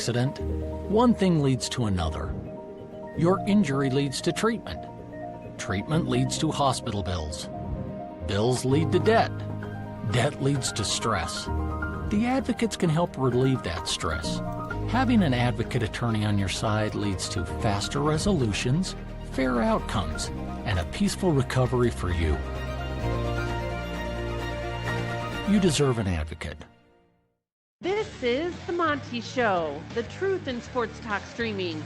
accident, one thing leads to another. Your injury leads to treatment. Treatment leads to hospital bills. Bills lead to debt. Debt leads to stress. The advocates can help relieve that stress. Having an advocate attorney on your side leads to faster resolutions, fair outcomes, and a peaceful recovery for you. You deserve an advocate. This is The Monty Show, the truth in sports talk streaming.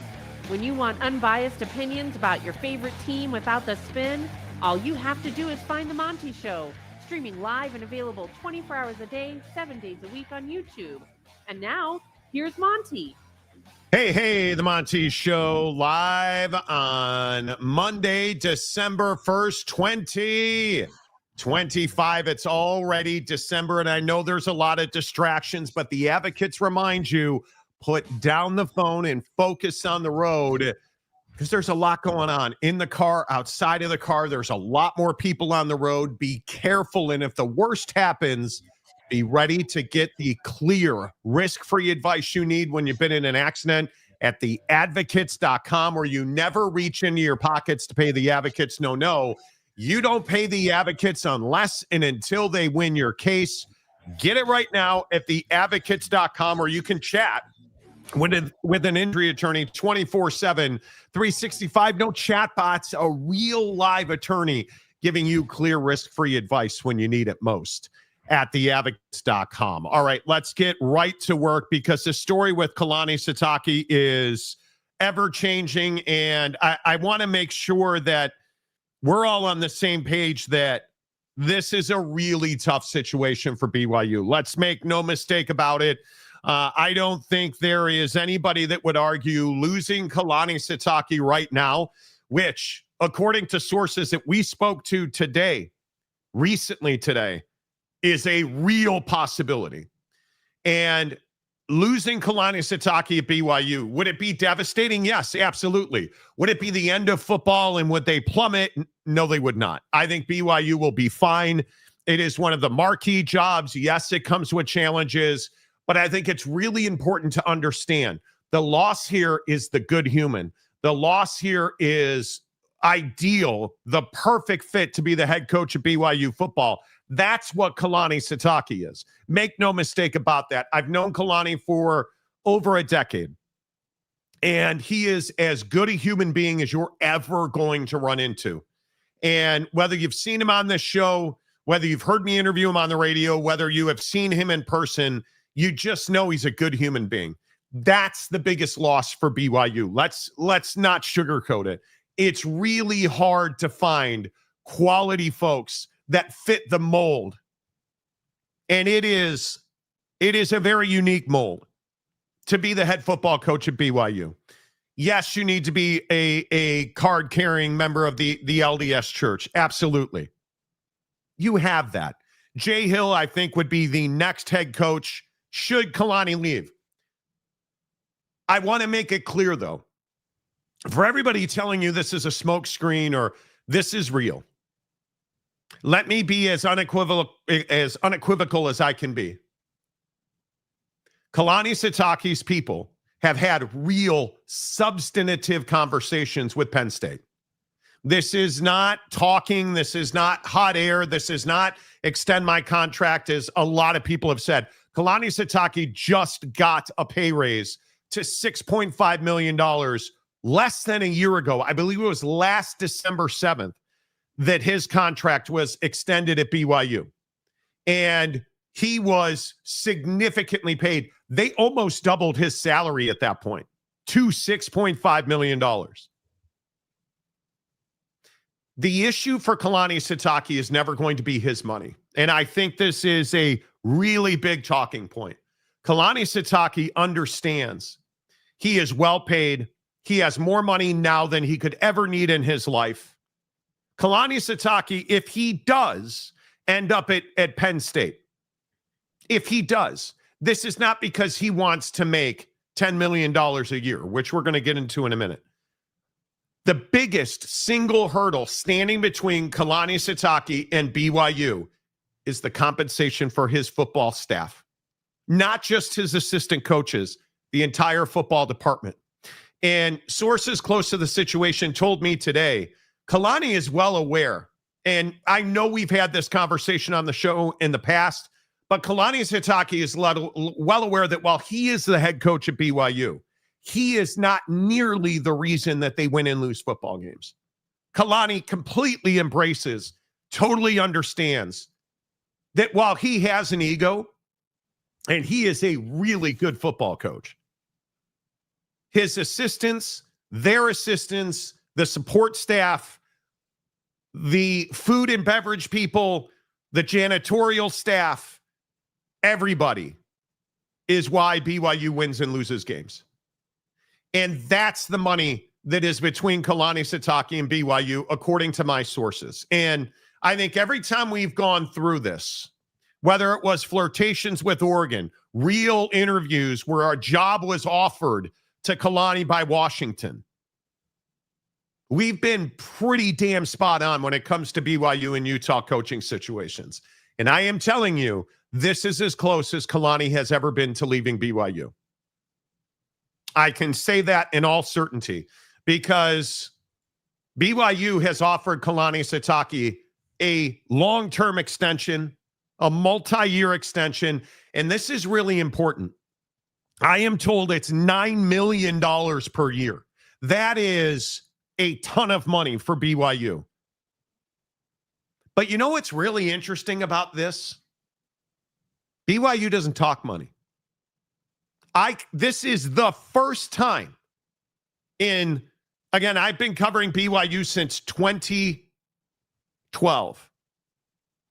When you want unbiased opinions about your favorite team without the spin, all you have to do is find The Monty Show, streaming live and available 24 hours a day, 7 days a week on YouTube. And now, here's Monty. Hey, The Monty Show, live on Monday, December 1st, 2025. It's already December, and I know there's a lot of distractions, but the advocates remind you, put down the phone and focus on the road, because there's a lot going on in the car, outside of the car. There's a lot more people on the road. Be careful, and if the worst happens, be ready to get the clear, risk-free advice you need when you've been in an accident at theadvocates.com, where you never reach into your pockets to pay the advocates. No. You don't pay the advocates unless and until they win your case. Get it right now at theadvocates.com, or you can chat with an injury attorney 24/7, 365. No chatbots, a real live attorney giving you clear, risk-free advice when you need it most at theadvocates.com. All right, let's get right to work, because the story with Kalani Sitake is ever-changing, and I want to make sure that we're all on the same page that this is a really tough situation for BYU. Let's make no mistake about it. I don't think there is anybody that would argue losing Kalani Sitake right now, which, according to sources that we spoke to recently today, is a real possibility. And losing Kalani Sitake at BYU, would it be devastating? Yes, absolutely. Would it be the end of football and would they plummet? No, they would not. I think BYU will be fine. It is one of the marquee jobs. Yes, it comes with challenges, but I think it's really important to understand the loss here is the good human. The loss here is ideal, the perfect fit to be the head coach of BYU football. That's what Kalani Sitake is. Make no mistake about that. I've known Kalani for over a decade, and he is as good a human being as you're ever going to run into. And whether you've seen him on this show, whether you've heard me interview him on the radio, whether you have seen him in person, you just know he's a good human being. That's the biggest loss for BYU. Let's not sugarcoat it. It's really hard to find quality folks that fit the mold. And it is a very unique mold to be the head football coach at BYU. Yes, you need to be a card-carrying member of the LDS church. Absolutely. You have that. Jay Hill, I think, would be the next head coach should Kalani leave. I want to make it clear, though, for everybody telling you this is a smokescreen or this is real, let me be as unequivocal as I can be. Kalani Sitake's people have had real substantive conversations with Penn State. This is not talking. This is not hot air. This is not extend my contract, as a lot of people have said. Kalani Sitake just got a pay raise to $6.5 million less than a year ago. I believe it was last December 7th that his contract was extended at BYU. And he was significantly paid. They almost doubled his salary at that point to $6.5 million. The issue for Kalani Sitake is never going to be his money. And I think this is a really big talking point. Kalani Sitake understands he is well paid. He has more money now than he could ever need in his life. Kalani Sitake, if he does end up at Penn State, if he does, this is not because he wants to make $10 million a year, which we're going to get into in a minute. The biggest single hurdle standing between Kalani Sitake and BYU is the compensation for his football staff. Not just his assistant coaches, the entire football department. And sources close to the situation told me today, Kalani is well aware. And I know we've had this conversation on the show in the past, but Kalani Sitake is well aware that while he is the head coach at BYU, he is not nearly the reason that they win and lose football games. Kalani completely embraces, totally understands that while he has an ego, and he is a really good football coach, his assistants, their assistants, the support staff, the food and beverage people, the janitorial staff, everybody is why BYU wins and loses games. And that's the money that is between Kalani Sitake and BYU, according to my sources. And I think every time we've gone through this, whether it was flirtations with Oregon, real interviews where our job was offered to Kalani by Washington, we've been pretty damn spot on when it comes to BYU and Utah coaching situations. And I am telling you, this is as close as Kalani has ever been to leaving BYU. I can say that in all certainty because BYU has offered Kalani Sitake a long-term extension, a multi-year extension, and this is really important. I am told it's $9 million per year. That is a ton of money for BYU. But you know what's really interesting about this? BYU doesn't talk money. This is the first time again, I've been covering BYU since 2012.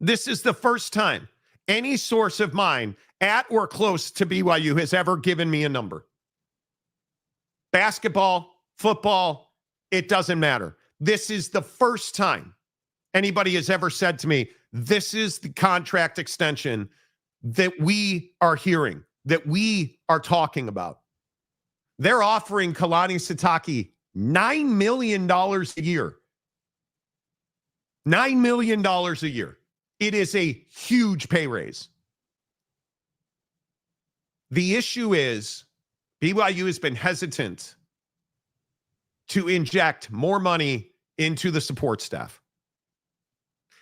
This is the first time any source of mine at or close to BYU has ever given me a number. Basketball, football, it doesn't matter. This is the first time anybody has ever said to me, this is the contract extension that we are hearing, that we are talking about. They're offering Kalani Sitake $9 million a year. $9 million a year. It is a huge pay raise. The issue is BYU has been hesitant to inject more money into the support staff.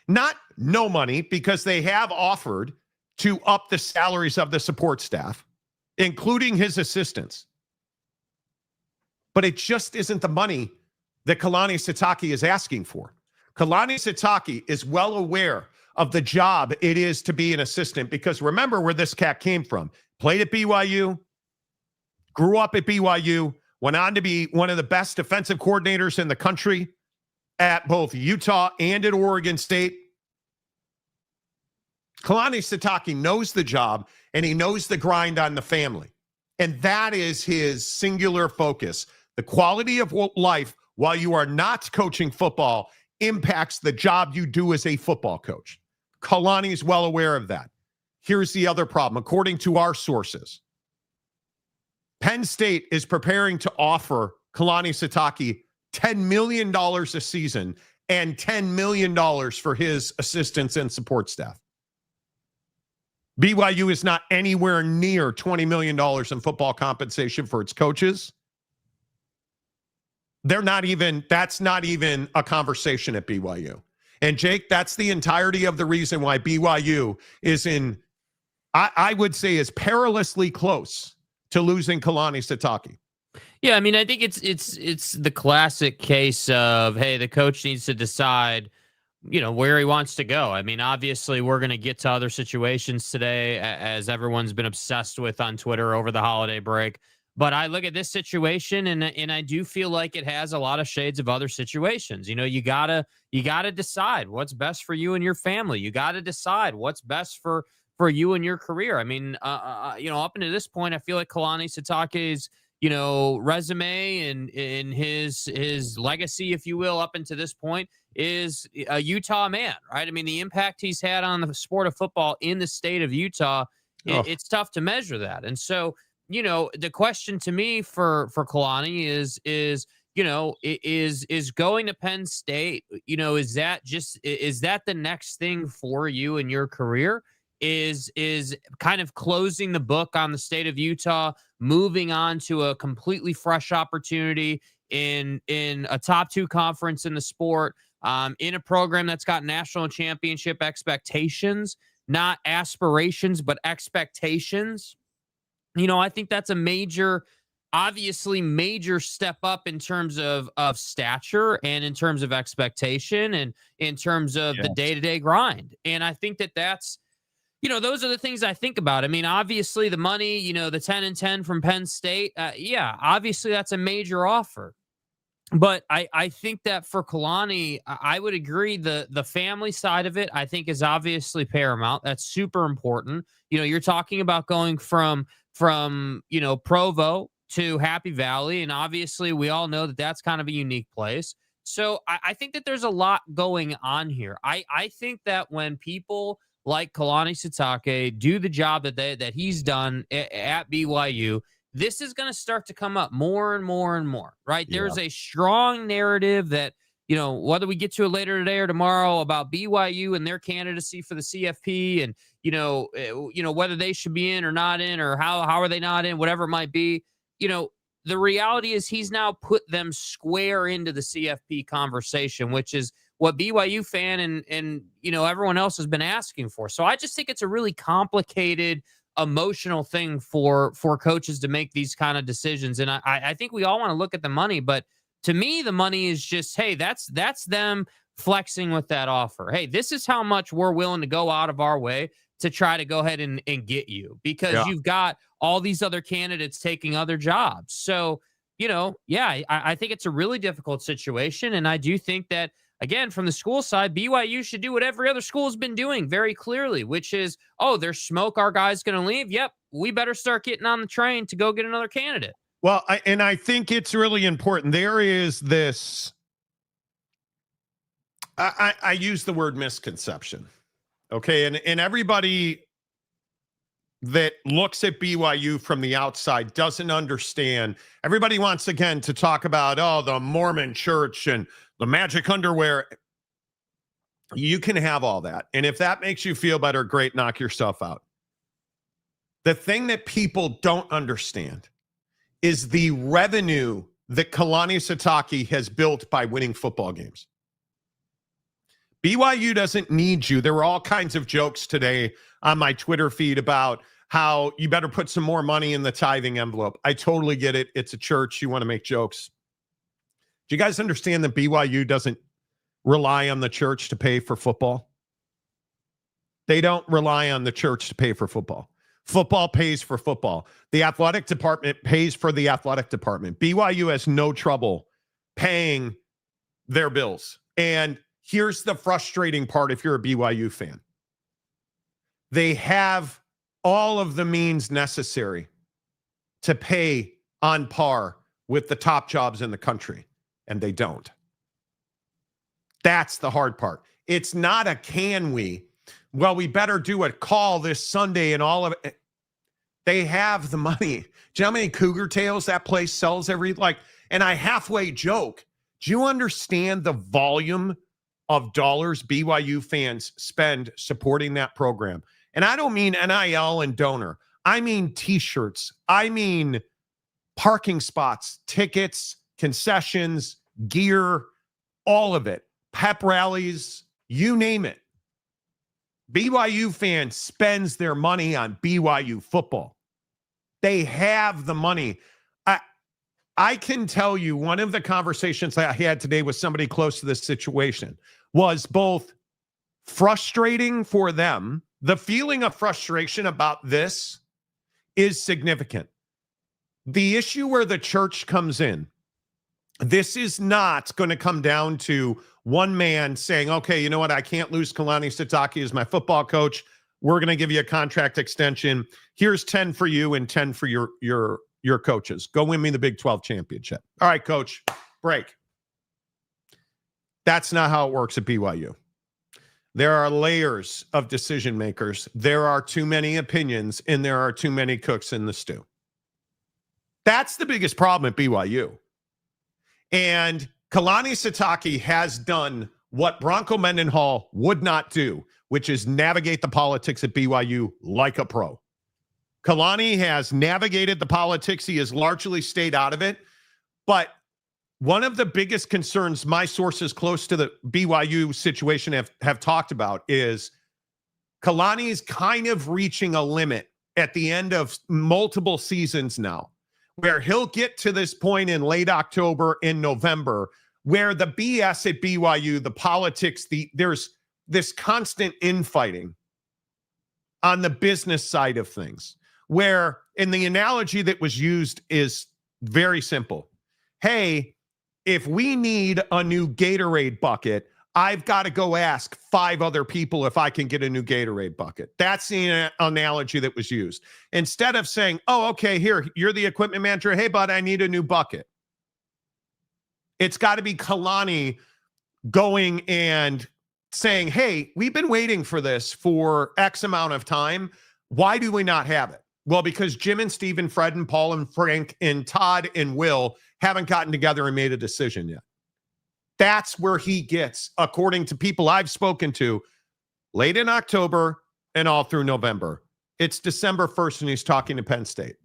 Not no money, because they have offered to up the salaries of the support staff, including his assistants. But it just isn't the money that Kalani Sitake is asking for. Kalani Sitake is well aware of the job it is to be an assistant, because remember where this cat came from. Played at BYU, grew up at BYU, went on to be one of the best defensive coordinators in the country at both Utah and at Oregon State. Kalani Sitake knows the job, and he knows the grind on the family. And that is his singular focus. The quality of life while you are not coaching football impacts the job you do as a football coach. Kalani is well aware of that. Here's the other problem. According to our sources, Penn State is preparing to offer Kalani Sitake $10 million a season and $10 million for his assistants and support staff. BYU is not anywhere near $20 million in football compensation for its coaches. That's not even a conversation at BYU. And Jake, that's the entirety of the reason why BYU is I would say is perilously close to losing Kalani Sitake. Yeah, I mean, I think it's the classic case of, hey, the coach needs to decide, where he wants to go. I mean, obviously, we're going to get to other situations today, as everyone's been obsessed with on Twitter over the holiday break. But I look at this situation, and I do feel like it has a lot of shades of other situations. You gotta decide what's best for you and your family. You got to decide what's best for you and your career. I mean, up until this point, I feel like Kalani Sitake's resume and in his legacy, if you will, up until this point, is a Utah man, right? I mean, the impact he's had on the sport of football in the state of Utah, it's tough to measure that. And so, the question to me for Kalani is going to Penn State, is that the next thing for you in your career? is kind of closing the book on the state of Utah, moving on to a completely fresh opportunity in a top 2 conference in the sport, in a program that's got national championship expectations, not aspirations, but expectations. I think that's a obviously major step up in terms of stature and in terms of expectation and in terms of the day-to-day grind. And I think that's, those are the things I think about. I mean, obviously the money, the 10-10 from Penn State. Obviously that's a major offer. But I think that for Kalani, I would agree the family side of it, I think, is obviously paramount. That's super important. You're talking about going from Provo to Happy Valley, and obviously we all know that that's kind of a unique place. So I think that there's a lot going on here. I think that when people like Kalani Sitake do the job that he's done at BYU, this is going to start to come up more and more and more, right? Yeah. There's a strong narrative that, whether we get to it later today or tomorrow, about BYU and their candidacy for the CFP and, whether they should be in or not in, or how are they not in, whatever it might be. The reality is he's now put them square into the CFP conversation, which is what BYU fan and everyone else has been asking for. So I just think it's a really complicated, emotional thing for coaches to make these kind of decisions. And I think we all want to look at the money, but to me, the money is just, hey, that's them flexing with that offer. Hey, this is how much we're willing to go out of our way to try to go ahead and get you, because you've got all these other candidates taking other jobs. So, I think it's a really difficult situation. And I do think that, again, from the school side, BYU should do what every other school has been doing very clearly, which is, there's smoke, our guy's going to leave. Yep, we better start getting on the train to go get another candidate. Well, I think it's really important. There is this, I use the word misconception, okay? And everybody that looks at BYU from the outside doesn't understand. Everybody wants, again, to talk about, the Mormon church and the magic underwear. You can have all that. And if that makes you feel better, great, knock yourself out. The thing that people don't understand is the revenue that Kalani Sitake has built by winning football games. BYU doesn't need you. There were all kinds of jokes today on my Twitter feed about how you better put some more money in the tithing envelope. I totally get it. It's a church. You want to make jokes. Do you guys understand that BYU doesn't rely on the church to pay for football? They don't rely on the church to pay for football. Football pays for football. The athletic department pays for the athletic department. BYU has no trouble paying their bills. And here's the frustrating part if you're a BYU fan. They have all of the means necessary to pay on par with the top jobs in the country, and they don't. That's the hard part. It's not a can we. Well, we better do a call this Sunday and all of it. They have the money. Do you know how many Cougar Tails that place sells and I halfway joke. Do you understand the volume of dollars BYU fans spend supporting that program? And I don't mean NIL and donor. I mean t-shirts. I mean parking spots, tickets, concessions, gear, all of it. Pep rallies, you name it. BYU fans spends their money on BYU football. They have the money. I can tell you one of the conversations I had today with somebody close to this situation was both frustrating for them. The feeling of frustration about this is significant. The issue where the church comes in, this is not going to come down to one man saying, okay, you know what? I can't lose Kalani Sitake as my football coach. We're going to give you a contract extension. Here's 10 for you and 10 for your coaches. Go win me the Big 12 championship. All right, coach, break. That's not how it works at BYU. There are layers of decision makers. There are too many opinions, and there are too many cooks in the stew. That's the biggest problem at BYU. And Kalani Sitake has done what Bronco Mendenhall would not do, which is navigate the politics at BYU like a pro. Kalani has navigated the politics. He has largely stayed out of it. But one of the biggest concerns my sources close to the BYU situation have talked about is Kalani's kind of reaching a limit at the end of multiple seasons now, where he'll get to this point in late October, in November, where the BS at BYU, the politics, there's this constant infighting on the business side of things, where, in the analogy that was used is very simple. Hey, if we need a new Gatorade bucket, I've got to go ask 5 other people if I can get a new Gatorade bucket. That's the analogy that was used. Instead of saying, oh, okay, here, you're the equipment manager. Hey, bud, I need a new bucket. It's got to be Kalani going and saying, hey, we've been waiting for this for X amount of time. Why do we not have it? Well, because Jim and Steve and Fred and Paul and Frank and Todd and Will haven't gotten together and made a decision yet. That's where he gets, according to people I've spoken to, late in October and all through November. It's December 1st and he's talking to Penn State.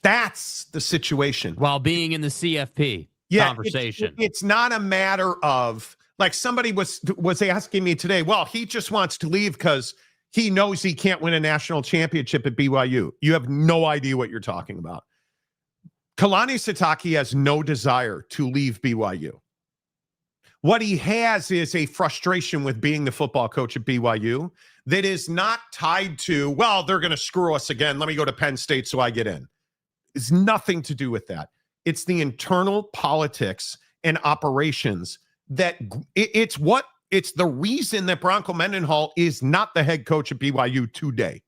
That's the situation. While being in the CFP conversation. It's not a matter of, like, somebody was asking me today, well, he just wants to leave because he knows he can't win a national championship at BYU. You have no idea what you're talking about. Kalani Sitake has no desire to leave BYU. What he has is a frustration with being the football coach at BYU that is not tied to, well, they're going to screw us again. Let me go to Penn State so I get in. It's nothing to do with that. It's the internal politics and operations that it's the reason that Bronco Mendenhall is not the head coach at BYU today.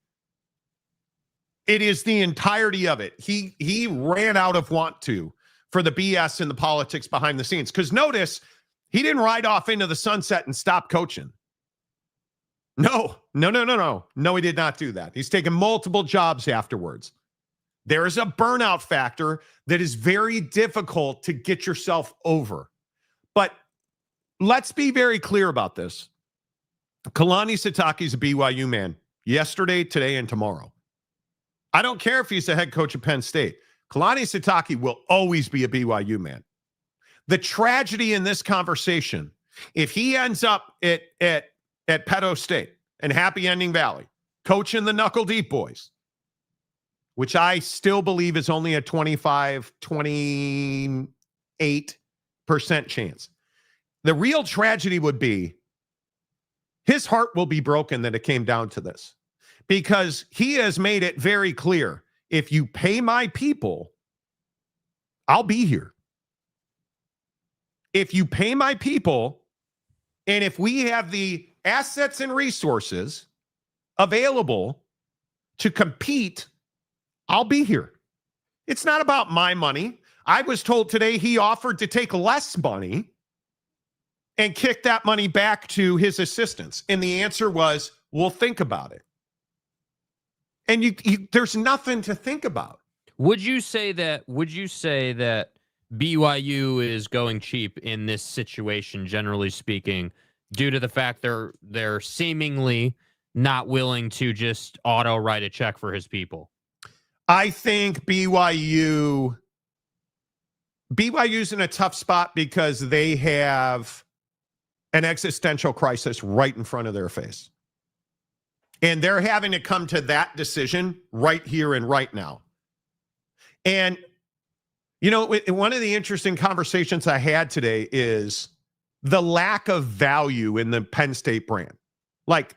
It is the entirety of it. He ran out of want to for the BS and the politics behind the scenes. Because notice, he didn't ride off into the sunset and stop coaching. No, he did not do that. He's taken multiple jobs afterwards. There is a burnout factor that is very difficult to get yourself over. But let's be very clear about this. Kalani Sitake is a BYU man yesterday, today, and tomorrow. I don't care if he's the head coach of Penn State. Kalani Sitake will always be a BYU man. The tragedy in this conversation, if he ends up at Pedo State and Happy Ending Valley, coaching the Knuckle Deep boys, which I still believe is only a 28% chance. The real tragedy would be his heart will be broken that it came down to this, because he has made it very clear. If you pay my people, I'll be here. If you pay my people, and if we have the assets and resources available to compete, I'll be here. It's not about my money. I was told today he offered to take less money and kick that money back to his assistants. And the answer was, we'll think about it. And you there's nothing to think about. Would you say that BYU is going cheap in this situation, generally speaking, due to the fact they're seemingly not willing to just auto write a check for his people? I think BYU's in a tough spot because they have an existential crisis right in front of their face. And they're having to come to that decision right here and right now. And, you know, one of the interesting conversations I had today is the lack of value in the Penn State brand. Like,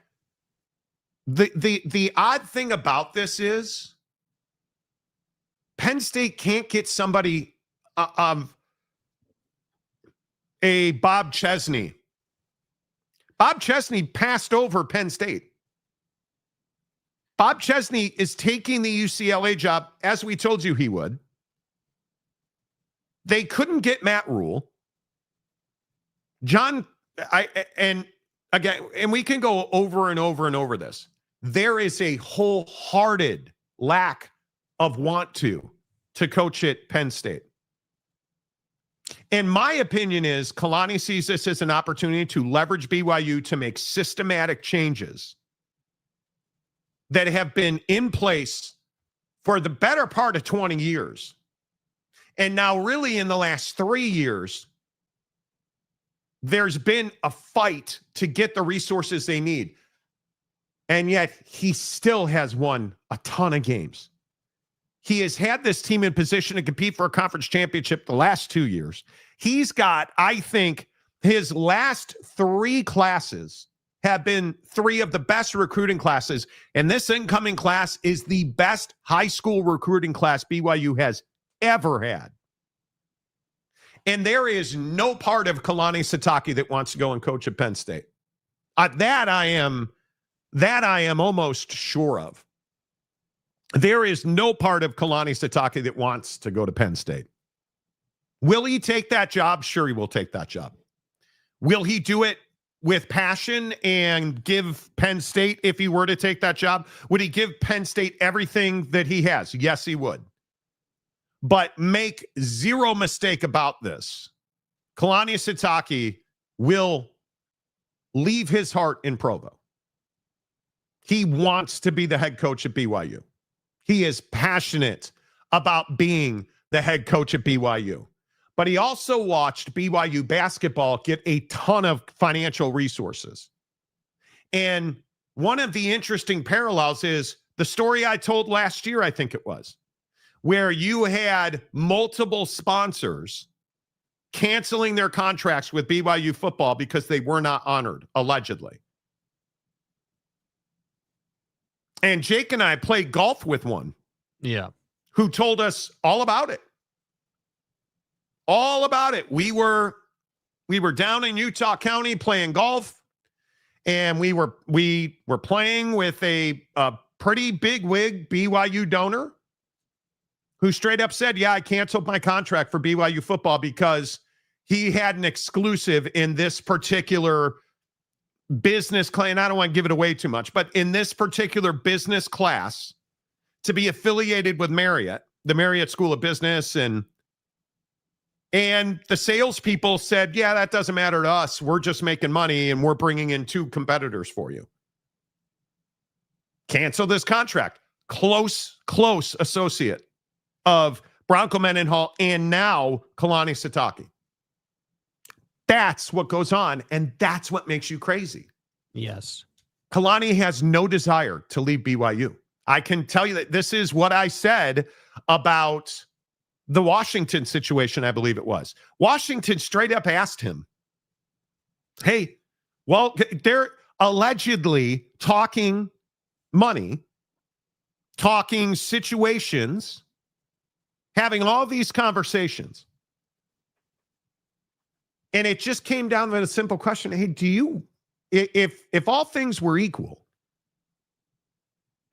the odd thing about this is Penn State can't get somebody a Bob Chesney. Bob Chesney passed over Penn State. Bob Chesney is taking the UCLA job, as we told you he would. They couldn't get Matt Rule. And we can go over and over and over this. There is a wholehearted lack of want to coach at Penn State. And my opinion is Kalani sees this as an opportunity to leverage BYU to make systematic changes that have been in place for the better part of 20 years. And now really in the last 3 years, there's been a fight to get the resources they need. And yet he still has won a ton of games. He has had this team in position to compete for a conference championship the last 2 years. He's got, I think, his last 3 classes have been 3 of the best recruiting classes. And this incoming class is the best high school recruiting class BYU has ever had. And there is no part of Kalani Sitake that wants to go and coach at Penn State. That I am almost sure of. There is no part of Kalani Sitake that wants to go to Penn State. Will he take that job? Sure, he will take that job. Will he do it with passion and give Penn State, if he were to take that job, would he give Penn State everything that he has? Yes, he would. But make zero mistake about this. Kalani Sitake will leave his heart in Provo. He wants to be the head coach at BYU. He is passionate about being the head coach at BYU. But he also watched BYU basketball get a ton of financial resources. And one of the interesting parallels is the story I told last year, I think it was, where you had multiple sponsors canceling their contracts with BYU football because they were not honored, allegedly. And Jake and I played golf with one. Yeah. Who told us all about it. All about it. We were down in Utah County playing golf, and we were playing with a pretty big wig BYU donor who straight up said, yeah, I canceled my contract for BYU football because he had an exclusive in this particular business class. And I don't want to give it away too much, but in this particular business class to be affiliated with Marriott, the Marriott School of Business. And the salespeople said, yeah, that doesn't matter to us. We're just making money and we're bringing in 2 competitors for you. Cancel this contract. Close associate of Bronco Mendenhall and now Kalani Sitake. That's what goes on, and that's what makes you crazy. Yes. Kalani has no desire to leave BYU. I can tell you that this is what I said about the Washington situation, I believe it was. Washington straight up asked him, hey, well, they're allegedly talking money, talking situations, having all these conversations. And it just came down to a simple question. Hey, do you, if all things were equal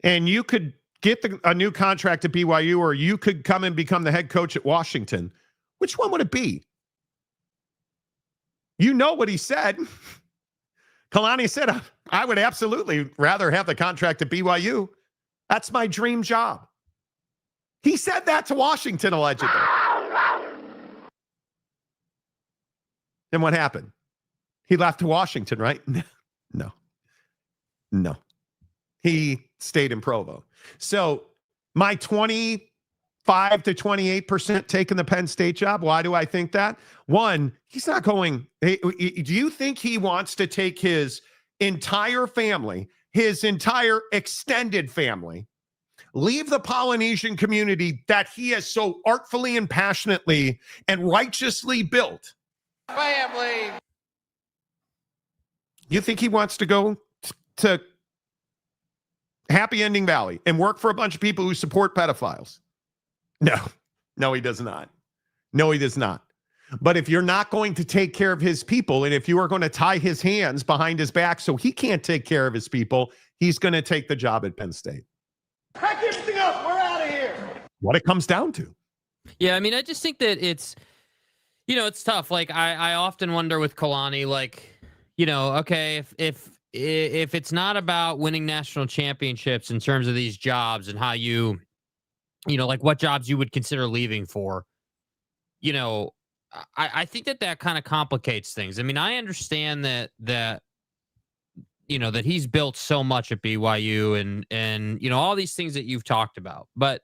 and you could get a new contract at BYU or you could come and become the head coach at Washington, which one would it be? You know what he said. Kalani said, I would absolutely rather have the contract at BYU. That's my dream job. He said that to Washington, allegedly. Then what happened? He left to Washington, right? No. He stayed in Provo. So my 25 to 28% taking the Penn State job. Why do I think that? One, he's not going. Do you think he wants to take his entire family, his entire extended family, leave the Polynesian community that he has so artfully and passionately and righteously built? Family. You think he wants to go to Happy Ending Valley and work for a bunch of people who support pedophiles? No, he does not. No, he does not. But if you're not going to take care of his people, and if you are going to tie his hands behind his back so he can't take care of his people, he's going to take the job at Penn State. Pack everything up. We're out of here. What it comes down to. Yeah, I mean, I just think that it's tough. Like, I often wonder with Kalani, like, okay, if it's not about winning national championships in terms of these jobs and how like what jobs you would consider leaving for, I think that kind of complicates things. I mean, I understand that that he's built so much at BYU and all these things that you've talked about. But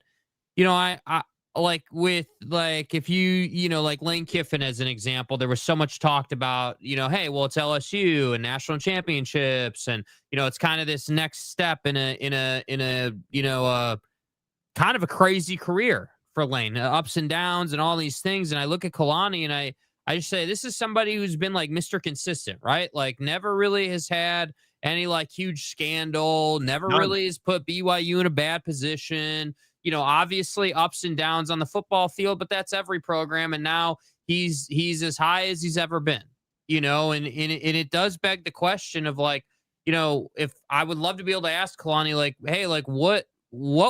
I like with like if like Lane Kiffin as an example, there was so much talked about, hey, well, it's LSU and national championships, and it's kind of this next step in a kind of a crazy career for Lane, ups and downs and all these things. And I look at Kalani and I just say, this is somebody who's been like Mr. Consistent, right? Like never really has had any like huge scandal, never really has put BYU in a bad position. Obviously ups and downs on the football field, but that's every program. And now he's as high as he's ever been, and it does beg the question of like, if I would love to be able to ask Kalani, like, hey, like what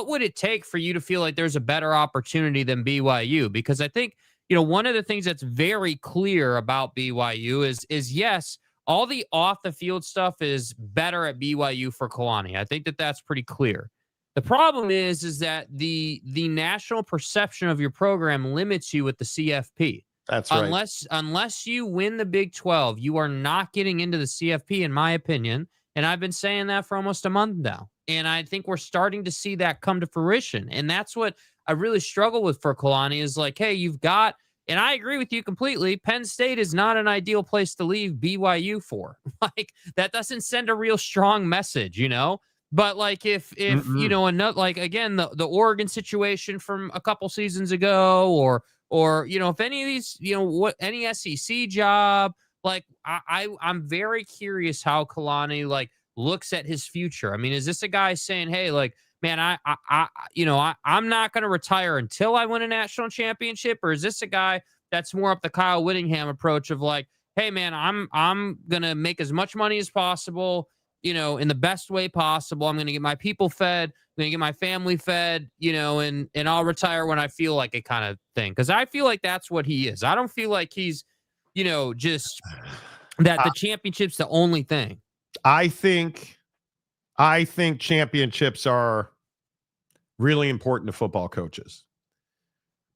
would it take for you to feel like there's a better opportunity than BYU? Because I think, one of the things that's very clear about BYU is yes, all the off the field stuff is better at BYU for Kalani. I think that that's pretty clear. The problem is that the national perception of your program limits you with the CFP. That's right. Unless you win the Big 12, you are not getting into the CFP, in my opinion. And I've been saying that for almost a month now. And I think we're starting to see that come to fruition. And that's what I really struggle with for Kalani is like, hey, you've got, and I agree with you completely, Penn State is not an ideal place to leave BYU for. Like, that doesn't send a real strong message, But like if another, like again, the Oregon situation from a couple seasons ago, or if any of these, any SEC job, like I'm very curious how Kalani like looks at his future. I mean, is this a guy saying, hey, like, man, I'm not going to retire until I win a national championship? Or is this a guy that's more up the Kyle Whittingham approach of like, hey, man, I'm going to make as much money as possible, in the best way possible. I'm going to get my people fed. I'm going to get my family fed, and I'll retire when I feel like it, kind of thing. Because I feel like that's what he is. I don't feel like he's, just that the championship's the only thing. I think championships are really important to football coaches.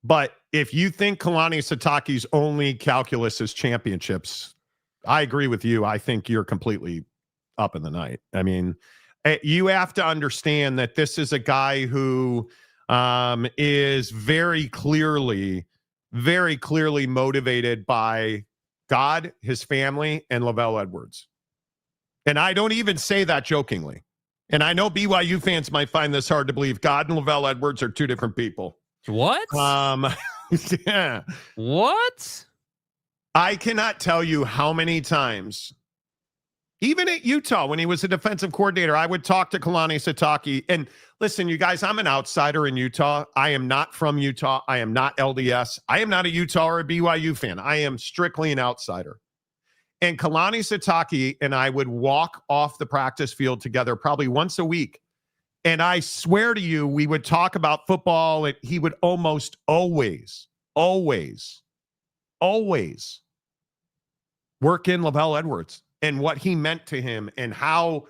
But if you think Kalani Sitake's only calculus is championships, I agree with you. I think you're completely up in the night. I mean, you have to understand that this is a guy who is very clearly motivated by God, his family, and Lavelle Edwards. And I don't even say that jokingly. And I know BYU fans might find this hard to believe. God and Lavelle Edwards are two different people. What? Yeah. What? I cannot tell you how many times, even at Utah, when he was a defensive coordinator, I would talk to Kalani Sitake. And listen, you guys, I'm an outsider in Utah. I am not from Utah. I am not LDS. I am not a Utah or a BYU fan. I am strictly an outsider. And Kalani Sitake and I would walk off the practice field together probably once a week. And I swear to you, we would talk about football, and he would almost always work in Lavelle Edwards and what he meant to him and how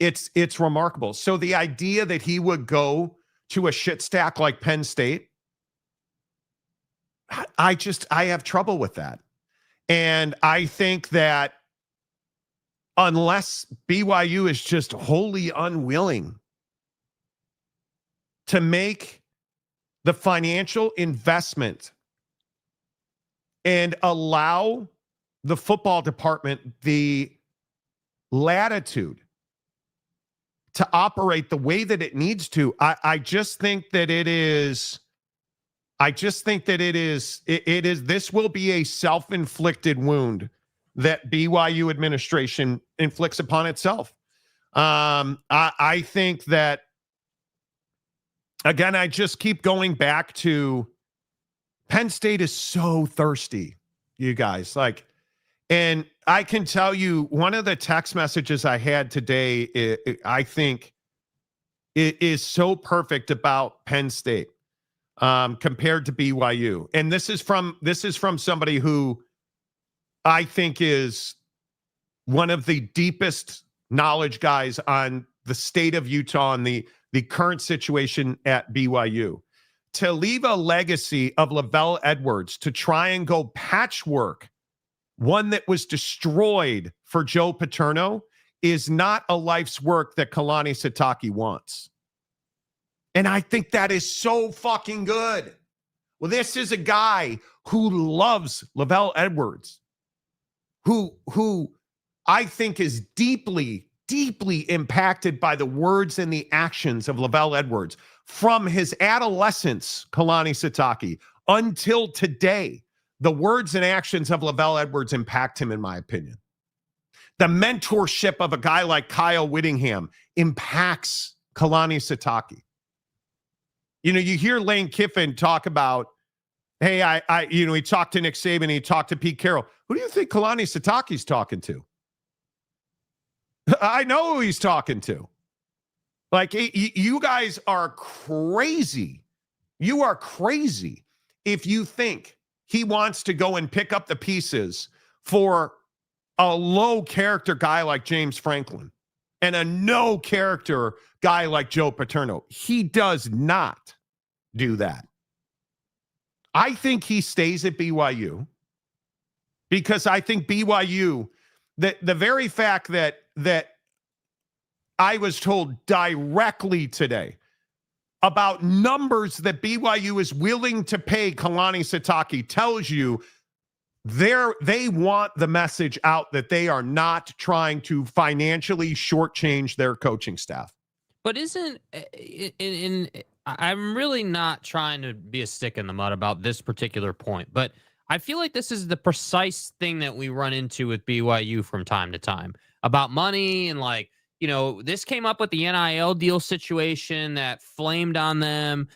it's remarkable. So the idea that he would go to a shit stack like Penn State, I have trouble with that. And I think that unless BYU is just wholly unwilling to make the financial investment and allow the football department the latitude to operate the way that it needs to, I just think that it is. This will be a self-inflicted wound that BYU administration inflicts upon itself. I think that, again, I just keep going back to Penn State is so thirsty, you guys. Like, and I can tell you one of the text messages I had today, I think it is so perfect about Penn State compared to BYU. And this is from somebody who I think is one of the deepest knowledge guys on the state of Utah and the current situation at BYU. to leave a legacy of Lavelle Edwards to try and go patchwork one that was destroyed for Joe Paterno is not a life's work that Kalani Sitake wants. And I think that is so fucking good. Well, this is a guy who loves Lavelle Edwards, who I think is deeply, deeply impacted by the words and the actions of Lavelle Edwards from his adolescence, Kalani Sitake, until today. The words and actions of Lavelle Edwards impact him, in my opinion. The mentorship of a guy like Kyle Whittingham impacts Kalani Sitake. You know, you hear Lane Kiffin talk about, hey, he talked to Nick Saban, he talked to Pete Carroll. Who do you think Kalani Sitake's talking to? I know who he's talking to. Like, you guys are crazy. You are crazy if you think he wants to go and pick up the pieces for a low character guy like James Franklin and a no character guy like Joe Paterno. He does not do that. I think he stays at BYU because I think BYU, the very fact that I was told directly today about numbers that BYU is willing to pay Kalani Sitake tells you they want the message out that they are not trying to financially shortchange their coaching staff. But I'm really not trying to be a stick in the mud about this particular point, but I feel like this is the precise thing that we run into with BYU from time to time about money and like, you know, this came up with the NIL deal situation that flamed on them.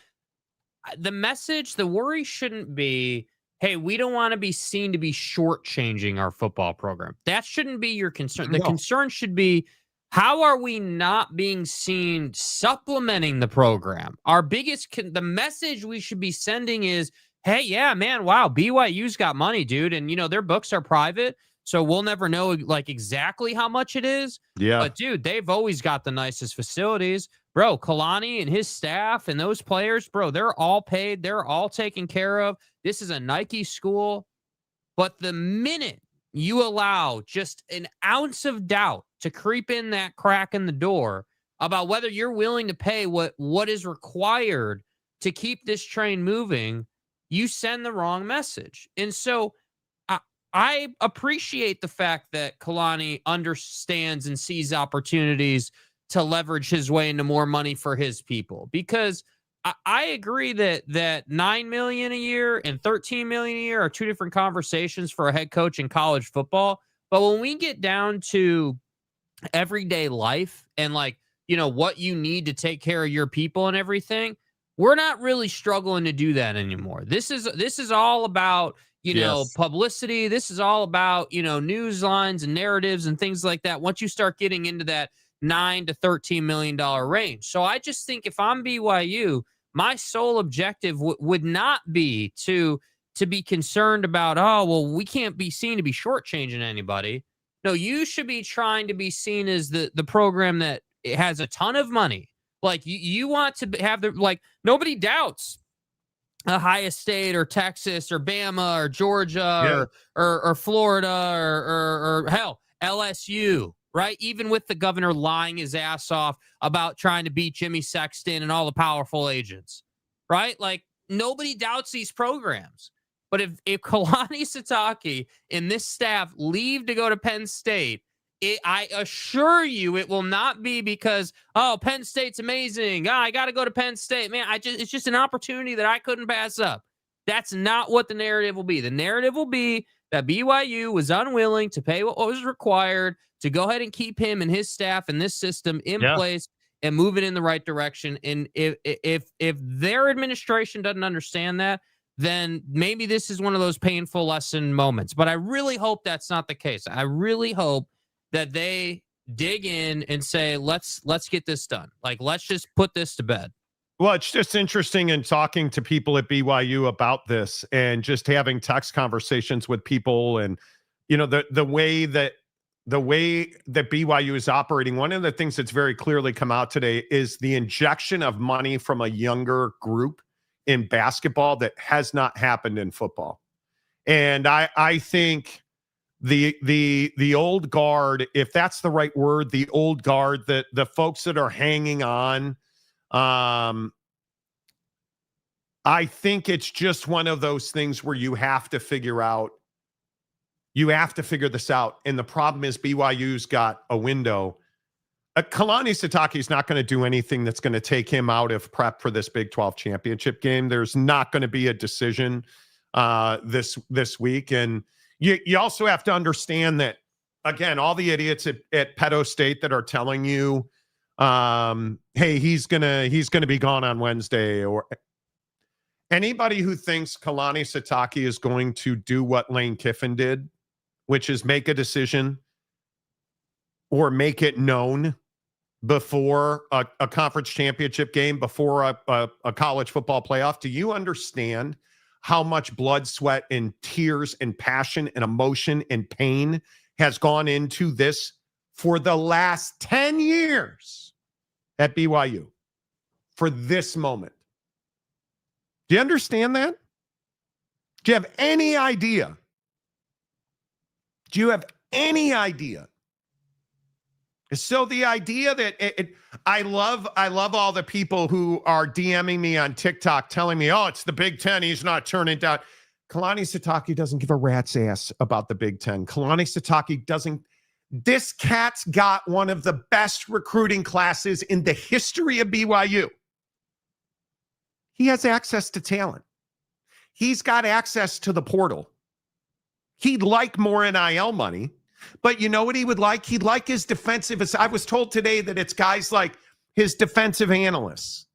The message, the worry shouldn't be, hey, we don't want to be seen to be shortchanging our football program. That shouldn't be your concern. The concern should be, how are we not being seen supplementing the program? Our biggest, the message we should be sending is, hey, yeah, man, wow, BYU's got money, dude. And, you know, their books are private. So we'll never know like exactly how much it is. Yeah. But dude, they've always got the nicest facilities. Bro, Kalani and his staff and those players, bro, they're all paid. They're all taken care of. This is a Nike school. But the minute you allow just an ounce of doubt to creep in that crack in the door about whether you're willing to pay what is required to keep this train moving, you send the wrong message. And so I appreciate the fact that Kalani understands and sees opportunities to leverage his way into more money for his people, because I agree that $9 million a year and $13 million a year are two different conversations for a head coach in college football. But when we get down to everyday life and like, you know, what you need to take care of your people and everything, we're not really struggling to do that anymore. This is all about, you know, publicity. This is all about, you know, news lines and narratives and things like that. Once you start getting into that $9 to $13 million range. So I just think if I'm BYU, my sole objective would not be to be concerned about, oh, well, we can't be seen to be shortchanging anybody. No, you should be trying to be seen as the program that has a ton of money. Like you want to have nobody doubts Ohio State or Texas or Bama or Georgia or Florida or hell, LSU, right? Even with the governor lying his ass off about trying to beat Jimmy Sexton and all the powerful agents, right? Like nobody doubts these programs. But if Kalani Sitake and this staff leave to go to Penn State, I assure you it will not be because, oh, Penn State's amazing. Oh, I got to go to Penn State. Man, it's just an opportunity that I couldn't pass up. That's not what the narrative will be. The narrative will be that BYU was unwilling to pay what was required to go ahead and keep him and his staff and this system in place and move it in the right direction. And if their administration doesn't understand that, then maybe this is one of those painful lesson moments. But I really hope that's not the case. I really hope that they dig in and say, let's get this done. Like, let's just put this to bed. Well, it's just interesting in talking to people at BYU about this and just having text conversations with people and, you know, the way that BYU is operating. One of the things that's very clearly come out today is the injection of money from a younger group in basketball that has not happened in football. And I think the old guard, if that's the right word, the old guard, the folks that are hanging on, I think it's just one of those things where you have to figure this out. And the problem is BYU's got a window. Kalani Sitake is not going to do anything that's going to take him out of prep for this Big 12 championship game. There's not going to be a decision this week. And you also have to understand that, again, all the idiots at Pedo State that are telling you, hey, he's gonna be gone on Wednesday, or anybody who thinks Kalani Sitake is going to do what Lane Kiffin did, which is make a decision or make it known before a conference championship game, before a college football playoff. Do you understand how much blood, sweat, and tears and passion and emotion and pain has gone into this for the last 10 years at BYU for this moment? Do you understand that? Do you have any idea? Do you have any idea? So the idea that I love all the people who are DMing me on TikTok telling me, oh, it's the Big Ten, he's not turning down. Kalani Sitake doesn't give a rat's ass about the Big Ten. Kalani Sitake doesn't. This cat's got one of the best recruiting classes in the history of BYU. He has access to talent. He's got access to the portal. He'd like more NIL money. But you know what he would like? He'd like his defensive. I was told today that it's guys like his defensive analysts.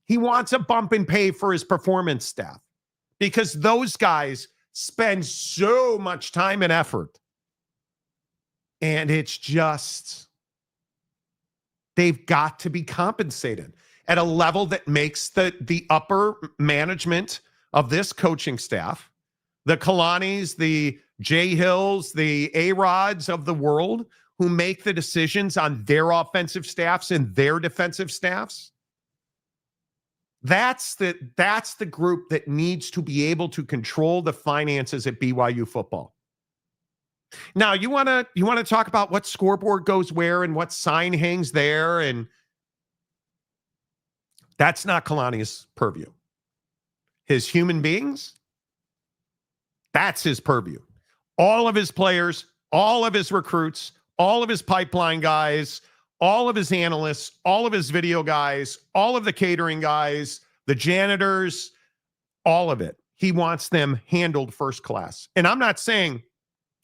He wants a bump in pay for his performance staff because those guys spend so much time and effort. And it's just, they've got to be compensated at a level that makes the upper management of this coaching staff, the Kalanis, the Jay Hills, the A-Rods of the world who make the decisions on their offensive staffs and their defensive staffs. That's the group that needs to be able to control the finances at BYU football. Now, you want to talk about what scoreboard goes where and what sign hangs there, and that's not Kalani's purview. His human beings, that's his purview. All of his players, all of his recruits, all of his pipeline guys, all of his analysts, all of his video guys, all of the catering guys, the janitors, all of it. He wants them handled first class. And I'm not saying,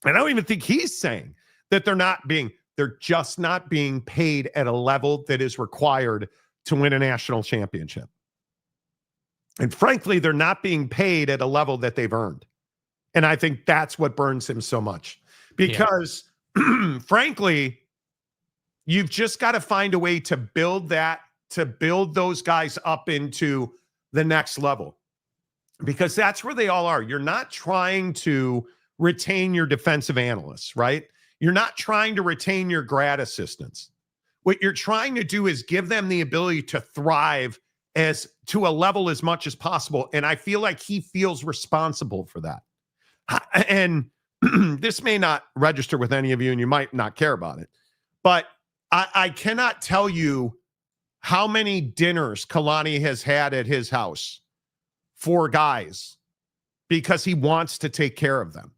and I don't even think he's saying that they're just not being paid at a level that is required to win a national championship. And frankly, they're not being paid at a level that they've earned. And I think that's what burns him so much because, frankly, you've just got to find a way to build those guys up into the next level because that's where they all are. You're not trying to retain your defensive analysts, right? You're not trying to retain your grad assistants. What you're trying to do is give them the ability to thrive as to a level as much as possible. And I feel like he feels responsible for that. And this may not register with any of you and you might not care about it, but I cannot tell you how many dinners Kalani has had at his house for guys because he wants to take care of them.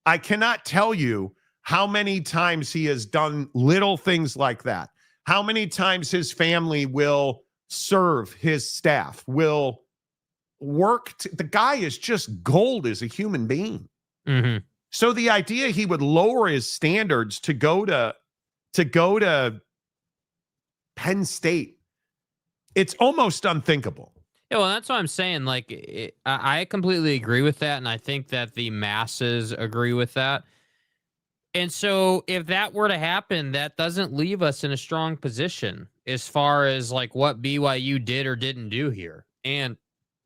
I cannot tell you how many times he has done little things like that. How many times his family will serve his staff, will work. The guy is just gold as a human being. Mm-hmm. So the idea he would lower his standards to go to Penn State, it's almost unthinkable. Yeah, well, that's what I'm saying. Like, I completely agree with that, and I think that the masses agree with that. And so if that were to happen, that doesn't leave us in a strong position as far as like what BYU did or didn't do here. And,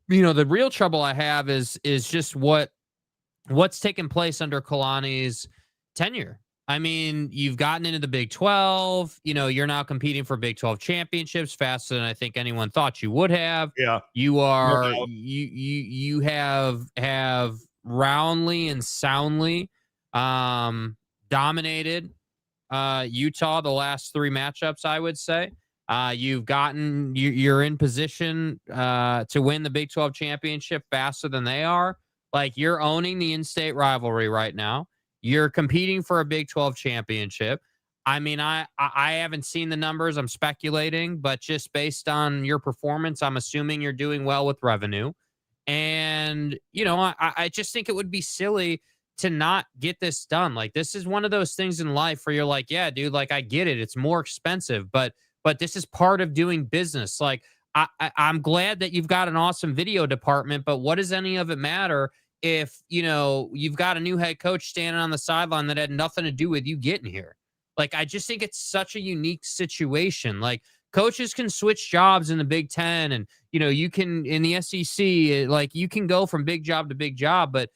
you know, the real trouble I have is just what's taken place under Kalani's tenure. I mean, you've gotten into the Big 12. You're now competing for Big 12 championships faster than I think anyone thought you would have. Yeah. You are doubt. you have roundly and soundly dominated Utah the last 3 matchups, I would say. You're in position to win the Big 12 championship faster than they are. Like, you're owning the in-state rivalry right now. You're competing for a Big 12 championship. I mean, I haven't seen the numbers. I'm speculating, but just based on your performance, I'm assuming you're doing well with revenue. And, I just think it would be silly to not get this done. Like, this is one of those things in life where you're like, yeah, dude, like, I get it. It's more expensive, but this is part of doing business. Like, I'm glad that you've got an awesome video department, but what does any of it matter if, you've got a new head coach standing on the sideline that had nothing to do with you getting here? Like, I just think it's such a unique situation. Like, coaches can switch jobs in the Big Ten, and, you can in the SEC, like, you can go from big job to big job, but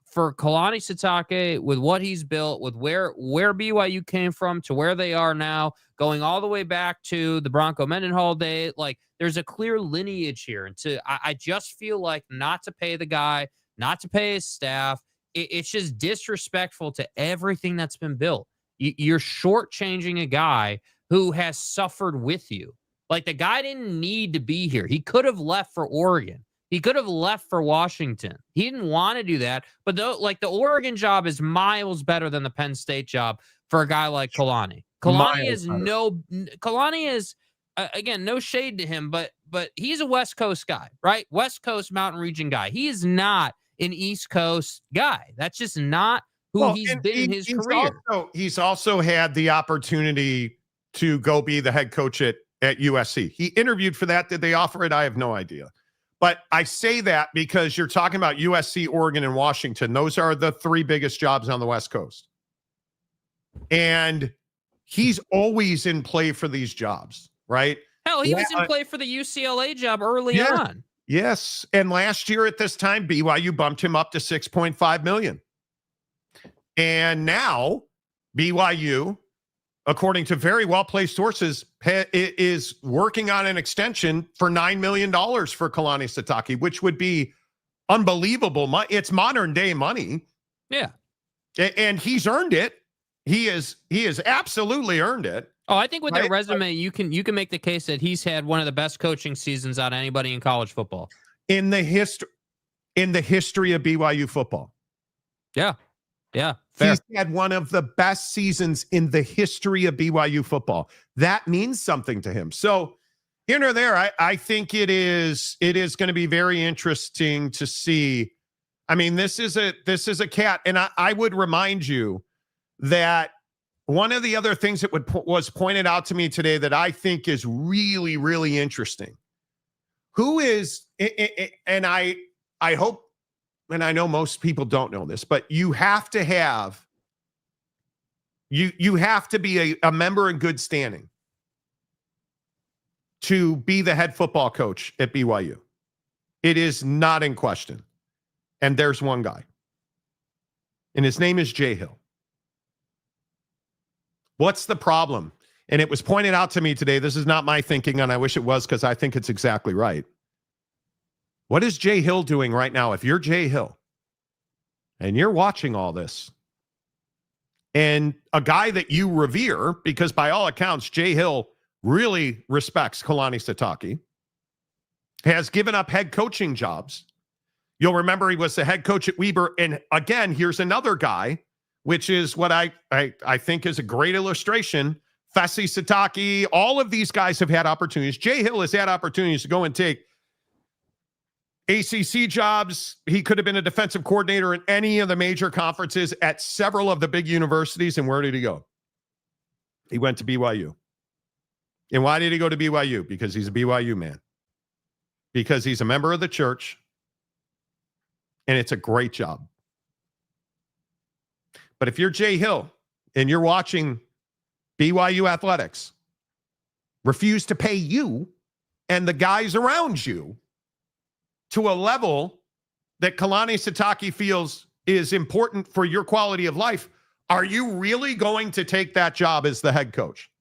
for Kalani Sitake, with what he's built, with where BYU came from to where they are now, going all the way back to the Bronco Mendenhall day, like, there's a clear lineage here. And I just feel like not to pay the guy, not to pay his staff, it's just disrespectful to everything that's been built. You're shortchanging a guy who has suffered with you. Like, the guy didn't need to be here. He could have left for Oregon. He could have left for Washington. He didn't want to do that. But the Oregon job is miles better than the Penn State job for a guy like Kalani. Kalani is, again, no shade to him, but he's a West Coast guy, right? West Coast mountain region guy. He is not an East Coast guy. That's just not who he's been in his career. He's also had the opportunity to go be the head coach at USC. He interviewed for that. Did they offer it? I have no idea. But I say that because you're talking about USC, Oregon, and Washington. Those are the 3 biggest jobs on the West Coast. And he's always in play for these jobs, right? Hell, he was in play for the UCLA job early on. Yes. And last year at this time, BYU bumped him up to $6.5 million. And now BYU, according to very well-placed sources, is working on an extension for $9 million for Kalani Sitake, which would be unbelievable. It's modern-day money. Yeah. And he's earned it. He has absolutely earned it. Oh, I think with that resume, you can make the case that he's had one of the best coaching seasons out of anybody in college football. In the history of BYU football. Yeah. Yeah. Fair. He's had one of the best seasons in the history of BYU football. That means something to him. So here or there, I think it is going to be very interesting to see. I mean, this is a cat. And I would remind you that one of the other things that was pointed out to me today that I think is really, really interesting. Who is, and I hope, and I know most people don't know this, but you have to have, you have to be a member in good standing to be the head football coach at BYU. It is not in question. And there's one guy. And his name is Jay Hill. What's the problem? And it was pointed out to me today. This is not my thinking, and I wish it was because I think it's exactly right. What is Jay Hill doing right now? If you're Jay Hill and you're watching all this, and a guy that you revere, because by all accounts, Jay Hill really respects Kalani Sitake, has given up head coaching jobs. You'll remember he was the head coach at Weber. And again, here's another guy, which is what I think is a great illustration. Fesi Sitake, all of these guys have had opportunities. Jay Hill has had opportunities to go and take ACC jobs. He could have been a defensive coordinator in any of the major conferences at several of the big universities. And where did he go? He went to BYU. And why did he go to BYU? Because he's a BYU man. Because he's a member of the church. And it's a great job. But if you're Jay Hill and you're watching BYU athletics refuse to pay you and the guys around you to a level that Kalani Sitake feels is important for your quality of life, Are you really going to take that job as the head coach?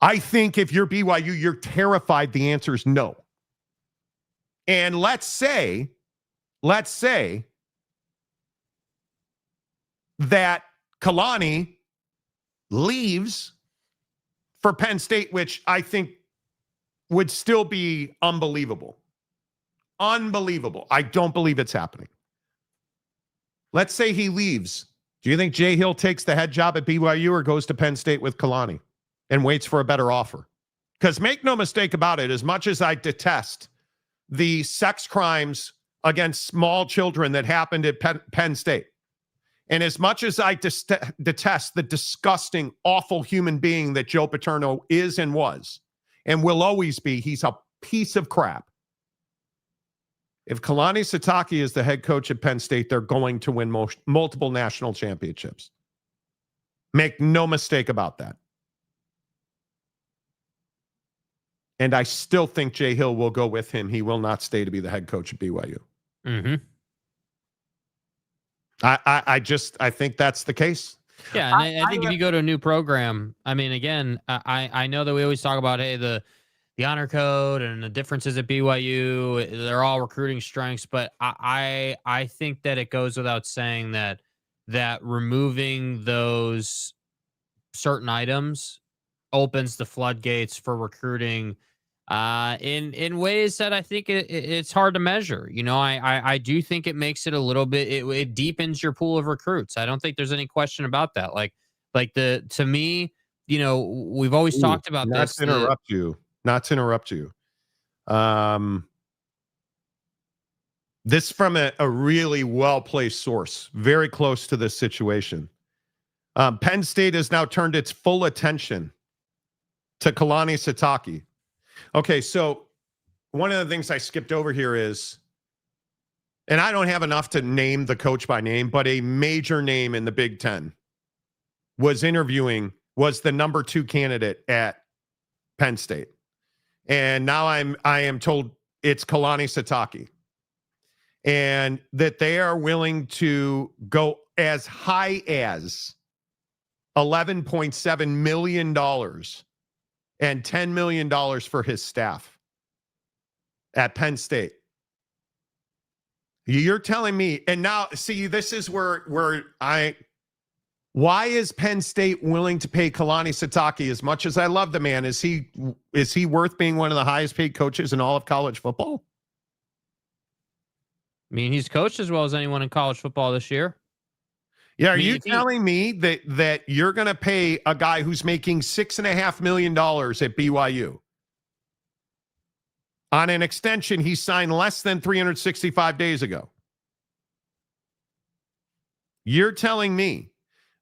I think if you're BYU, you're terrified the answer is no. And let's say that Kalani leaves for Penn State, which I think would still be unbelievable. Unbelievable. I don't believe it's happening. Let's say he leaves. Do you think Jay Hill takes the head job at BYU or goes to Penn State with Kalani and waits for a better offer? Because make no mistake about it, as much as I detest the sex crimes against small children that happened at Penn State, and as much as I detest the disgusting, awful human being that Joe Paterno is and was and will always be, he's a piece of crap. If Kalani Sitake is the head coach at Penn State, they're going to win multiple national championships. Make no mistake about that. And I still think Jay Hill will go with him. He will not stay to be the head coach at BYU. Mm-hmm. I think that's the case. Yeah, and I think if you go to a new program, I mean, again, I know that we always talk about, hey, the honor code and the differences at BYU, they're all recruiting strengths, but I think that it goes without saying that removing those certain items opens the floodgates for recruiting in ways that I think it's hard to measure. You know, I do think it makes it a little bit, it deepens your pool of recruits. I don't think there's any question about that. To me, you know, we've always talked about this. Not to interrupt you. This from a really well-placed source, very close to this situation. Penn State has now turned its full attention to Kalani Sitake. Okay, so one of the things I skipped over here is, and I don't have enough to name the coach by name, but a major name in the Big Ten was the number 2 candidate at Penn State. And now I am told it's Kalani Sitake. And that they are willing to go as high as $11.7 million and $10 million for his staff at Penn State. You're telling me, and now, see, this is where why is Penn State willing to pay Kalani Sitake as much as I love the man? Is he worth being one of the highest paid coaches in all of college football? I mean, he's coached as well as anyone in college football this year. Yeah, are you telling me that you're going to pay a guy who's making $6.5 million at BYU on an extension he signed less than 365 days ago? You're telling me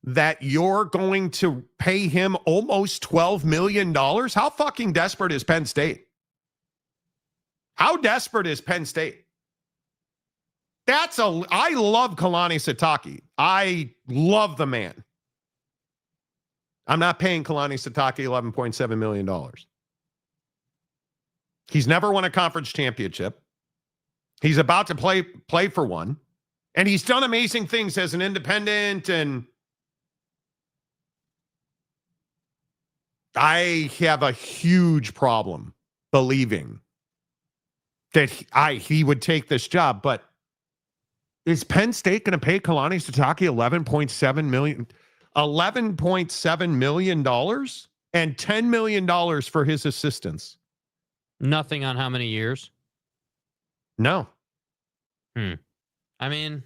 that you're going to pay him almost $12 million? How fucking desperate is Penn State? How desperate is Penn State? I love Kalani Sitake. I love the man. I'm not paying Kalani Sitake $11.7 million. He's never won a conference championship. He's about to play for one. And he's done amazing things as an independent, and I have a huge problem believing that he would take this job. But is Penn State going to pay Kalani Sitake $11.7 million and $10 million for his assistants? Nothing on how many years? No. I mean,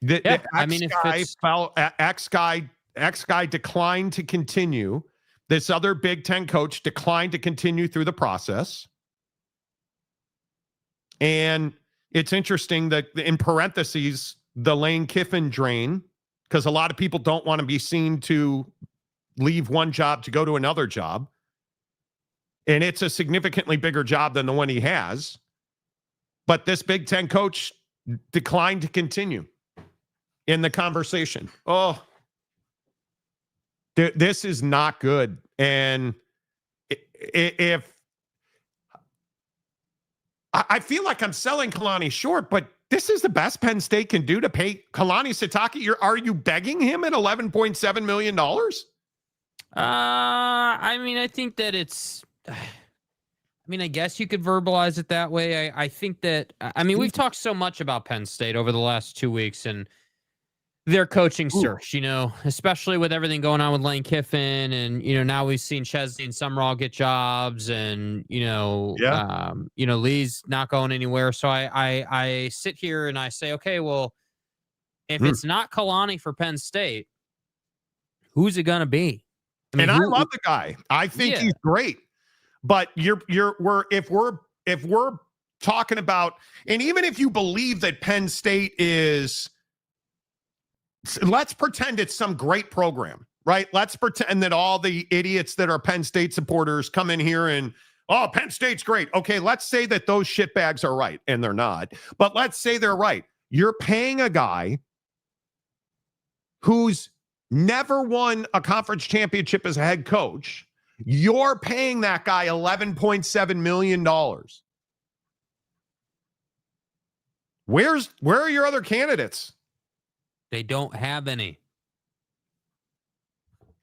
X guy declined to continue. This other Big Ten coach declined to continue through the process. And it's interesting that in parentheses, the Lane Kiffin drain, because a lot of people don't want to be seen to leave one job to go to another job. And it's a significantly bigger job than the one he has. But this Big Ten coach declined to continue in the conversation. Oh, this is not good. And if I feel like I'm selling Kalani short, but this is the best Penn State can do to pay Kalani Sitake. Are you begging him at $11.7 million? I mean, I think that it's. I mean, I guess you could verbalize it that way. I think that. I mean, we've talked so much about Penn State over the last 2 weeks and their coaching search. You know, especially with everything going on with Lane Kiffin, and now we've seen Chesney and Sumrall get jobs, and Lee's not going anywhere. So I sit here and I say, okay, well, if it's not Kalani for Penn State, who's it gonna be? I love the guy. I think he's great. But if we're talking about, and even if you believe that Penn State is, let's pretend it's some great program, right? Let's pretend that all the idiots that are Penn State supporters come in here and, oh, Penn State's great. Okay, let's say that those shitbags are right, and they're not. But let's say they're right. You're paying a guy who's never won a conference championship as a head coach. You're paying that guy $11.7 million. Where are your other candidates? They don't have any.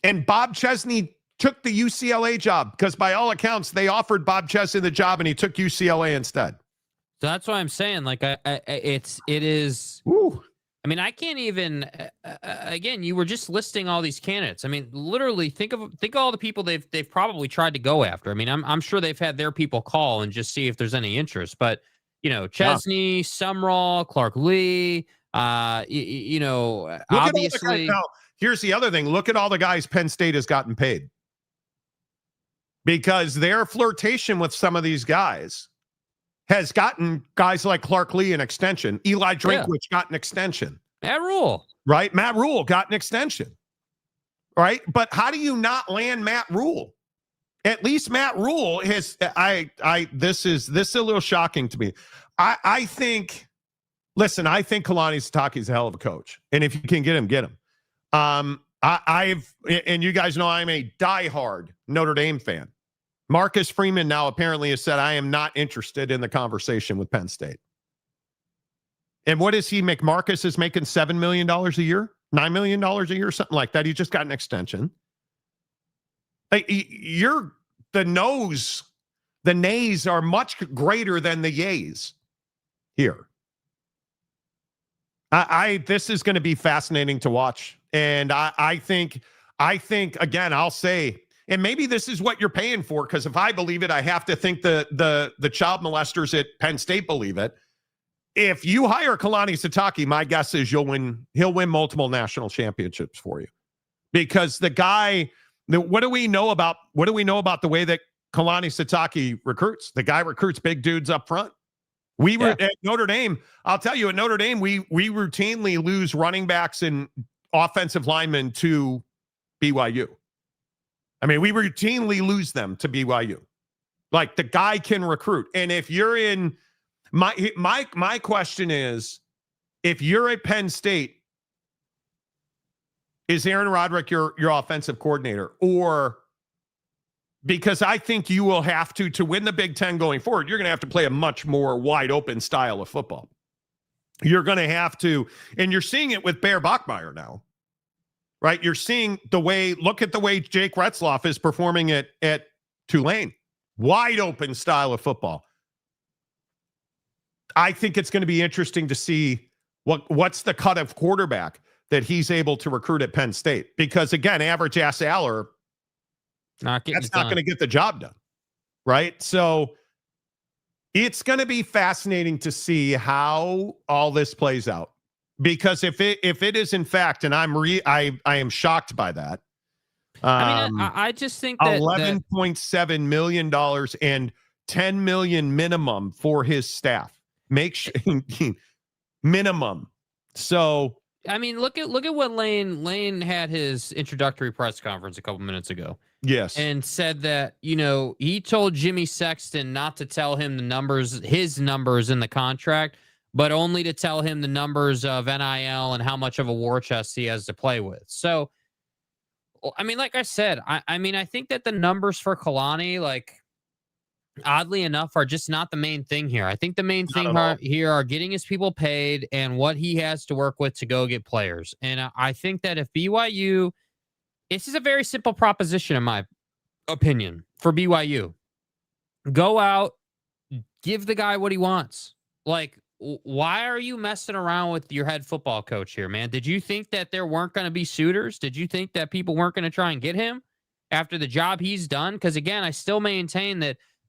And Bob Chesney took the UCLA job because by all accounts, they offered Bob Chesney the job and he took UCLA instead. So that's why I'm saying, like, it is. Ooh. I mean, I can't even. Again, you were just listing all these candidates. I mean, literally, think of all the people they've probably tried to go after. I mean, I'm sure they've had their people call and just see if there's any interest. But Chesney, Sumrall, Clark Lee. Obviously. Now, here's the other thing. Look at all the guys Penn State has gotten paid, because their flirtation with some of these guys has gotten guys like Clark Lee an extension. Eli Drinkwitz got an extension. Matt Rule. Right? Matt Rule got an extension. Right? But how do you not land Matt Rule? At least Matt Rule has this is a little shocking to me. I think Kalani Sitake is a hell of a coach. And if you can get him, get him. And you guys know I'm a diehard Notre Dame fan. Marcus Freeman now apparently has said, I am not interested in the conversation with Penn State. And what does he make? Marcus is making $7 million a year, $9 million a year, something like that. He just got an extension. Like, the nays are much greater than the yays here. This is going to be fascinating to watch. And I think, again, I'll say, and maybe this is what you're paying for, because if I believe it, I have to think the child molesters at Penn State believe it. If you hire Kalani Sitake, my guess is he'll win multiple national championships for you. Because the guy, what do we know about the way that Kalani Sitake recruits? The guy recruits big dudes up front. We were at Notre Dame. I'll tell you, at Notre Dame, we routinely lose running backs and offensive linemen to BYU. I mean, we routinely lose them to BYU. Like, the guy can recruit. And if you're in my question is, if you're at Penn State, is Aaron Roderick your offensive coordinator? Or, because I think you will have to win the Big Ten going forward, you're going to have to play a much more wide open style of football. You're going to have to, and you're seeing it with Bear Bachmeier now, right? You're seeing look at the way Jake Retzloff is performing at Tulane. Wide open style of football. I think it's going to be interesting to see what's the cut of quarterback that he's able to recruit at Penn State. Because, again, average ass Aller, that's not going to get the job done, right? So it's going to be fascinating to see how all this plays out. Because if it is in fact, and I am shocked by that. I just think that $11.7 million and $10 million minimum for his staff. Make sure minimum. So I mean, look at what Lane had his introductory press conference a couple minutes ago. Yes. And said that, he told Jimmy Sexton not to tell him his numbers in the contract, but only to tell him the numbers of NIL and how much of a war chest he has to play with. So, I mean, like I said, I think that the numbers for Kalani, like, oddly enough, are just not the main thing here. I think the main Not thing at all. here are getting his people paid and what he has to work with to go get players. And I think that if BYU, this is a very simple proposition, in my opinion, for BYU. Go out, give the guy what he wants. Like, why are you messing around with your head football coach here, man? Did you think that there weren't going to be suitors? Did you think that people weren't going to try and get him after the job he's done? Because again, I still maintain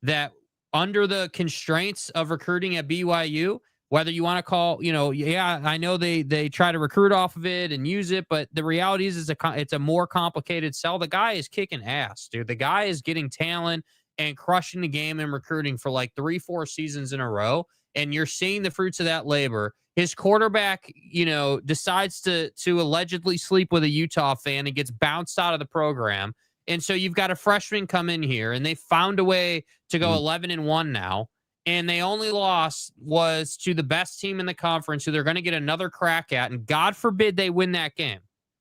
that under the constraints of recruiting at BYU, whether you want to call, yeah, I know they try to recruit off of it and use it, but the reality is it's a more complicated sell. The guy is kicking ass, dude. The guy is getting talent and crushing the game and recruiting for like 3-4 seasons in a row. And you're seeing the fruits of that labor. His quarterback, decides to allegedly sleep with a Utah fan and gets bounced out of the program. And so you've got a freshman come in here, and they found a way to go 11-1 now. And they only loss was to the best team in the conference, who they're going to get another crack at. And God forbid they win that game.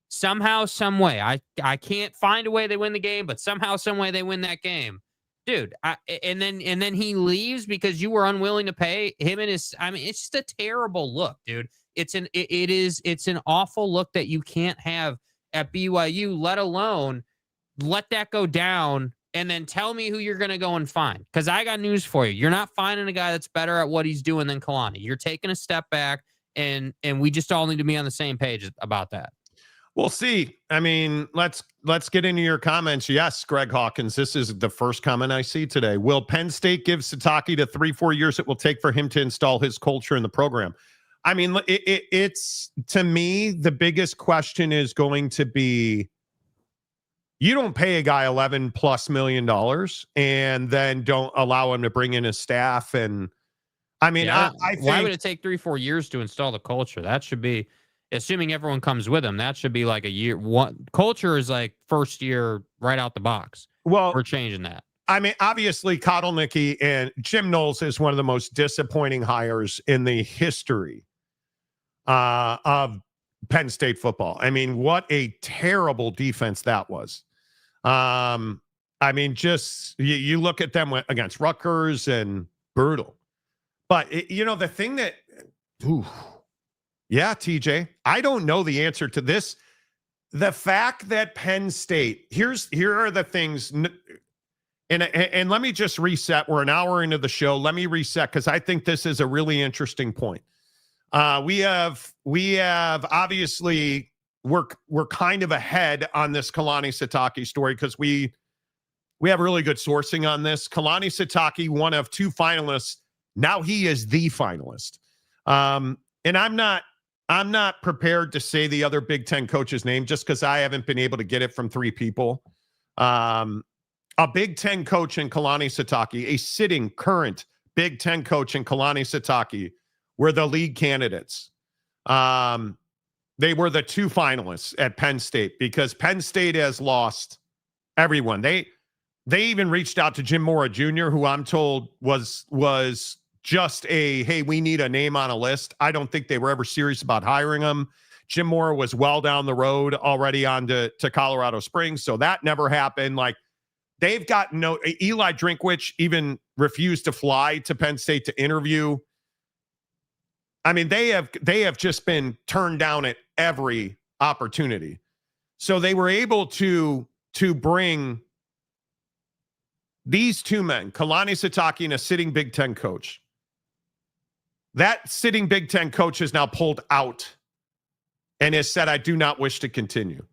Somehow, some way. I can't find a way they win the game, but somehow, some way they win that game. Dude, and then he leaves because you were unwilling to pay him and his. I mean, it's just a terrible look, dude. It's an awful look that you can't have at BYU, let alone let that go down and then tell me who you're going to go and find. Because I got news for you. You're not finding a guy that's better at what he's doing than Kalani. You're taking a step back, and we just all need to be on the same page about that. We'll see. I mean, let's get into your comments. Yes, Greg Hawkins, this is the first comment I see today. Will Penn State give Sitake the 3-4 years it will take for him to install his culture in the program? I mean, it's, to me, the biggest question is going to be, you don't pay a guy $11+ million and then don't allow him to bring in his staff. And I mean, I think, why would it take 3-4 years to install the culture? That should be, assuming everyone comes with him, that should be like a year. One culture is like first year right out the box. Well, we're changing that. I mean, obviously, Kotelnicki and Jim Knowles is one of the most disappointing hires in the history of Penn State football. I mean, what a terrible defense that was. I mean, just you look at them against Rutgers and brutal. But the thing that, yeah, TJ, I don't know the answer to this. The fact that Penn State, here are the things, and let me just reset. We're an hour into the show. Let me reset, because I think this is a really interesting point. We have obviously, we're kind of ahead on this Kalani Sitake story because we have really good sourcing on this. Kalani Sitake, one of 2 finalists. Now he is the finalist. And I'm not prepared to say the other Big Ten coach's name just because I haven't been able to get it from 3 people. A Big Ten coach in Kalani Sitake, a sitting current Big Ten coach in Kalani Sitake, were the league candidates. They were the 2 finalists at Penn State because Penn State has lost everyone. They even reached out to Jim Mora Jr., who I'm told was just hey, we need a name on a list. I don't think they were ever serious about hiring him. Jim Mora was well down the road already on to Colorado Springs, so that never happened. Like, they've got no. Eli Drinkwitz even refused to fly to Penn State to interview. I mean, they have just been turned down at every opportunity. So they were able to bring these 2 men, Kalani Sitake and a sitting Big Ten coach. That sitting Big Ten coach has now pulled out and has said, I do not wish to continue.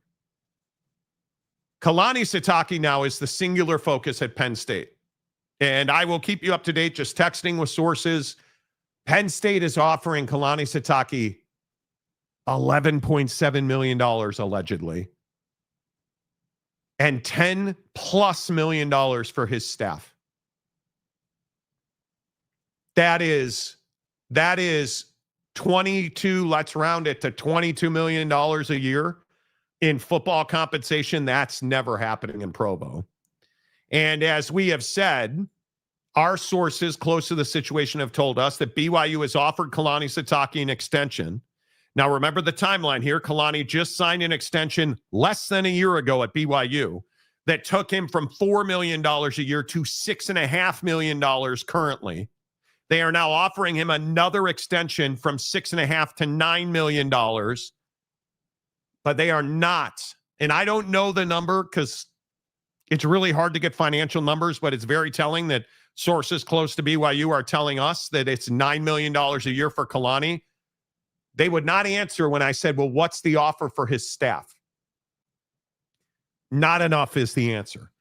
Kalani Sitake now is the singular focus at Penn State. And I will keep you up to date, just texting with sources. Penn State is offering Kalani Sitake $11.7 million, allegedly, and $10+ million for his staff. That is 22, let's round it to $22 million a year in football compensation. That's never happening in Provo. And as we have said, our sources close to the situation have told us that BYU has offered Kalani Sitake an extension. Now, remember the timeline here. Kalani just signed an extension less than a year ago at BYU. that took him from $4 million a year to $6.5 million currently. They are now offering him another extension from $6.5 to $9 million. But they are not, and I don't know the number because it's really hard to get financial numbers, but it's very telling that sources close to BYU are telling us that it's $9 million a year for Kalani. They would not answer when I said, well, what's the offer for his staff? Not enough is the answer.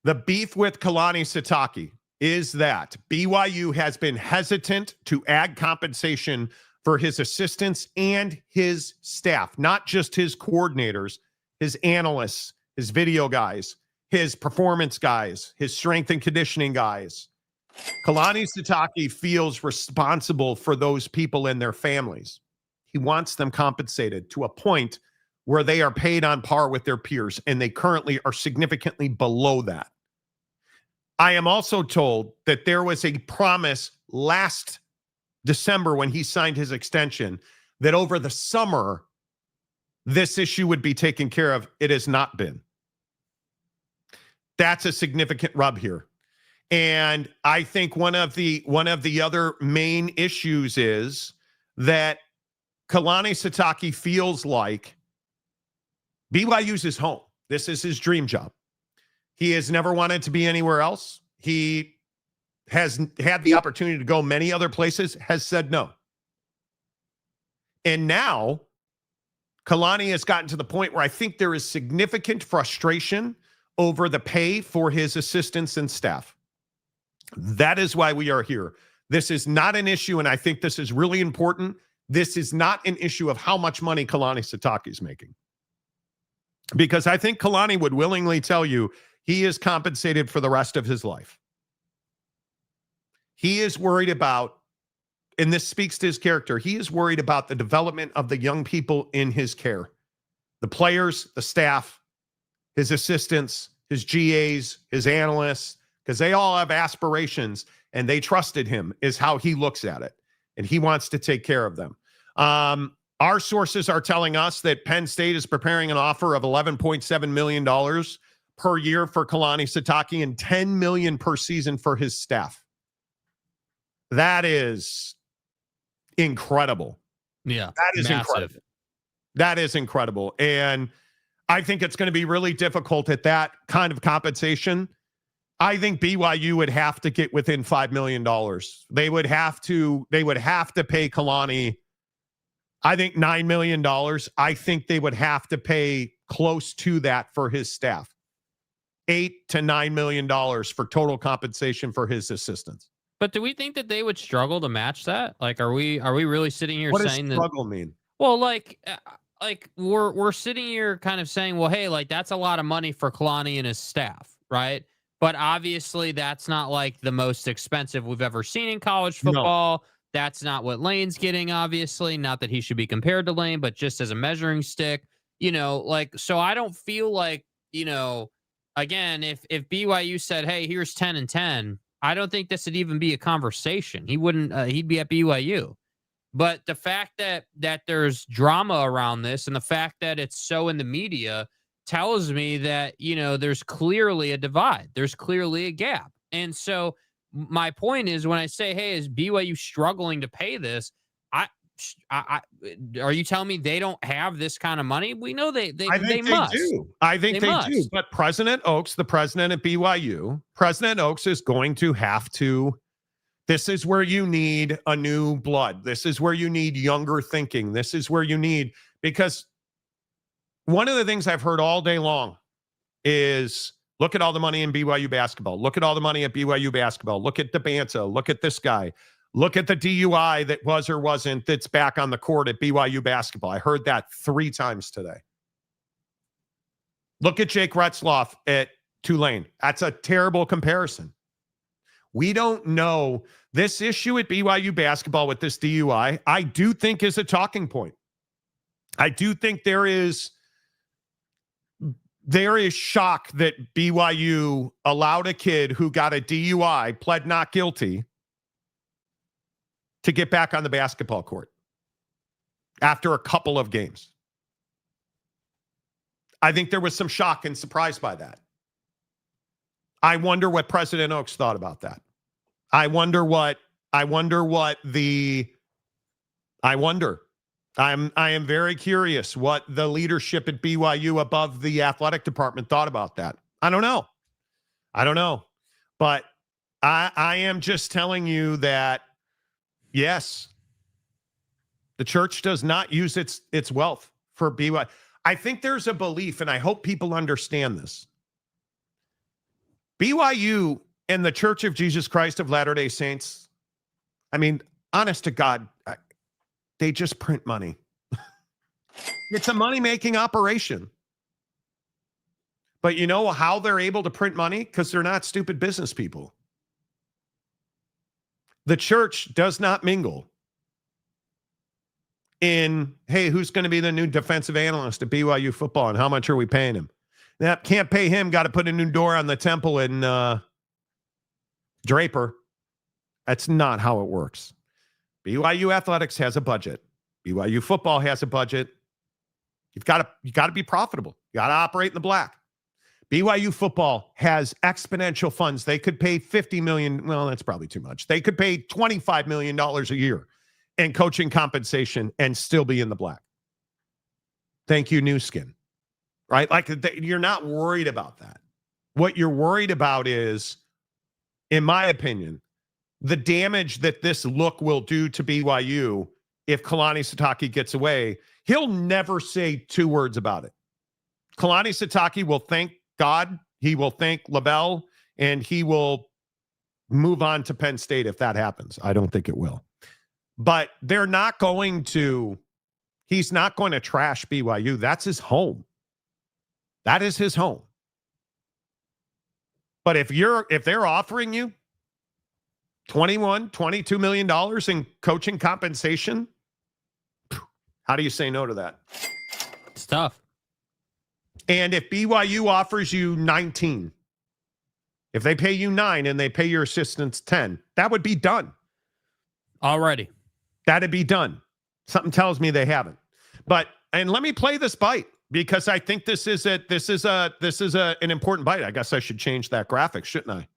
The beef with Kalani Sitake is that BYU has been hesitant to add compensation for his assistants and his staff, not just his coordinators, his analysts, his video guys, his performance guys, his strength and conditioning guys. Kalani Sitake feels responsible for those people and their families. He wants them compensated to a point where they are paid on par with their peers, and they currently are significantly below that. I am also told that there was a promise last December when he signed his extension that over the summer, this issue would be taken care of. It has not been. That's a significant rub here. And I think one of the other main issues is that Kalani Sitake feels like BYU's his home. This is his dream job. He has never wanted to be anywhere else. He has had the opportunity to go many other places, has said no. And now Kalani has gotten to the point where I think there is significant frustration over the pay for his assistants and staff. That is why we are here. This is not an issue, and I think this is really important. This is not an issue of how much money Kalani Sitake is making. Because I think Kalani would willingly tell you he is compensated for the rest of his life. He is worried about, and this speaks to his character, he is worried about the development of the young people in his care. The players, the staff, his assistants, his GAs, his analysts, because they all have aspirations and they trusted him is how he looks at it. And he wants to take care of them. Our sources are telling us that Penn State is preparing an offer of $11.7 million per year for Kalani Sitake and $10 million per season for his staff. That is incredible. Yeah. That is massive. incredible. That is incredible. And I think it's going to be really difficult at that kind of compensation. I think BYU would have to get within $5 million. They would have to pay Kalani, I think $9 million. I think they would have to pay close to that for his staff. $8 to $9 million for total compensation for his assistants. But do we think that they would struggle to match that? Like, are we really sitting here saying that? What does struggle mean? Well, like we're sitting here kind of saying, well, hey, like that's a lot of money for Kalani and his staff, right? But obviously that's not like the most expensive we've ever seen in college football. No. That's not what Lane's getting, obviously. Not that he should be compared to Lane, but just as a measuring stick, so I don't feel like, again, if BYU said, hey, here's 10 and 10, I don't think this would even be a conversation. He wouldn't, he'd be at BYU. But the fact that there's drama around this and the fact that it's so in the media tells me that, there's clearly a divide. There's clearly a gap. And so my point is when I say, hey, is BYU struggling to pay this? Are you telling me they don't have this kind of money? We know they must. Do. I think they do. But President Oaks, the president at BYU, President Oaks is going to have to. This is where you need a new blood. This is where you need younger thinking. This is where you need, because one of the things I've heard all day long is look at all the money in BYU basketball. Look at all the money at BYU basketball. Look at DeBanza. Look at this guy. Look at the DUI that was or wasn't that's back on the court at BYU basketball. I heard that 3 times today. Look at Jake Retzloff at Tulane. That's a terrible comparison. We don't know. This issue at BYU basketball with this DUI, I do think is a talking point. I do think there is shock that BYU allowed a kid who got a DUI, pled not guilty, to get back on the basketball court after a couple of games. I think there was some shock and surprise by that. I wonder what President Oaks thought about that. I wonder. I am very curious what the leadership at BYU above the athletic department thought about that. I don't know. But I am just telling you that, yes, the church does not use its wealth for BYU. I think there's a belief, and I hope people understand this. BYU and the Church of Jesus Christ of Latter-day Saints, I mean, honest to God, they just print money. It's a money-making operation. But you know how they're able to print money? Because they're not stupid business people. The church does not mingle in, hey, who's going to be the new defensive analyst at BYU football and how much are we paying him? That can't pay him, got to put a new door on the temple in Draper. That's not how it works. BYU athletics has a budget. BYU football has a budget. You got to be profitable. You got to operate in the black. BYU football has exponential funds. They could pay $50 million. Well, that's probably too much. They could pay $25 million a year in coaching compensation and still be in the black. Thank you, new skin. Right? Like, you're not worried about that. What you're worried about is, in my opinion, the damage that this look will do to BYU if Kalani Sitake gets away. He'll never say two words about it. Kalani Sitake will thank God, he will thank LaBelle, and he will move on to Penn State if that happens. I don't think it will. But they're not going to, he's not going to trash BYU. That's his home. That is his home. But if they're offering you $22 million in coaching compensation, how do you say no to that? It's tough. And if BYU offers you 19, if they pay you 9 and they pay your assistants 10, that would be done. Already. That'd be done. Something tells me they haven't. And let me play this bite, because I think this is an important bite. I guess I should change that graphic, shouldn't I?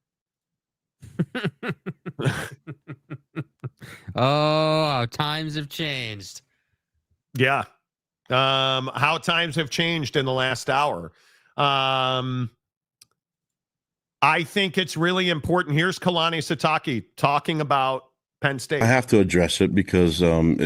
Oh, how times have changed. Yeah. How times have changed in the last hour. I think it's really important. Here's Kalani Sitake talking about Penn State. I have to address it because the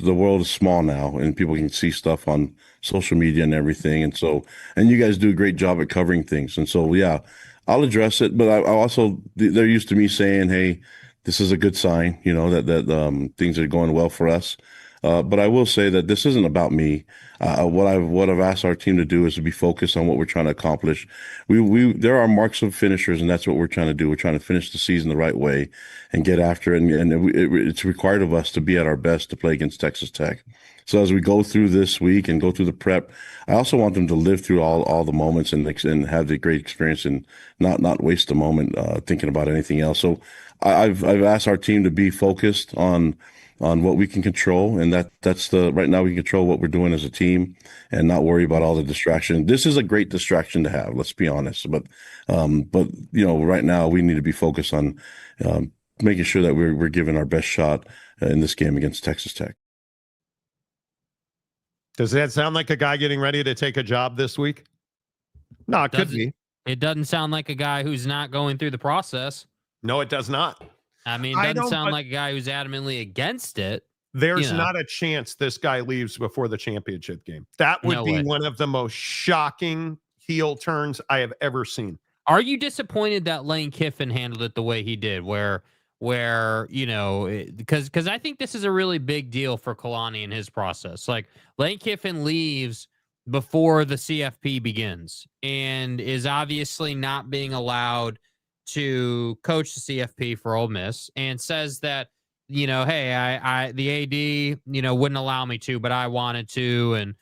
world is small now and people can see stuff on social media and everything. And you guys do a great job at covering things. And so, yeah, I'll address it. But I also, they're used to me saying, hey, this is a good sign, that things are going well for us. But I will say that this isn't about me. What I've asked our team to do is to be focused on what we're trying to accomplish. There are marks of finishers, and that's what we're trying to do. We're trying to finish the season the right way and get after it. And it's required of us to be at our best to play against Texas Tech. So as we go through this week and go through the prep, I also want them to live through all the moments and have the great experience and not waste a moment thinking about anything else. So I've asked our team to be focused on what we can control, and that's right now we can control what we're doing as a team and not worry about all the distraction. This is a great distraction to have, let's be honest. But right now we need to be focused on making sure that we're giving our best shot in this game against Texas Tech. Does that sound like a guy getting ready to take a job this week? No, it could be. It doesn't sound like a guy who's not going through the process. No, it does not. I mean, it doesn't sound like a guy who's adamantly against it. There's not a chance this guy leaves before the championship game. That would be one of the most shocking heel turns I have ever seen. Are you disappointed that Lane Kiffin handled it the way he did? Because I think this is a really big deal for Kalani and his process. Like, Lane Kiffin leaves before the CFP begins and is obviously not being allowed to coach the CFP for Ole Miss, and says that, hey, I the AD, wouldn't allow me to, but I wanted to, and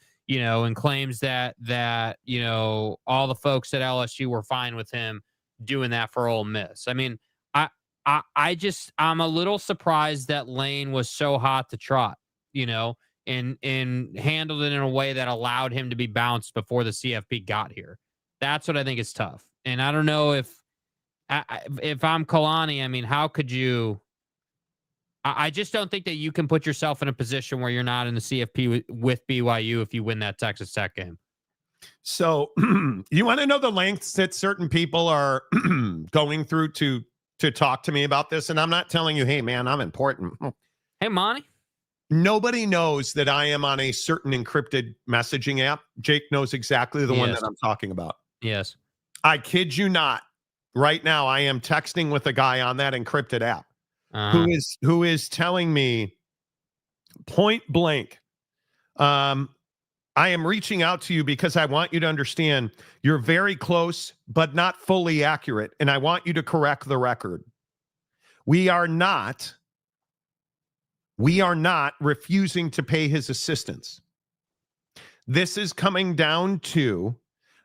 claims that all the folks at LSU were fine with him doing that for Ole Miss. I mean, I'm a little surprised that Lane was so hot to trot, and handled it in a way that allowed him to be bounced before the CFP got here. That's what I think is tough. And I don't know if I'm Kalani, I mean, how could you? I just don't think that you can put yourself in a position where you're not in the CFP with BYU if you win that Texas Tech game. So you want to know the lengths that certain people are going through to talk to me about this? And I'm not telling you, hey, man, I'm important. Hey, Monty. Nobody knows that I am on a certain encrypted messaging app. Jake knows exactly the one that I'm talking about. Yes. I kid you not. Right now, I am texting with a guy on that encrypted app who is telling me point blank, I am reaching out to you because I want you to understand you're very close, but not fully accurate. And I want you to correct the record. We are not refusing to pay his assistance. This is coming down to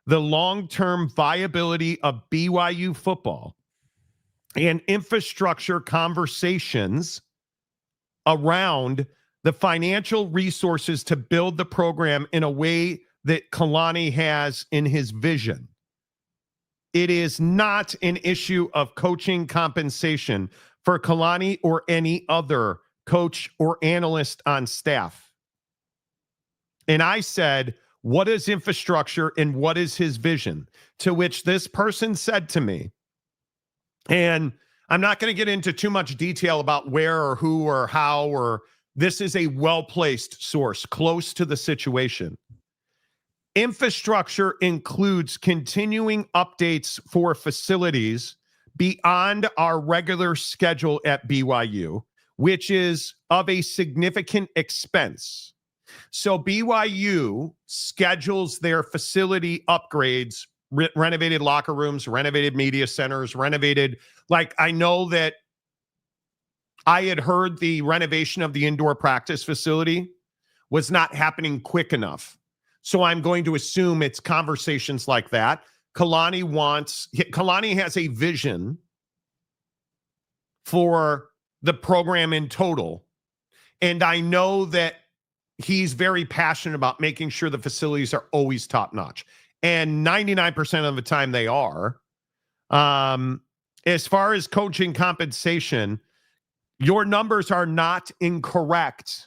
the long-term viability of BYU football and infrastructure conversations around the financial resources to build the program in a way that Kalani has in his vision. It is not an issue of coaching compensation for Kalani or any other coach or analyst on staff. And I said, what is infrastructure and what is his vision? To which this person said to me, and I'm not going to get into too much detail about where or who or how, or this is a well-placed source close to the situation. Infrastructure includes continuing updates for facilities beyond our regular schedule at BYU, which is of a significant expense. So BYU schedules their facility upgrades, renovated locker rooms, renovated media centers, renovated. Like, I know that I had heard the renovation of the indoor practice facility was not happening quick enough. So I'm going to assume it's conversations like that. Kalani has a vision for the program in total. And I know that he's very passionate about making sure the facilities are always top notch. And 99% of the time they are. As far as coaching compensation, your numbers are not incorrect.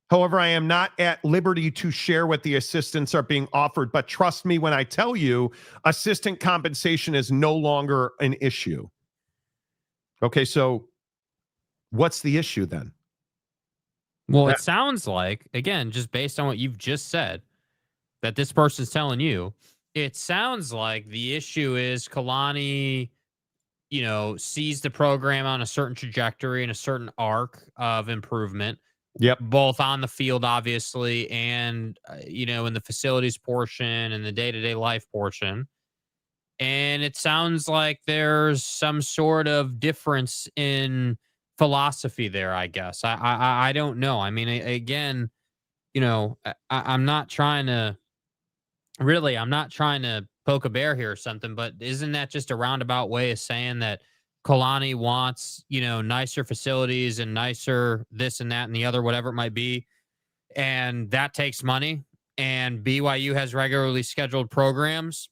However, I am not at liberty to share what the assistants are being offered. But trust me when I tell you, assistant compensation is no longer an issue. Okay, so what's the issue then? Well, it sounds like, again, just based on what you've just said, that this person's telling you, it sounds like the issue is Kalani, sees the program on a certain trajectory and a certain arc of improvement. Yep. Both on the field, obviously, and, in the facilities portion and the day-to-day life portion. And it sounds like there's some sort of difference in philosophy there, I guess. I don't know. I mean, again, I'm not trying to poke a bear here or something, but isn't that just a roundabout way of saying that Kalani wants, nicer facilities and nicer this and that and the other, whatever it might be, and that takes money, and BYU has regularly scheduled programs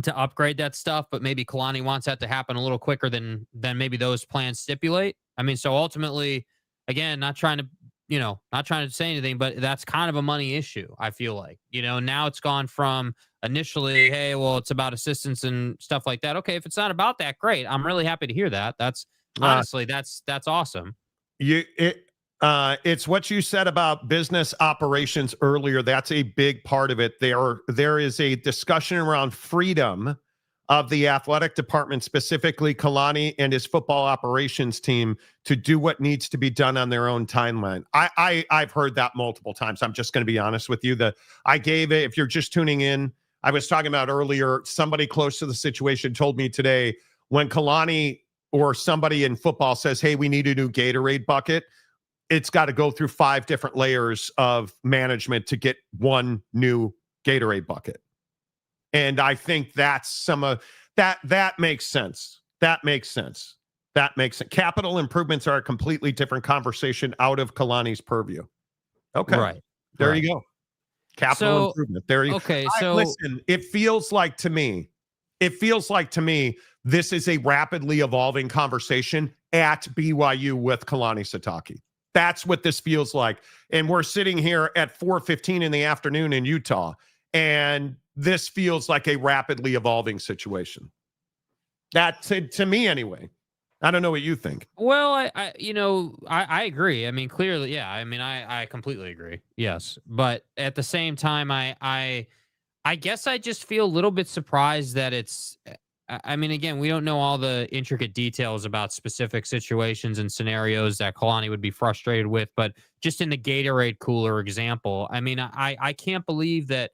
to upgrade that stuff, but maybe Kalani wants that to happen a little quicker than maybe those plans stipulate? I mean, so ultimately, again, not trying to say anything, but that's kind of a money issue, I feel like. Now it's gone from initially, hey, well, it's about assistance and stuff like that. Okay, if it's not about that, great. I'm really happy to hear that. That's honestly, that's awesome. It's what you said about business operations earlier. That's a big part of it. There is a discussion around freedom of the athletic department, specifically Kalani and his football operations team, to do what needs to be done on their own timeline. I've heard that multiple times. I'm just going to be honest with you. If you're just tuning in, I was talking about earlier, somebody close to the situation told me today, when Kalani or somebody in football says, hey, we need a new Gatorade bucket, it's got to go through 5 different layers of management to get one new Gatorade bucket. And I think that's some of that makes sense. That makes sense. Capital improvements are a completely different conversation out of Kalani's purview. Okay. Right. There you go. Capital improvement. There you go. Okay. Listen, it feels like to me, It feels like to me, this is a rapidly evolving conversation at BYU with Kalani Sitake. That's what this feels like. And we're sitting here at 4:15 in the afternoon in Utah, and this feels like a rapidly evolving situation. That to me anyway. I don't know what you think. Well, I agree. I mean, clearly, yeah. I mean, I completely agree. Yes, but at the same time, I guess I just feel a little bit surprised that it's. I mean, again, we don't know all the intricate details about specific situations and scenarios that Kalani would be frustrated with, but just in the Gatorade cooler example, I mean, I can't believe that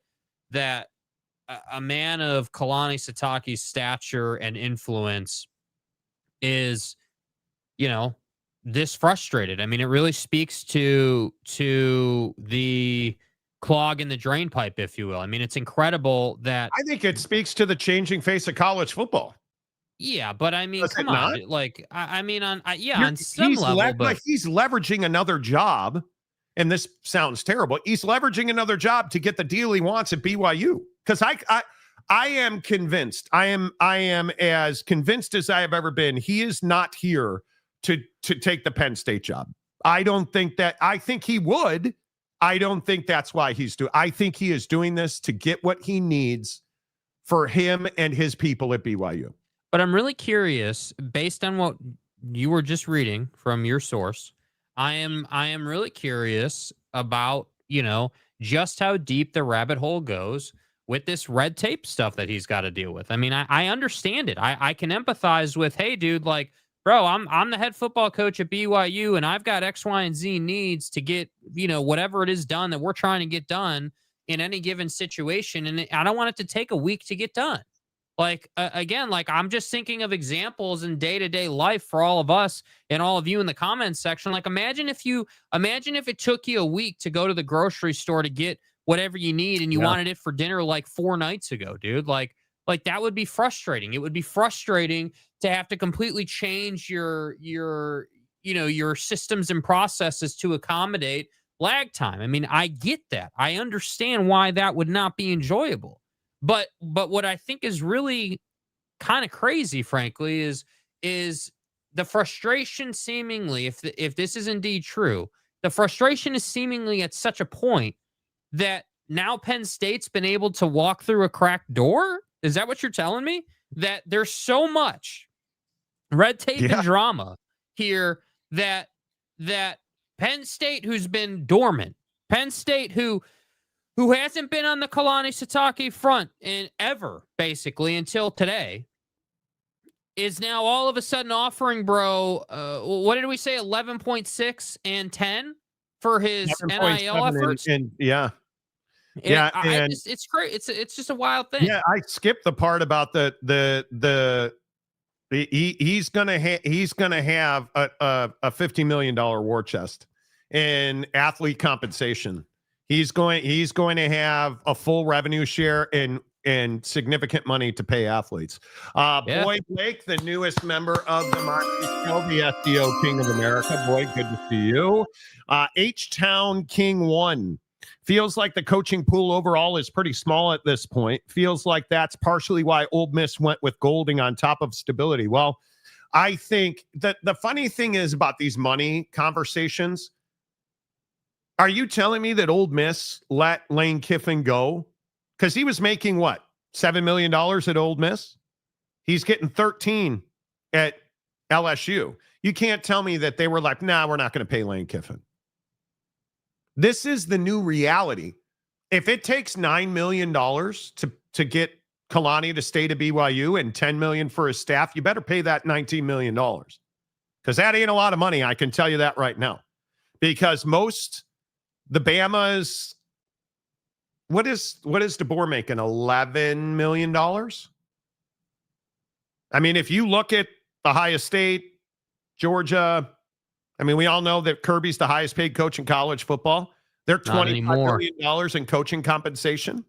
a man of Kalani Sitake's stature and influence is, this frustrated. I mean, it really speaks to the clog in the drain pipe, if you will. I mean, it's incredible that I think it speaks to the changing face of college football. yeah, but I mean, Does it come not? on, like I mean, on some He's level, but like he's leveraging another job, and this sounds terrible. He's leveraging another job to get the deal he wants at BYU. Because I am convinced. I am as convinced as I have ever been. He is not here to take the Penn State job. I don't think that. I think he would. I don't think that's why he's doing. I think he is doing this to get what he needs for him and his people at BYU. But I'm really curious, based on what you were just reading from your source. I am really curious about, just how deep the rabbit hole goes with this red tape stuff that he's got to deal with. I mean, I understand it. I can empathize with, hey, dude, like, bro, I'm the head football coach at BYU, and I've got X, Y, and Z needs to get, whatever it is done that we're trying to get done in any given situation, and I don't want it to take a week to get done. Like, again, like, I'm just thinking of examples in day-to-day life for all of us and all of you in the comments section. Like, imagine if it took you a week to go to the grocery store to get whatever you need and you wanted it for dinner like 4 nights ago, dude. Like that would be frustrating. It would be frustrating to have to completely change your systems and processes to accommodate lag time. I mean, I get that. I understand why that would not be enjoyable. But what I think is really kind of crazy, frankly, is the frustration seemingly, if this is indeed true, the frustration is seemingly at such a point that now Penn State's been able to walk through a cracked door. Is that what you're telling me? That there's so much red tape and drama here that Penn State, who's been dormant, Penn State, who hasn't been on the Kalani Sitake front in ever, basically, until today, is now all of a sudden offering, bro, what did we say, 11.6 and 10 for his NIL efforts? It's great. It's just a wild thing. Yeah, I skipped the part about he's gonna have a $50 million war chest in athlete compensation. He's going to have a full revenue share and significant money to pay athletes. Boyd Blake, the newest member of the Monty Show, the SEO King of America. Boyd, good to see you. H-Town King 1. Feels like the coaching pool overall is pretty small at this point. Feels like that's partially why Ole Miss went with Golding on top of stability. Well, I think that the funny thing is about these money conversations, are you telling me that Ole Miss let Lane Kiffin go? Because he was making what? $7 million at Ole Miss? He's getting 13 at LSU. You can't tell me that they were like, nah, we're not going to pay Lane Kiffin. This is the new reality. If it takes $9 million to get Kalani to stay to BYU and $10 million for his staff, you better pay that $19 million. Because that ain't a lot of money, I can tell you that right now. Because the Bamas, what is DeBoer making? $11 million? I mean, if you look at Ohio State, Georgia, I mean, we all know that Kirby's the highest paid coach in college football. They're $25 million in coaching compensation.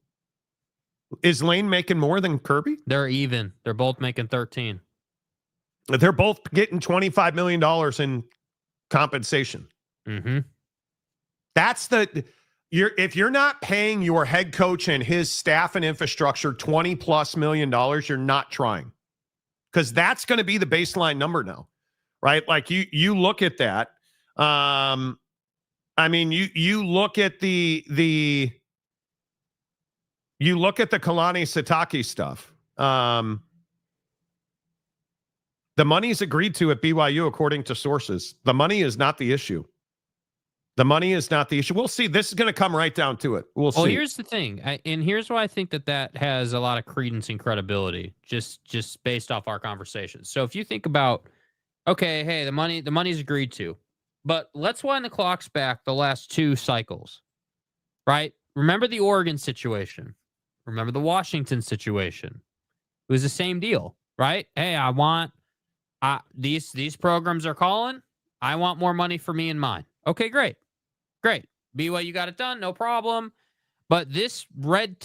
Is Lane making more than Kirby? They're even. They're both making 13. They're both getting $25 million in compensation. Mm-hmm. That's if you're not paying your head coach and his staff and infrastructure $20+ million, you're not trying, because that's going to be the baseline number now, right? Like you look at that. I mean, you look at the Kalani Sitake stuff. The money's agreed to at BYU, according to sources. The money is not the issue. The money is not the issue. We'll see. This is going to come right down to it. We'll see. Well, here's the thing, and here's why I think that has a lot of credence and credibility, just based off our conversations. So if you think about, okay, hey, the money's agreed to, but let's wind the clocks back the last 2 cycles, right? Remember the Oregon situation. Remember the Washington situation. It was the same deal, right? Hey, I want these programs are calling. I want more money for me and mine. Okay, great. BYU got it done, no problem. But this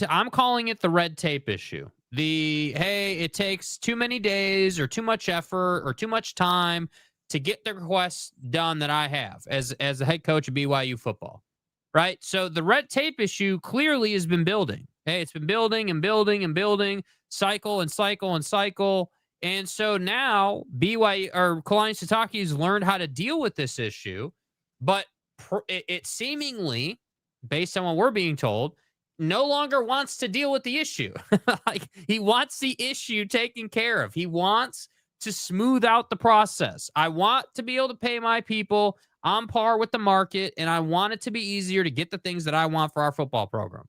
I'm calling it the red tape issue. Hey, it takes too many days or too much effort or too much time to get the requests done that I have as the head coach of BYU football, right? So the red tape issue clearly has been building. Hey, it's been building and building and building, cycle and cycle and cycle. And so now BYU or Kalani Sitake has learned how to deal with this issue, but it seemingly, based on what we're being told, no longer wants to deal with the issue. Like, he wants the issue taken care of. He wants to smooth out the process. I want to be able to pay my people on par with the market, and I want it to be easier to get the things that I want for our football program.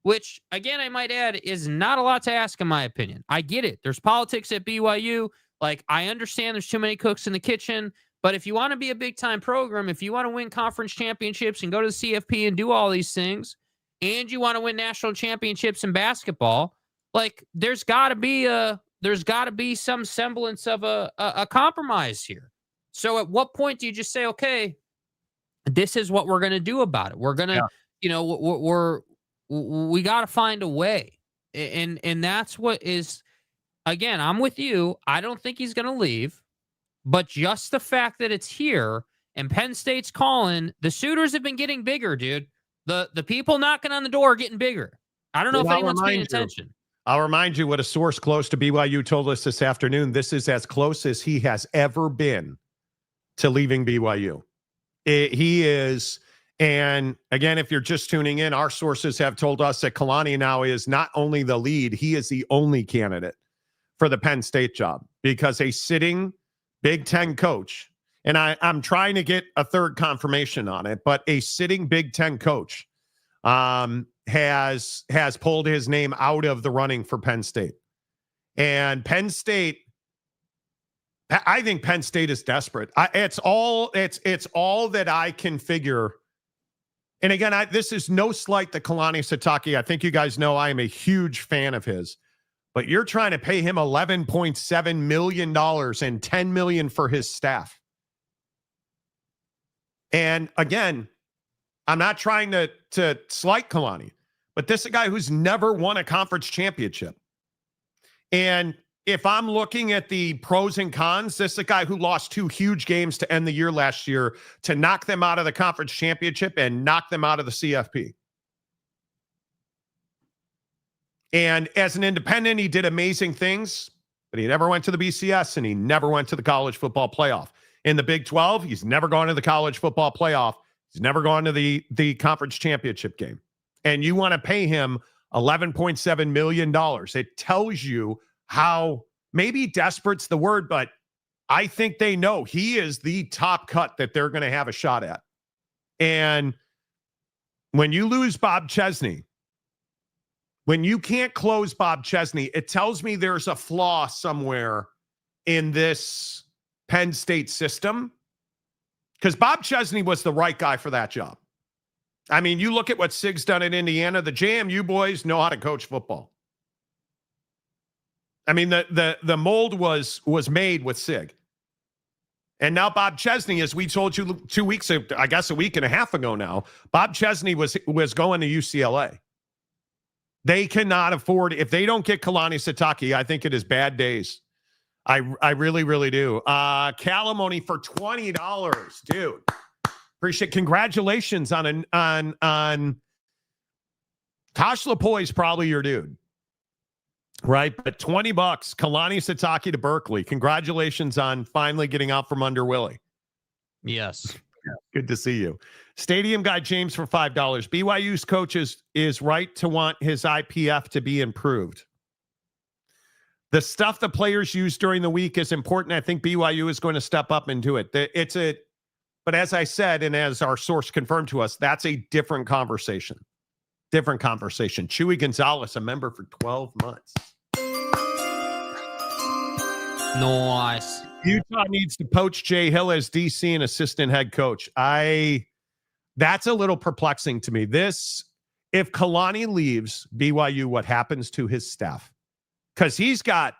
Which, again, I might add, is not a lot to ask, in my opinion. I get it. There's politics at BYU. Like, I understand there's too many cooks in the kitchen. But if you want to be a big-time program, if you want to win conference championships and go to the CFP and do all these things, and you want to win national championships in basketball, like, there's got to be some semblance of a compromise here. So at what point do you just say, okay, this is what we're going to do about it? We're going to, we got to find a way. And that's what is, again, I'm with you. I don't think he's going to leave, but just the fact that it's here and Penn State's calling, the suitors have been getting bigger, dude. The people knocking on the door are getting bigger. I don't know if anyone's paying attention. I'll remind you what a source close to BYU told us this afternoon. This is as close as he has ever been to leaving BYU. He is. And again, if you're just tuning in, our sources have told us that Kalani now is not only the lead, he is the only candidate for the Penn State job, because a sitting Big Ten coach, and I'm trying to get a third confirmation on it, but a sitting Big Ten coach has pulled his name out of the running for Penn State. And Penn State, I think Penn State is desperate. It's all that I can figure. And again, this is no slight to Kalani Sitake. I think you guys know I am a huge fan of his. But you're trying to pay him $11.7 million and $10 million for his staff. And again, I'm not trying to slight Kalani, but this is a guy who's never won a conference championship. And if I'm looking at the pros and cons, this is a guy who lost 2 huge games to end the year last year to knock them out of the conference championship and knock them out of the CFP. And as an independent, he did amazing things, but he never went to the BCS and he never went to the college football playoff. In the Big 12, he's never gone to the college football playoff. He's never gone to the conference championship game. And you want to pay him $11.7 million. It tells you how, maybe desperate's the word, but I think they know he is the top cut that they're going to have a shot at. And when you lose Bob Chesney, when you can't close Bob Chesney, it tells me there's a flaw somewhere in this Penn State system, because Bob Chesney was the right guy for that job. I mean, you look at what Sig's done in Indiana. The JMU boys know how to coach football. I mean, the mold was made with Sig. And now Bob Chesney, as we told you 2 weeks, I guess a week and a half ago now, Bob Chesney was going to UCLA. They cannot afford, if they don't get Kalani Sitake, I think it is bad days. I really, really do. Calamoni for $20, dude. Appreciate. Congratulations on Tosh Lapoy is probably your dude, right? But $20, Kalani Sitake to Berkeley. Congratulations on finally getting out from under Willie. Yes. Good to see you. Stadium Guy James for $5. BYU's coach is right to want his IPF to be improved. The stuff the players use during the week is important. I think BYU is going to step up and do it. But as I said, and as our source confirmed to us, that's a different conversation. Different conversation. Chewy Gonzalez, a member for 12 months. Nice. Utah needs to poach Jay Hill as DC and assistant head coach. That's a little perplexing to me. If Kalani leaves BYU, what happens to his staff? Because he's got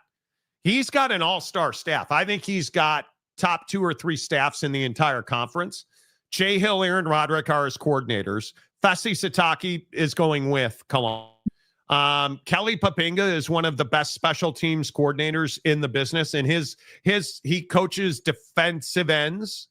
an all-star staff. I think he's got top 2 or 3 staffs in the entire conference. Jay Hill, Aaron Roderick are his coordinators. Fesi Sitake is going with Kalani. Kelly Papinga is one of the best special teams coordinators in the business, and he coaches defensive ends.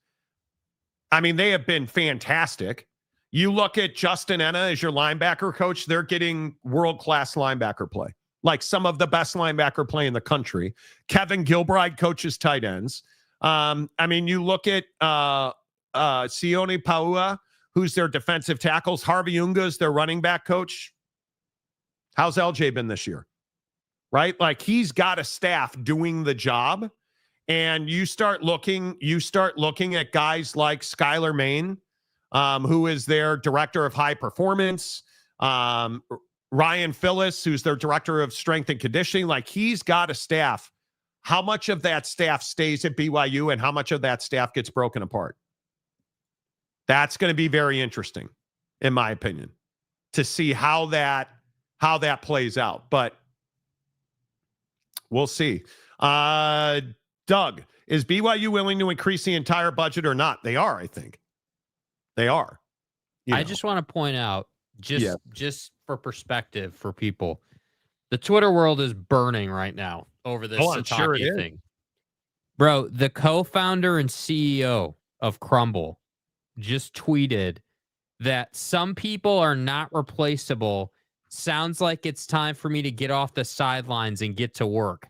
I mean, they have been fantastic. You look at Justin Enna as your linebacker coach, they're getting world-class linebacker play, like some of the best linebacker play in the country. Kevin Gilbride coaches tight ends. I mean, you look at Sione Paua, who's their defensive tackles. Harvey Unga is their running back coach. How's LJ been this year? Right? Like, he's got a staff doing the job. And you start looking at guys like Skylar Main, who is their director of high performance. Ryan Phillips, who's their director of strength and conditioning. Like, he's got a staff. How much of that staff stays at BYU and how much of that staff gets broken apart? That's going to be very interesting, in my opinion, to see how that plays out. But we'll see. Doug, is BYU willing to increase the entire budget or not? They are, I think. They are. I just want to point out, just for perspective for people, the Twitter world is burning right now over this Sitake thing. Bro, the co-founder and CEO of Crumble just tweeted that some people are not replaceable. Sounds like it's time for me to get off the sidelines and get to work.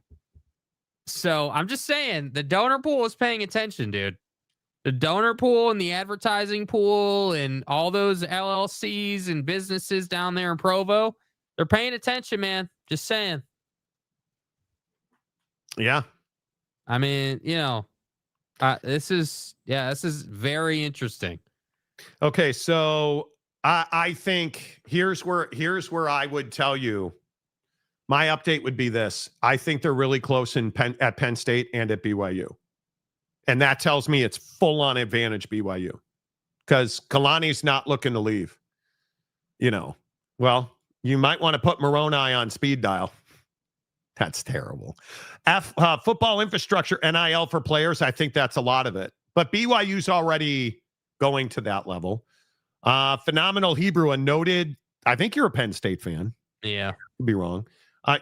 So I'm just saying, the donor pool is paying attention, dude. The donor pool and the advertising pool and all those LLCs and businesses down there in Provo, they're paying attention, man. Just saying. Yeah. I mean, this is very interesting. Okay, so I think here's where I would tell you my update would be this. I think they're really close at Penn State and at BYU. And that tells me it's full-on advantage BYU. Because Kalani's not looking to leave. Well, you might want to put Moroni on speed dial. That's terrible. Football infrastructure, NIL for players, I think that's a lot of it. But BYU's already going to that level. Phenomenal Hebrew, a noted, I think you're a Penn State fan. Yeah. Could be wrong.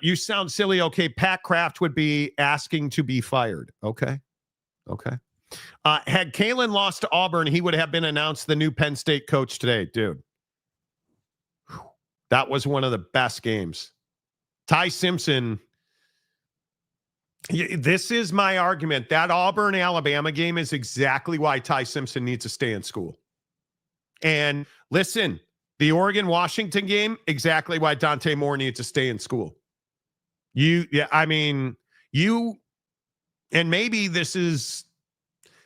You sound silly. Okay, Pat Kraft would be asking to be fired. Okay. Had Kalen lost to Auburn, he would have been announced the new Penn State coach today. Dude, that was one of the best games. Ty Simpson, this is my argument. That Auburn-Alabama game is exactly why Ty Simpson needs to stay in school. And listen, the Oregon-Washington game, exactly why Dante Moore needs to stay in school. And maybe this is,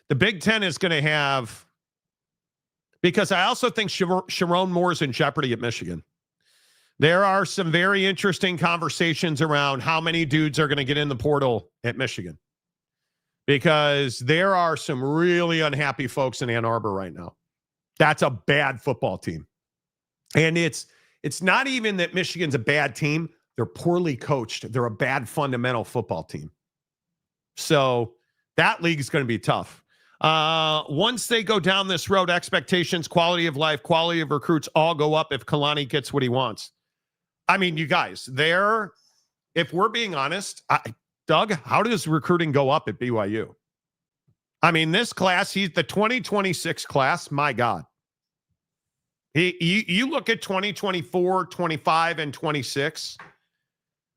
the Big Ten is going to have, because I also think Sharon Moore's in jeopardy at Michigan. There are some very interesting conversations around how many dudes are going to get in the portal at Michigan, because there are some really unhappy folks in Ann Arbor right now. That's a bad football team. And it's not even that Michigan's a bad team. They're poorly coached. They're a bad fundamental football team. So that league is going to be tough. Once they go down this road, expectations, quality of life, quality of recruits all go up if Kalani gets what he wants. I mean, you guys, if we're being honest, Doug, how does recruiting go up at BYU? I mean, this class, he's the 2026 class. My God. You look at 2024, 25, and 26.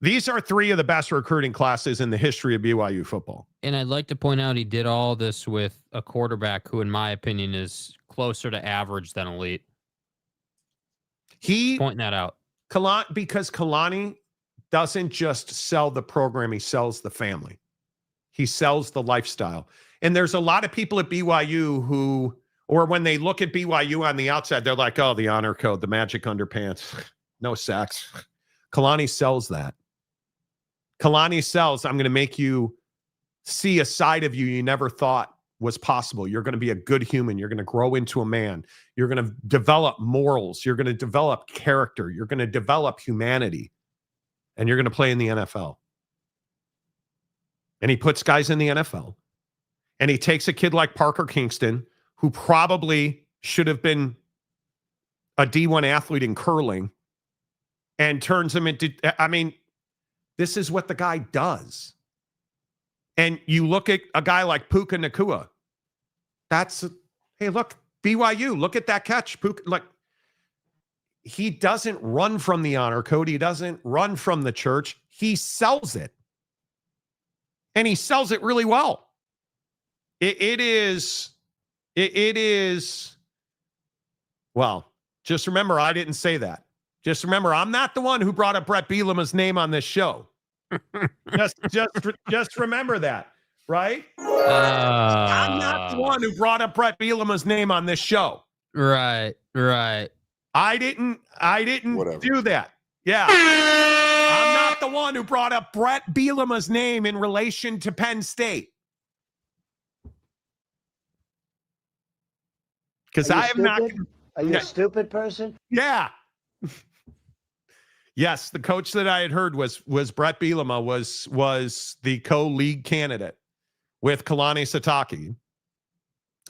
These are three of the best recruiting classes in the history of BYU football. And I'd like to point out he did all this with a quarterback who, in my opinion, is closer to average than elite. Pointing that out. Because Kalani doesn't just sell the program, he sells the family. He sells the lifestyle. And there's a lot of people at BYU who, or when they look at BYU on the outside, they're like, oh, the honor code, the magic underpants, no sacks. Kalani sells that. Kalani sells, I'm going to make you see a side of you never thought was possible. You're going to be a good human. You're going to grow into a man. You're going to develop morals. You're going to develop character. You're going to develop humanity. And you're going to play in the NFL. And he puts guys in the NFL. And he takes a kid like Parker Kingston, who probably should have been a D1 athlete in curling, and turns him into, I mean, this is what the guy does. And you look at a guy like Puka Nacua. Hey, look, BYU, look at that catch. Puka, like, he doesn't run from the honor code. He doesn't run from the church. He sells it. And he sells it really well. It is, well, just remember, I didn't say that. Just remember, I'm not the one who brought up Brett Bielema's name on this show. just remember that, right? I'm not the one who brought up Brett Bielema's name on this show. Right. I didn't do that. Yeah. I'm not the one who brought up Brett Bielema's name in relation to Penn State. Because I am not. Are you a stupid person? Yeah. Yes, the coach that I had heard was Brett Bielema was the co-league candidate with Kalani Sitake,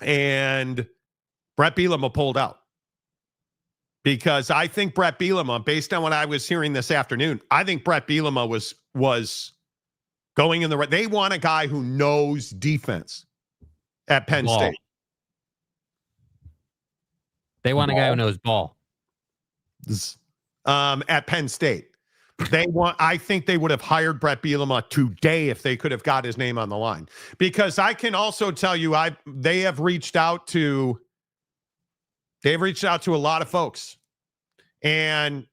and Brett Bielema pulled out because I think Brett Bielema, based on what I was hearing this afternoon, I think Brett Bielema was going in the right. They want a guy who knows defense at Penn State. They want a guy who knows ball. At Penn State. I think they would have hired Brett Bielema today if they could have got his name on the line. Because I can also tell you, they have reached out to a lot of folks. And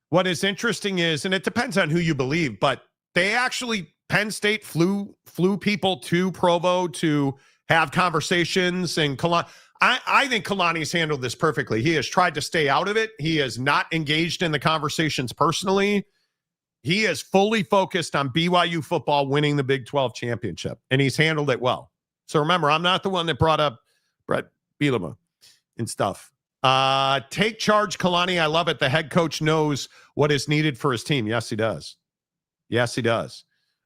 what is interesting is, and it depends on who you believe, but Penn State flew people to Provo to have conversations, and I think Kalani's handled this perfectly. He has tried to stay out of it. He is not engaged in the conversations personally. He is fully focused on BYU football winning the Big 12 championship, and he's handled it well. So remember, I'm not the one that brought up Brett Bielema and stuff. Take charge, Kalani. I love it. The head coach knows what is needed for his team. Yes, he does. Yes, he does.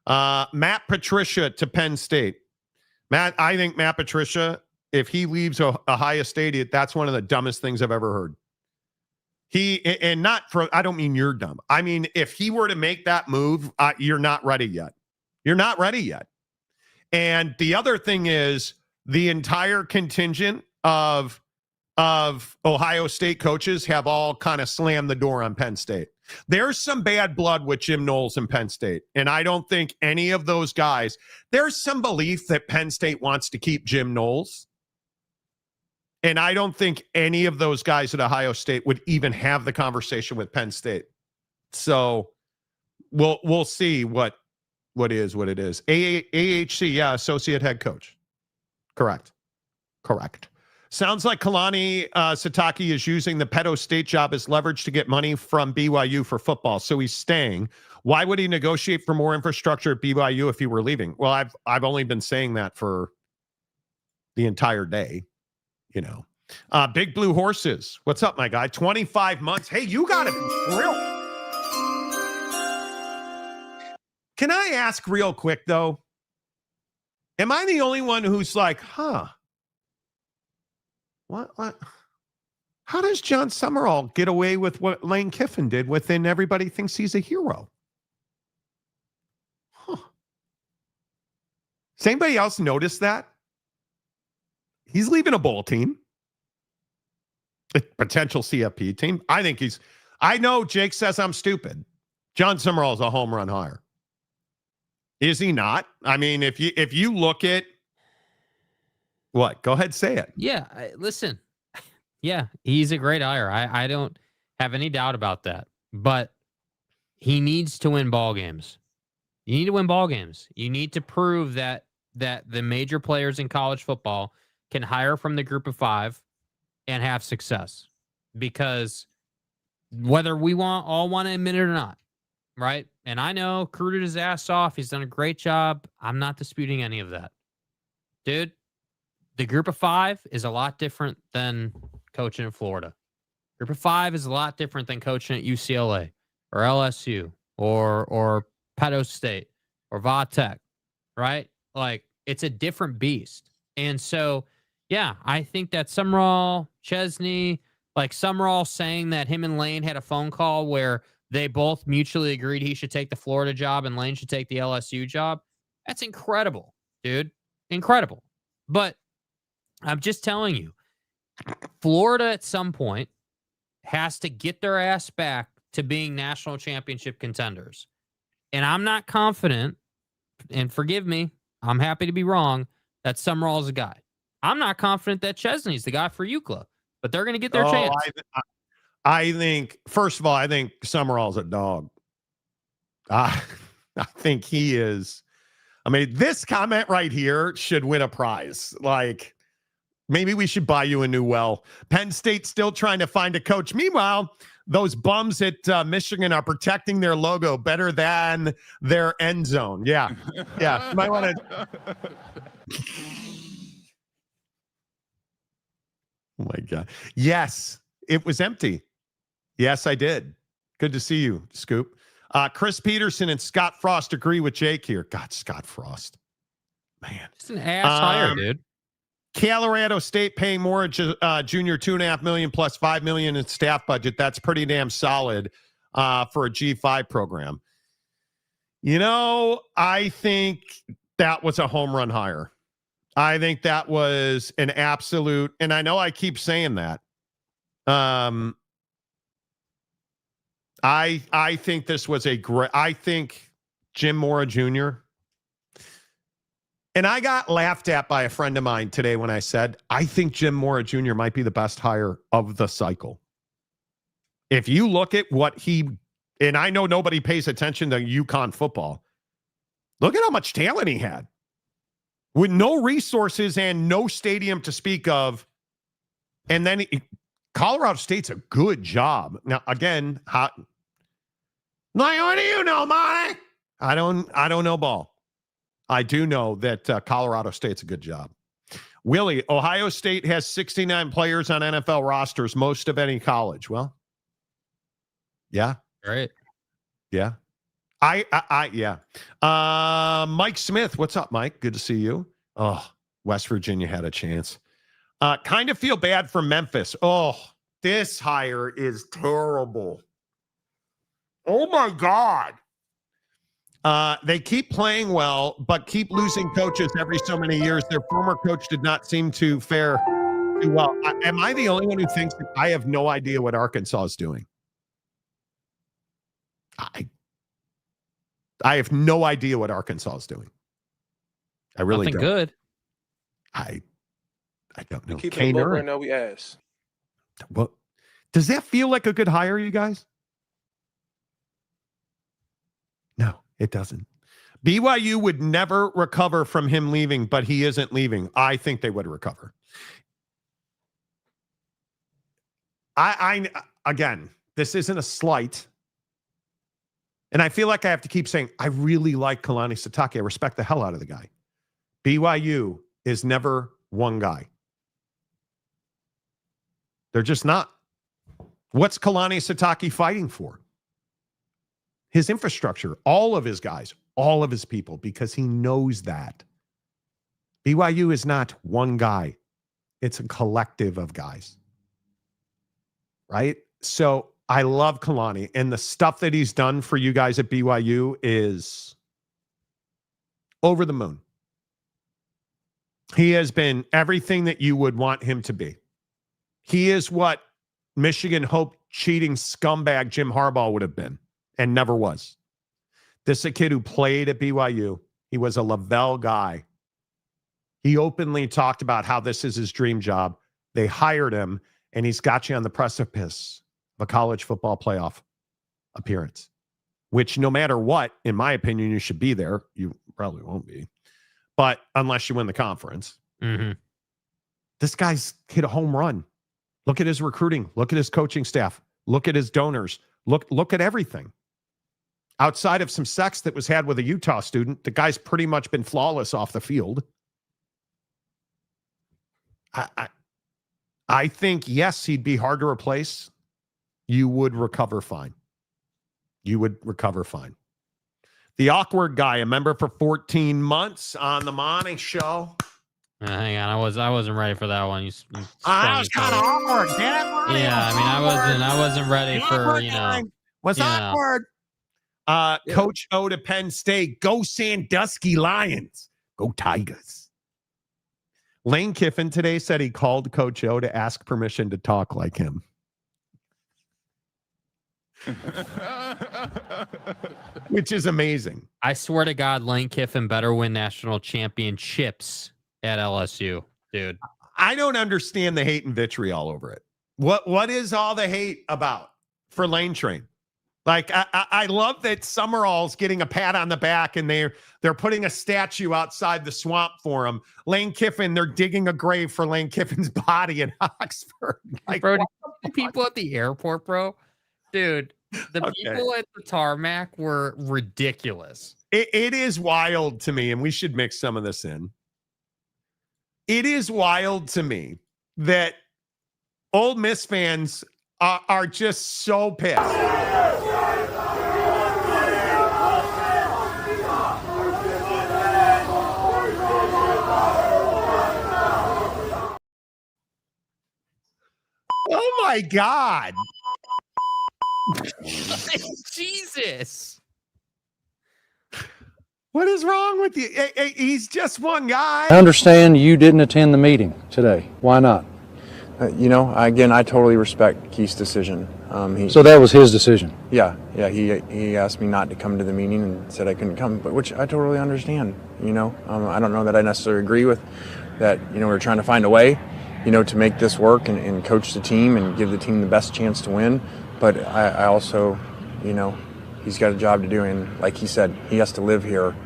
Matt Patricia to Penn State. I think Matt Patricia, if he leaves Ohio State, that's one of the dumbest things I've ever heard. I don't mean you're dumb. I mean, if he were to make that move, you're not ready yet. You're not ready yet. And the other thing is the entire contingent of Ohio State coaches have all kind of slammed the door on Penn State. There's some bad blood with Jim Knowles and Penn State. And I don't think any of those guys, there's some belief that Penn State wants to keep Jim Knowles. And I don't think any of those guys at Ohio State would even have the conversation with Penn State. So we'll see what is what it is. AHC, yeah, associate head coach. Correct. Sounds like Kalani Sitake is using the Penn State job as leverage to get money from BYU for football. So he's staying. Why would he negotiate for more infrastructure at BYU if he were leaving? Well, I've only been saying that for the entire day. You know, Big Blue Horses. What's up, my guy? 25 months. Hey, you got to be real. Can I ask real quick, though? Am I the only one who's like, what? How does John Summerall get away with what Lane Kiffin did within everybody thinks he's a hero? Does anybody else notice that? He's leaving a bowl team, a potential CFP team. I know Jake says I'm stupid. John Summerall is a home run hire. Is he not? I mean, if you look at what, go ahead, say it. Yeah, listen. Yeah, he's a great hire. I don't have any doubt about that. But he needs to win ball games. You need to win ball games. You need to prove that the major players in college football can hire from the group of 5 and have success. Because whether we all want to admit it or not, right? And I know recruited his ass off. He's done a great job. I'm not disputing any of that. Dude, the group of 5 is a lot different than coaching in Florida. Group of 5 is a lot different than coaching at UCLA or LSU or Penn State or Va Tech, right? Like, it's a different beast. And so, yeah, I think that Summerall, Chesney, like Summerall saying that him and Lane had a phone call where they both mutually agreed he should take the Florida job and Lane should take the LSU job. That's incredible, dude. Incredible. But I'm just telling you, Florida at some point has to get their ass back to being national championship contenders. And I'm not confident, and forgive me, I'm happy to be wrong, that Summerall's a guy. I'm not confident that Chesney's the guy for UCLA, but they're going to get their chance. I think, first of all, I think Summerall's a dog. I think he is. I mean, this comment right here should win a prize. Like, maybe we should buy you a new well. Penn State still trying to find a coach. Meanwhile, those bums at Michigan are protecting their logo better than their end zone. Yeah. Yeah. You might want to. Oh, my God. Yes, it was empty. Yes, I did. Good to see you, Scoop. Chris Peterson and Scott Frost agree with Jake here. God, Scott Frost. Man. It's an ass hire, dude. Colorado State paying more junior $2.5 million plus $5 million in staff budget. That's pretty damn solid for a G5 program. You know, I think that was a home run hire. I think that was an absolute, and I know I keep saying that. I think this was a great. I think Jim Mora Jr. And I got laughed at by a friend of mine today when I said, I think Jim Mora Jr. might be the best hire of the cycle. If you look at what and I know nobody pays attention to UConn football. Look at how much talent he had. With no resources and no stadium to speak of. And then Colorado State's a good job. Now, again, like, what do you know, Monty? I don't know ball. I do know that Colorado State's a good job. Willie, Ohio State has 69 players on NFL rosters, most of any college. Well, yeah. Right. Yeah. Yeah. Mike Smith, what's up, Mike? Good to see you. Oh, West Virginia had a chance. Kind of feel bad for Memphis. Oh, this hire is terrible. Oh, my God. They keep playing well, but keep losing coaches every so many years. Their former coach did not seem to fare too well. Am I the only one who thinks that I have no idea what Arkansas is doing? I have no idea what Arkansas is doing. I really Nothing don't. Good. I don't know. We keep it low right now. We ass. Well, does that feel like a good hire, you guys? No, it doesn't. BYU would never recover from him leaving, but he isn't leaving. I think they would recover. Again, this isn't a slight. And I feel like I have to keep saying, I really like Kalani Sitake. I respect the hell out of the guy. BYU is never one guy. They're just not. What's Kalani Sitake fighting for? His infrastructure, all of his guys, all of his people, because he knows that. BYU is not one guy. It's a collective of guys. Right? So I love Kalani, and the stuff that he's done for you guys at BYU is over the moon. He has been everything that you would want him to be. He is what Michigan hoped cheating scumbag Jim Harbaugh would have been and never was. This is a kid who played at BYU. He was a Lavelle guy. He openly talked about how this is his dream job. They hired him, and he's got you on the precipice of a college football playoff appearance, which no matter what, in my opinion, you should be there. You probably won't be, but unless you win the conference. Mm-hmm. This guy's hit a home run. Look at his recruiting. Look at his coaching staff. Look at his donors. Look at everything. Outside of some sex that was had with a Utah student, the guy's pretty much been flawless off the field. I think, yes, he'd be hard to replace. You would recover fine. You would recover fine. The awkward guy, a member for 14 months on the Monty Show. Hang on, I wasn't ready for that one. I was kind of awkward. Yeah, I mean, I wasn't ready for, you know. What's awkward? Coach O to Penn State. Go Sandusky Lions. Go Tigers. Lane Kiffin today said he called Coach O to ask permission to talk like him. Which is amazing. I swear to God, Lane Kiffin better win national championships at LSU, dude. I don't understand the hate and vitriol over it. What is all the hate about for Lane Train? Like, I love that Summerall's getting a pat on the back and they're putting a statue outside the swamp for him. Lane Kiffin, they're digging a grave for Lane Kiffin's body in Oxford. Like, bro, the people at the airport, bro, dude, people at the tarmac were ridiculous. It is wild to me, and we should mix some of this in. It is wild to me that Ole Miss fans are just so pissed. Oh my God. Jesus. What is wrong with you? He's just one guy. I understand you didn't attend the meeting today. Why not? I totally respect Keith's decision. So that was his decision? Yeah. He asked me not to come to the meeting and said I couldn't come, but which I totally understand. I don't know that I necessarily agree with that. We're trying to find a way, to make this work and coach the team and give the team the best chance to win. But I also, he's got a job to do, and like he said, he has to live here.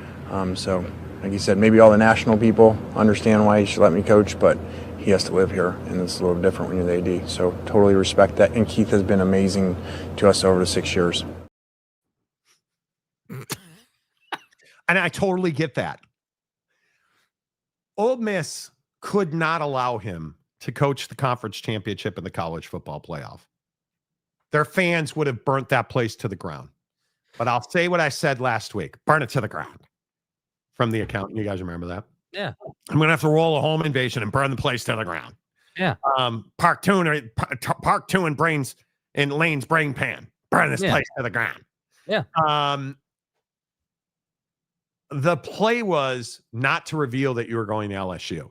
So, like he said, maybe all the national people understand why he should let me coach, but he has to live here, and it's a little different when you're the AD. So, totally respect that. And Keith has been amazing to us over the 6 years. And I totally get that. Ole Miss could not allow him to coach the conference championship in the college football playoff. Their fans would have burnt that place to the ground. But I'll say what I said last week. Burn it to the ground. From the accountant. You guys remember that? Yeah. I'm going to have to roll a home invasion and burn the place to the ground. Yeah. Park two and brains in Lane's brain pan. Burn this place to the ground. Yeah. The play was not to reveal that you were going to LSU,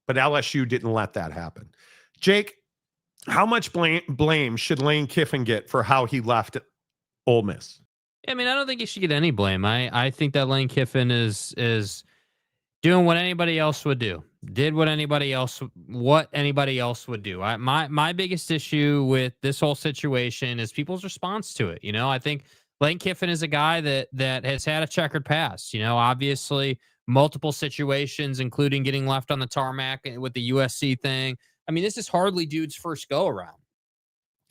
but LSU didn't let that happen. Jake, how much blame should Lane Kiffin get for how he left Ole Miss? I mean, I don't think he should get any blame. I think that Lane Kiffin is doing what anybody else would do. Did what anybody else would do. My biggest issue with this whole situation is people's response to it. I think Lane Kiffin is a guy that has had a checkered past. Obviously multiple situations, including getting left on the tarmac with the USC thing. I mean, this is hardly dude's first go around.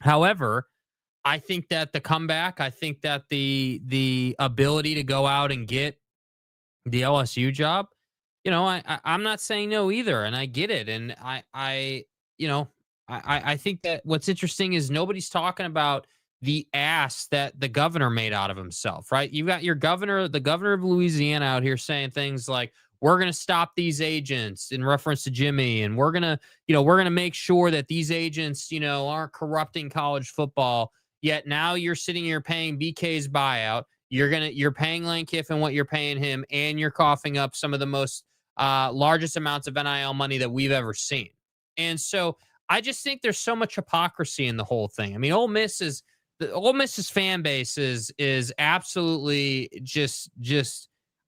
However, I think that the comeback, I think that the ability to go out and get the LSU job, I'm not saying no either, and I get it. And I think that what's interesting is nobody's talking about the ass that the governor made out of himself, right? You've got the governor of Louisiana out here saying things like, we're going to stop these agents in reference to Jimmy. And we're going to make sure that these agents, aren't corrupting college football. Yet now you're sitting here paying BK's buyout. You're paying Lane Kiffin what you're paying him, and you're coughing up some of the most largest amounts of NIL money that we've ever seen. And so I just think there's so much hypocrisy in the whole thing. I mean, Ole Miss's fan base is absolutely just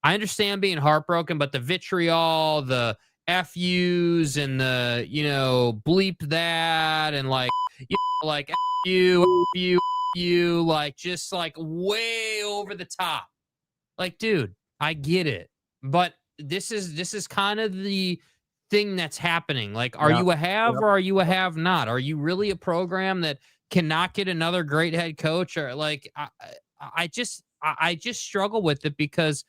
I understand being heartbroken, but the vitriol, the FUs and the, bleep that and like F you, like just like way over the top. Like, dude, I get it. But this is kind of the thing that's happening. Like, are you a have or are you a have not? Are you really a program that cannot get another great head coach? Or like, I just struggle with it because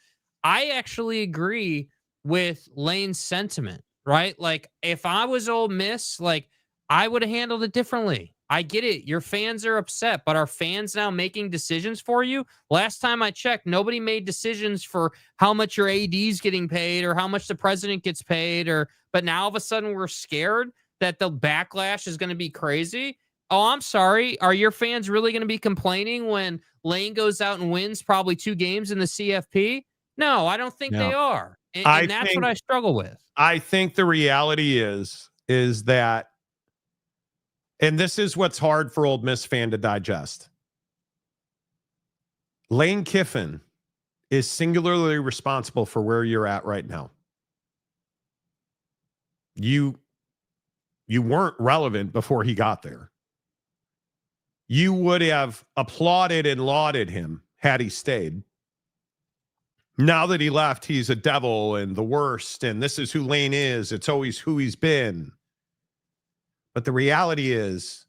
I actually agree with Lane's sentiment, right? Like, if I was Ole Miss, like, I would have handled it differently. I get it. Your fans are upset, but are fans now making decisions for you? Last time I checked, nobody made decisions for how much your AD is getting paid or how much the president gets paid, but now all of a sudden we're scared that the backlash is going to be crazy. Oh, I'm sorry. Are your fans really going to be complaining when Lane goes out and wins probably 2 games in the CFP? No, I don't think they are. And that's what I struggle with. I think the reality is that, and this is what's hard for Ole Miss fan to digest. Lane Kiffin is singularly responsible for where you're at right now. You weren't relevant before he got there. You would have applauded and lauded him had he stayed. Now that he left, he's a devil and the worst, and this is who Lane is. It's always who he's been. But the reality is,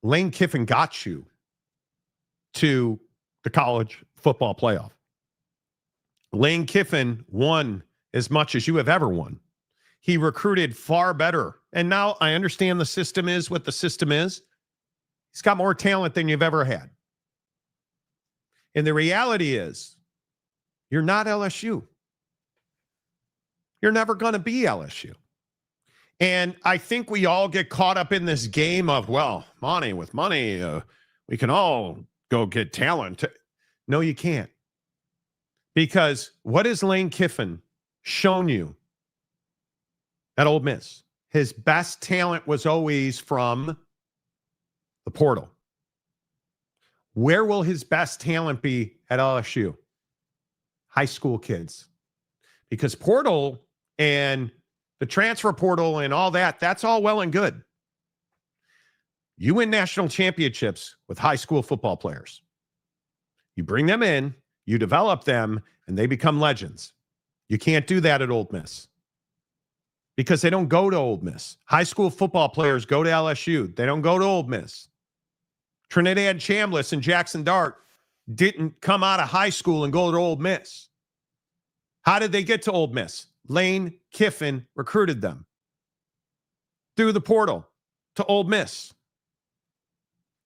Lane Kiffin got you to the college football playoff. Lane Kiffin won as much as you have ever won. He recruited far better. And now I understand the system is what the system is. He's got more talent than you've ever had. And the reality is, you're not LSU. You're never going to be LSU. And I think we all get caught up in this game of, well, Monty, with money, we can all go get talent. No, you can't. Because what has Lane Kiffin shown you at Ole Miss? His best talent was always from the portal. Where will his best talent be at LSU? High school kids. Because portal and the transfer portal and all that, that's all well and good. You win national championships with high school football players. You bring them in, you develop them, and they become legends. You can't do that at Ole Miss because they don't go to Ole Miss. High school football players go to LSU. They don't go to Ole Miss. Trinidad Chambliss and Jackson Dart didn't come out of high school and go to Ole Miss. How did they get to Ole Miss? Lane Kiffin recruited them through the portal to Ole Miss.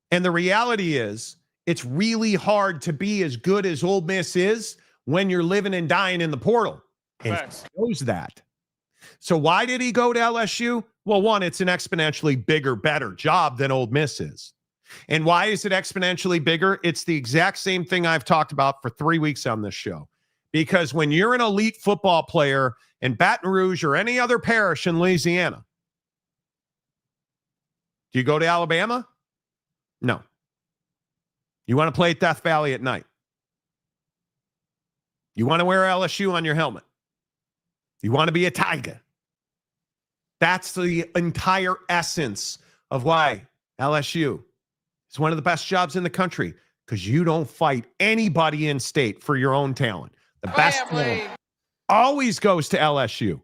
And the reality is, it's really hard to be as good as Ole Miss is when you're living and dying in the portal. And he knows that. So why did he go to LSU? Well, one, it's an exponentially bigger, better job than Ole Miss is. And why is it exponentially bigger? It's the exact same thing I've talked about for 3 weeks on this show. Because when you're an elite football player in Baton Rouge or any other parish in Louisiana, do you go to Alabama? No. You want to play at Death Valley at night. You want to wear LSU on your helmet. You want to be a Tiger. That's the entire essence of why LSU is one of the best jobs in the country, because you don't fight anybody in state for your own talent. The best talent always goes to LSU.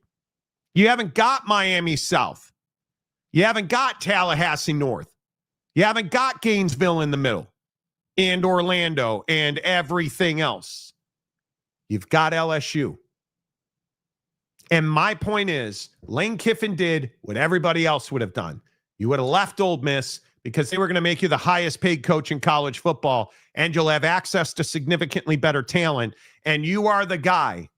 You haven't got Miami South. You haven't got Tallahassee North. You haven't got Gainesville in the middle and Orlando and everything else. You've got LSU. And my point is, Lane Kiffin did what everybody else would have done. You would have left Ole Miss because they were going to make you the highest paid coach in college football, and you'll have access to significantly better talent, and you are the guy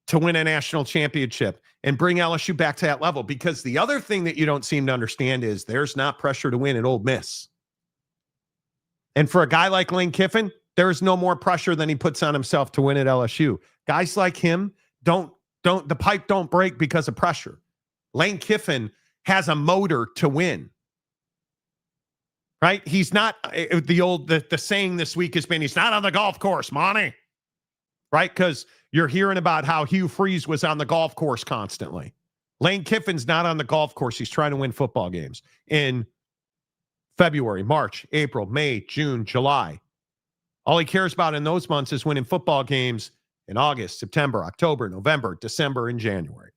to win a national championship and bring LSU back to that level. Because the other thing that you don't seem to understand is there's not pressure to win at Ole Miss. And for a guy like Lane Kiffin, There is no more pressure than he puts on himself to win at LSU. Guys like him the pipe don't break because of pressure. Lane Kiffin has a motor to win. Right? He's not the saying this week has been, he's not on the golf course, Monty. Right? Because you're hearing about how Hugh Freeze was on the golf course constantly. Lane Kiffin's not on the golf course. He's trying to win football games in February, March, April, May, June, July. All he cares about in those months is winning football games in August, September, October, November, December, and January.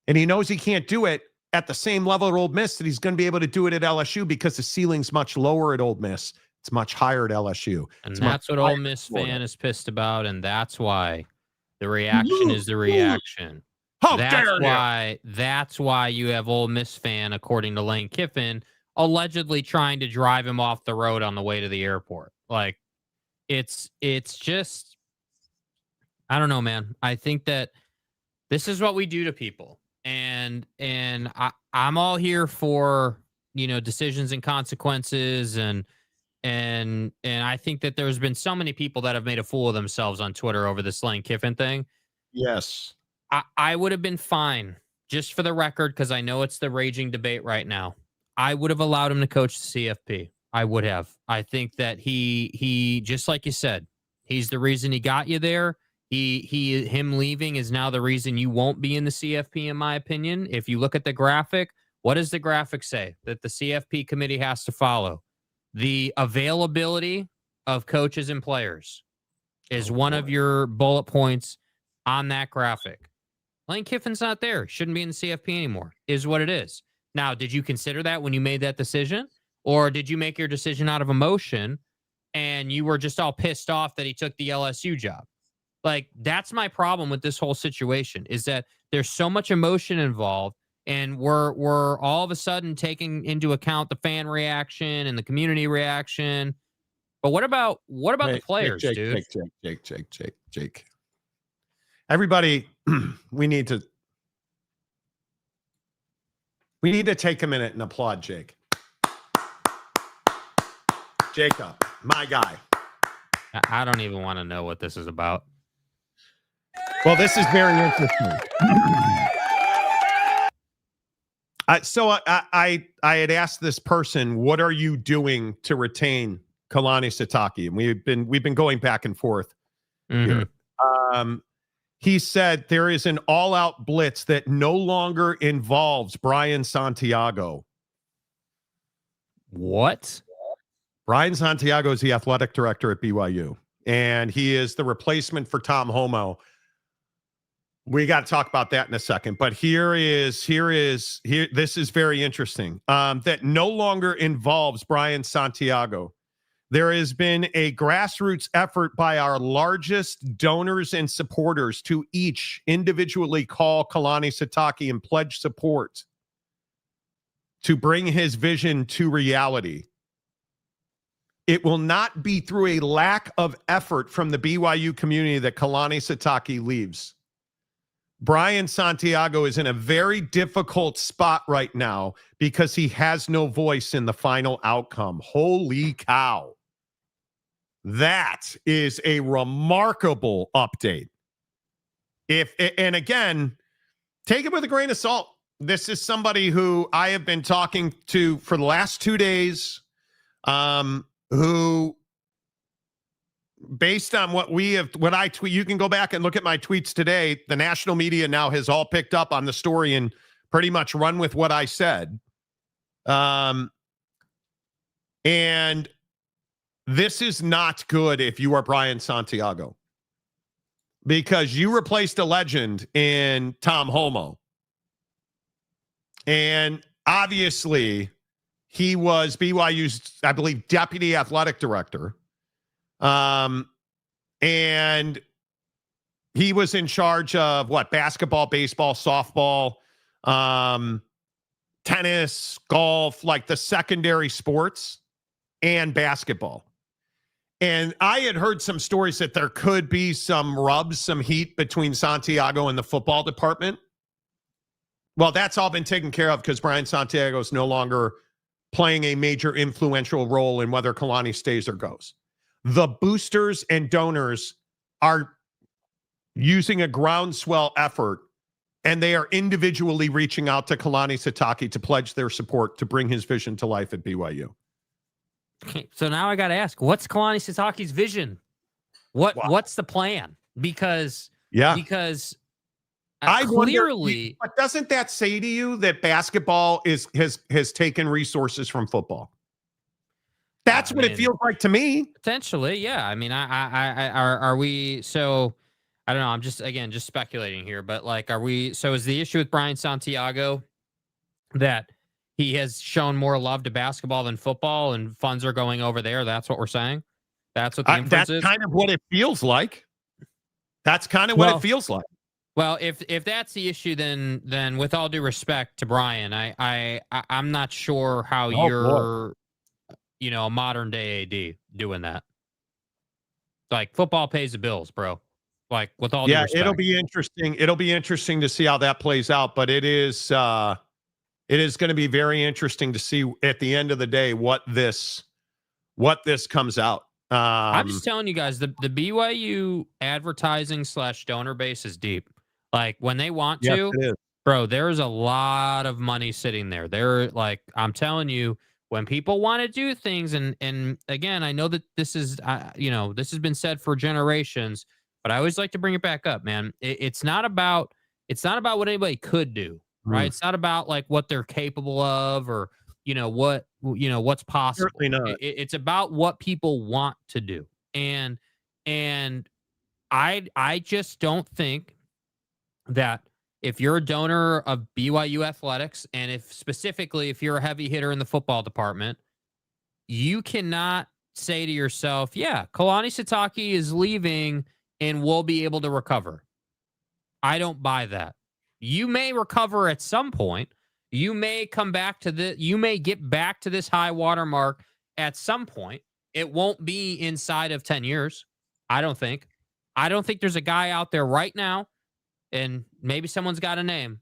And he knows he can't do it at the same level at Ole Miss that he's going to be able to do it at LSU because the ceiling's much lower at Ole Miss. It's much higher at LSU. And that's what Ole Miss fan is pissed about, and that's why the reaction is the reaction. How dare you? That's why you have Ole Miss fan, according to Lane Kiffin, allegedly trying to drive him off the road on the way to the airport. Like, it's just, I don't know, man. I think that this is what we do to people. And I'm all here for, decisions and consequences. And I think that there's been so many people that have made a fool of themselves on Twitter over this Lane Kiffin thing. Yes. I would have been fine, just for the record, because I know it's the raging debate right now. I would have allowed him to coach the CFP. I would have. I think that he just like you said, he's the reason he got you there. Him leaving is now the reason you won't be in the CFP, in my opinion. If you look at the graphic, what does the graphic say that the CFP committee has to follow? The availability of coaches and players is one of your bullet points on that graphic. Lane Kiffin's not there. Shouldn't be in the CFP anymore, is what it is. Now, did you consider that when you made that decision? Or did you make your decision out of emotion and you were just all pissed off that he took the LSU job? Like, that's my problem with this whole situation, is that there's so much emotion involved, and we're all of a sudden taking into account the fan reaction and the community reaction. But what about the players, dude? Jake. Everybody, we need to take a minute and applaud Jake. Jacob, my guy. I don't even want to know what this is about. Well, this is very interesting. So I had asked this person, what are you doing to retain Kalani Sitake? And we've been going back and forth. Mm-hmm. He said there is an all-out blitz that no longer involves Brian Santiago. What? Brian Santiago is the athletic director at BYU, and he is the replacement for Tom Homo. We got to talk about that in a second, but here this is very interesting. That no longer involves Brian Santiago. There has been a grassroots effort by our largest donors and supporters to each individually call Kalani Sitake and pledge support to bring his vision to reality. It will not be through a lack of effort from the BYU community that Kalani Sitake leaves. Brian Santiago is in a very difficult spot right now because he has no voice in the final outcome. Holy cow. That is a remarkable update. And again, take it with a grain of salt. This is somebody who I have been talking to for the last 2 days, who, based on what I tweet, you can go back and look at my tweets today. The national media now has all picked up on the story and pretty much run with what I said. And this is not good if you are Brian Santiago, because you replaced a legend in Tom Homo. And obviously he was BYU's, I believe, deputy athletic director. And he was in charge of basketball, baseball, softball, tennis, golf, like the secondary sports, and basketball. And I had heard some stories that there could be some rubs, some heat between Santiago and the football department. Well, that's all been taken care of because Brian Santiago is no longer playing a major influential role in whether Kalani stays or goes. the boosters and donors are using a groundswell effort, and they are individually reaching out to Kalani Sitake to pledge their support to bring his vision to life at BYU. Okay, so now I got to ask, what's Kalani Sitake's vision? What's the plan? Because I clearly, wonder, but doesn't that say to you that basketball has taken resources from football? That's what it feels like to me. Potentially, yeah. I mean, are we? So I don't know. I'm just speculating here, but like, are we? So is the issue with Brian Santiago that he has shown more love to basketball than football, and funds are going over there? That's what we're saying. That's what the inference is. That's kind of what it feels like. That's kind of what it feels like. Well, if that's the issue, then with all due respect to Brian, I'm not sure how you're, a modern day AD doing that. Like, football pays the bills, bro. Like, with all due respect. It'll be interesting. It'll be interesting to see how that plays out. But it is going to be very interesting to see at the end of the day what this comes out. I'm just telling you guys, the BYU advertising / donor base is deep. Like, when they want to, bro, there's a lot of money sitting there. They're like, I'm telling you, when people want to do things, and again, I know that this is, this has been said for generations, but I always like to bring it back up, man. It's not about what anybody could do, right? It's not about like what they're capable of or what's possible. Certainly not. It's about what people want to do, and I just don't think that if you're a donor of BYU athletics, and if you're a heavy hitter in the football department, you cannot say to yourself, yeah, Kalani Sitake is leaving and we'll be able to recover. I don't buy that. You may recover at some point. You may get back to this high water mark at some point. It won't be inside of 10 years. I don't think there's a guy out there right now, and maybe someone's got a name.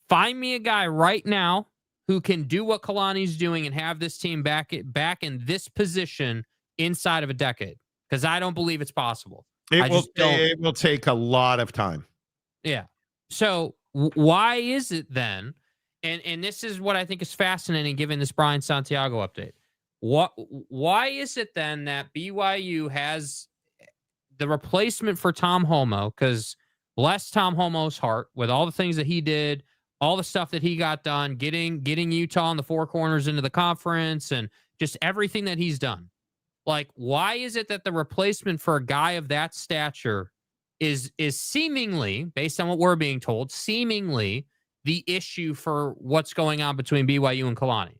Find me a guy right now who can do what Kalani's doing and have this team back in this position inside of a decade. Because I don't believe it's possible. It will take a lot of time. Yeah. So why is it then? And this is what I think is fascinating, given this Brian Santiago update. Why is it then that BYU has the replacement for Tom Homo? Because bless Tom Homo's heart with all the things that he did, all the stuff that he got done, getting Utah in the Four Corners into the conference, and just everything that he's done. Like, why is it that the replacement for a guy of that stature is seemingly, based on what we're being told, seemingly the issue for what's going on between BYU and Kalani?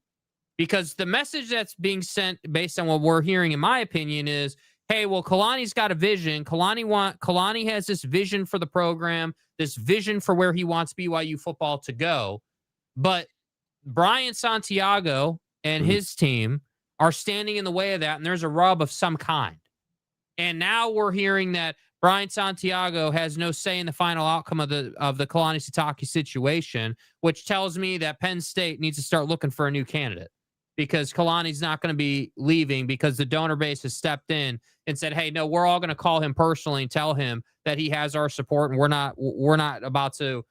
Because the message that's being sent, based on what we're hearing, in my opinion, is, hey, well, Kalani's got a vision. Kalani has this vision for the program, this vision for where he wants BYU football to go. But Brian Santiago and his team are standing in the way of that, and there's a rub of some kind. And now we're hearing that Brian Santiago has no say in the final outcome of the Kalani Sitake situation, which tells me that Penn State needs to start looking for a new candidate, because Kalani's not going to be leaving because the donor base has stepped in and said, hey, no, we're all going to call him personally and tell him that he has our support, and we're not about to,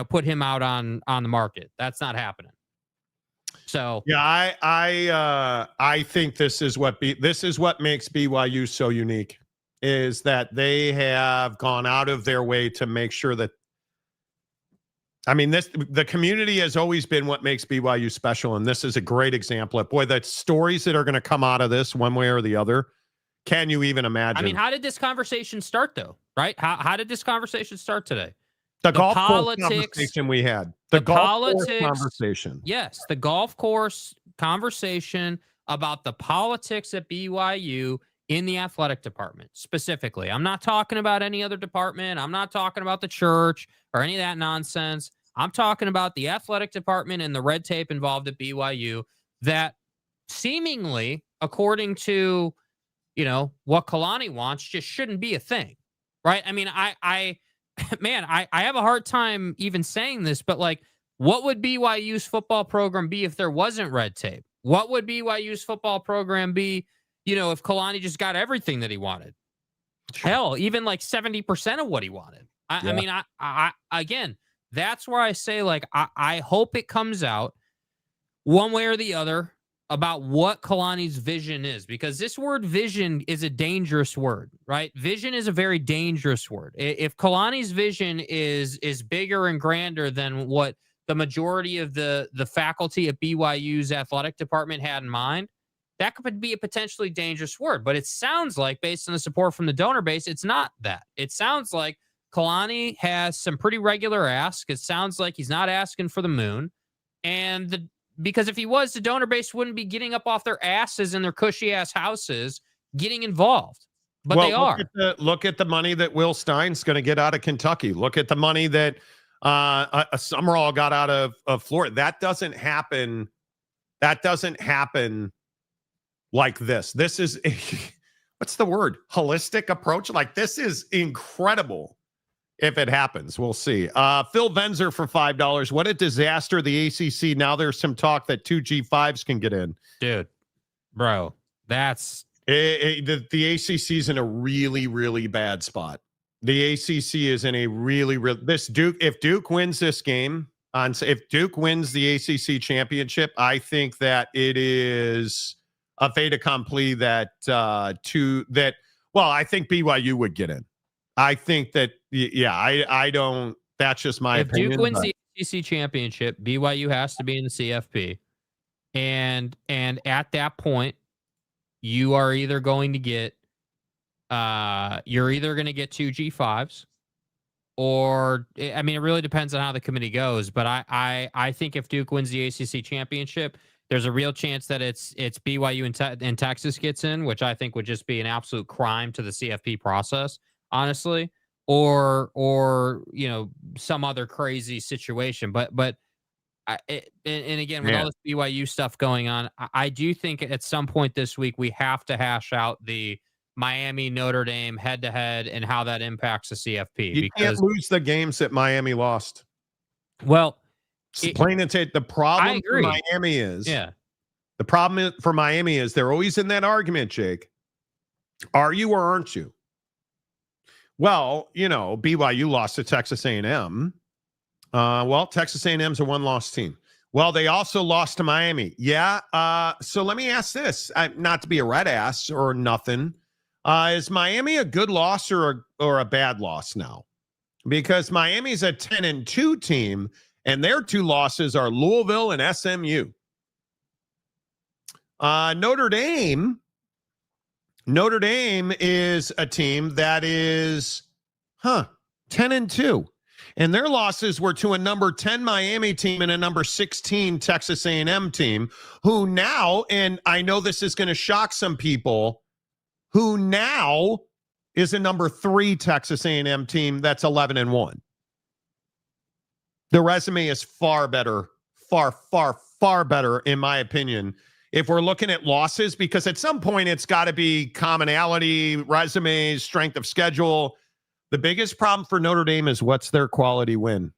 put him out on the market. That's not happening. So yeah, I think this is what makes BYU so unique, is that they have gone out of their way to make sure that, the community has always been what makes BYU special, and this is a great example of, boy, the stories that are going to come out of this one way or the other. Can you even imagine? How did this conversation start, though? Right? How did this conversation start today? The golf course conversation we had. The golf course conversation. Yes, the golf course conversation about the politics at BYU in the athletic department specifically. I'm not talking about any other department. I'm not talking about the church or any of that nonsense. I'm talking about the athletic department and the red tape involved at BYU that seemingly, according to, what Kalani wants, just shouldn't be a thing, right? I have a hard time even saying this, but like, what would BYU's football program be if there wasn't red tape? What would BYU's football program be if Kalani just got everything that he wanted. Hell, even like 70% of what he wanted. I mean, again, that's where I say, like, I hope it comes out one way or the other about what Kalani's vision is, because this word vision is a dangerous word, right? Vision is a very dangerous word. If Kalani's vision is bigger and grander than what the majority of the faculty at BYU's athletic department had in mind, that could be a potentially dangerous word. But it sounds like, based on the support from the donor base, it's not that. It sounds like Kalani has some pretty regular asks. It sounds like he's not asking for the moon. And because if he was, the donor base wouldn't be getting up off their asses in their cushy-ass houses getting involved. But they are. Look at the money that Will Stein's going to get out of Kentucky. Look at the money that Summerall got out of Florida. That doesn't happen. That doesn't happen like this. This is, what's the word? Holistic approach. Like, this is incredible. If it happens, we'll see. Phil Venzer for $5. What a disaster, the ACC. Now there's some talk that 2 G5s can get in. Dude, bro, that's... The ACC is in a really, really bad spot. The ACC is in a really, if Duke wins this game, if Duke wins the ACC championship, I think that it is a fait accompli that, I think BYU would get in. I think that, I don't, that's just my opinion. If Duke wins the ACC championship, BYU has to be in the CFP. And at that point, you are either going to get, you're either going to get 2 G5s, or, I mean, it really depends on how the committee goes. But I think if Duke wins the ACC championship, there's a real chance that it's BYU and Texas gets in, which I think would just be an absolute crime to the CFP process, honestly, or some other crazy situation. But again, with all this BYU stuff going on, I do think at some point this week we have to hash out the Miami Notre Dame head-to-head and how that impacts the CFP. You can't lose the games that Miami lost. Well, plain and say, the problem for Miami is, the problem for Miami is they're always in that argument, Jake. Are you or aren't you? Well, BYU lost to Texas A&M. Texas A&M's a one-loss team. Well, they also lost to Miami. Yeah. So let me ask this, not to be a red ass or nothing. Is Miami a good loss or a bad loss now? Because Miami's a 10-2 team, and their 2 losses are Louisville and SMU. Notre Dame is a team that is 10-2. And their losses were to a number 10 Miami team and a number 16 Texas A&M team, who now, and I know this is going to shock some people, who now is a number 3 Texas A&M team that's 11-1. The resume is far better, far better, in my opinion, if we're looking at losses, because at some point it's got to be commonality, resumes, strength of schedule. The biggest problem for Notre Dame is, what's their quality win?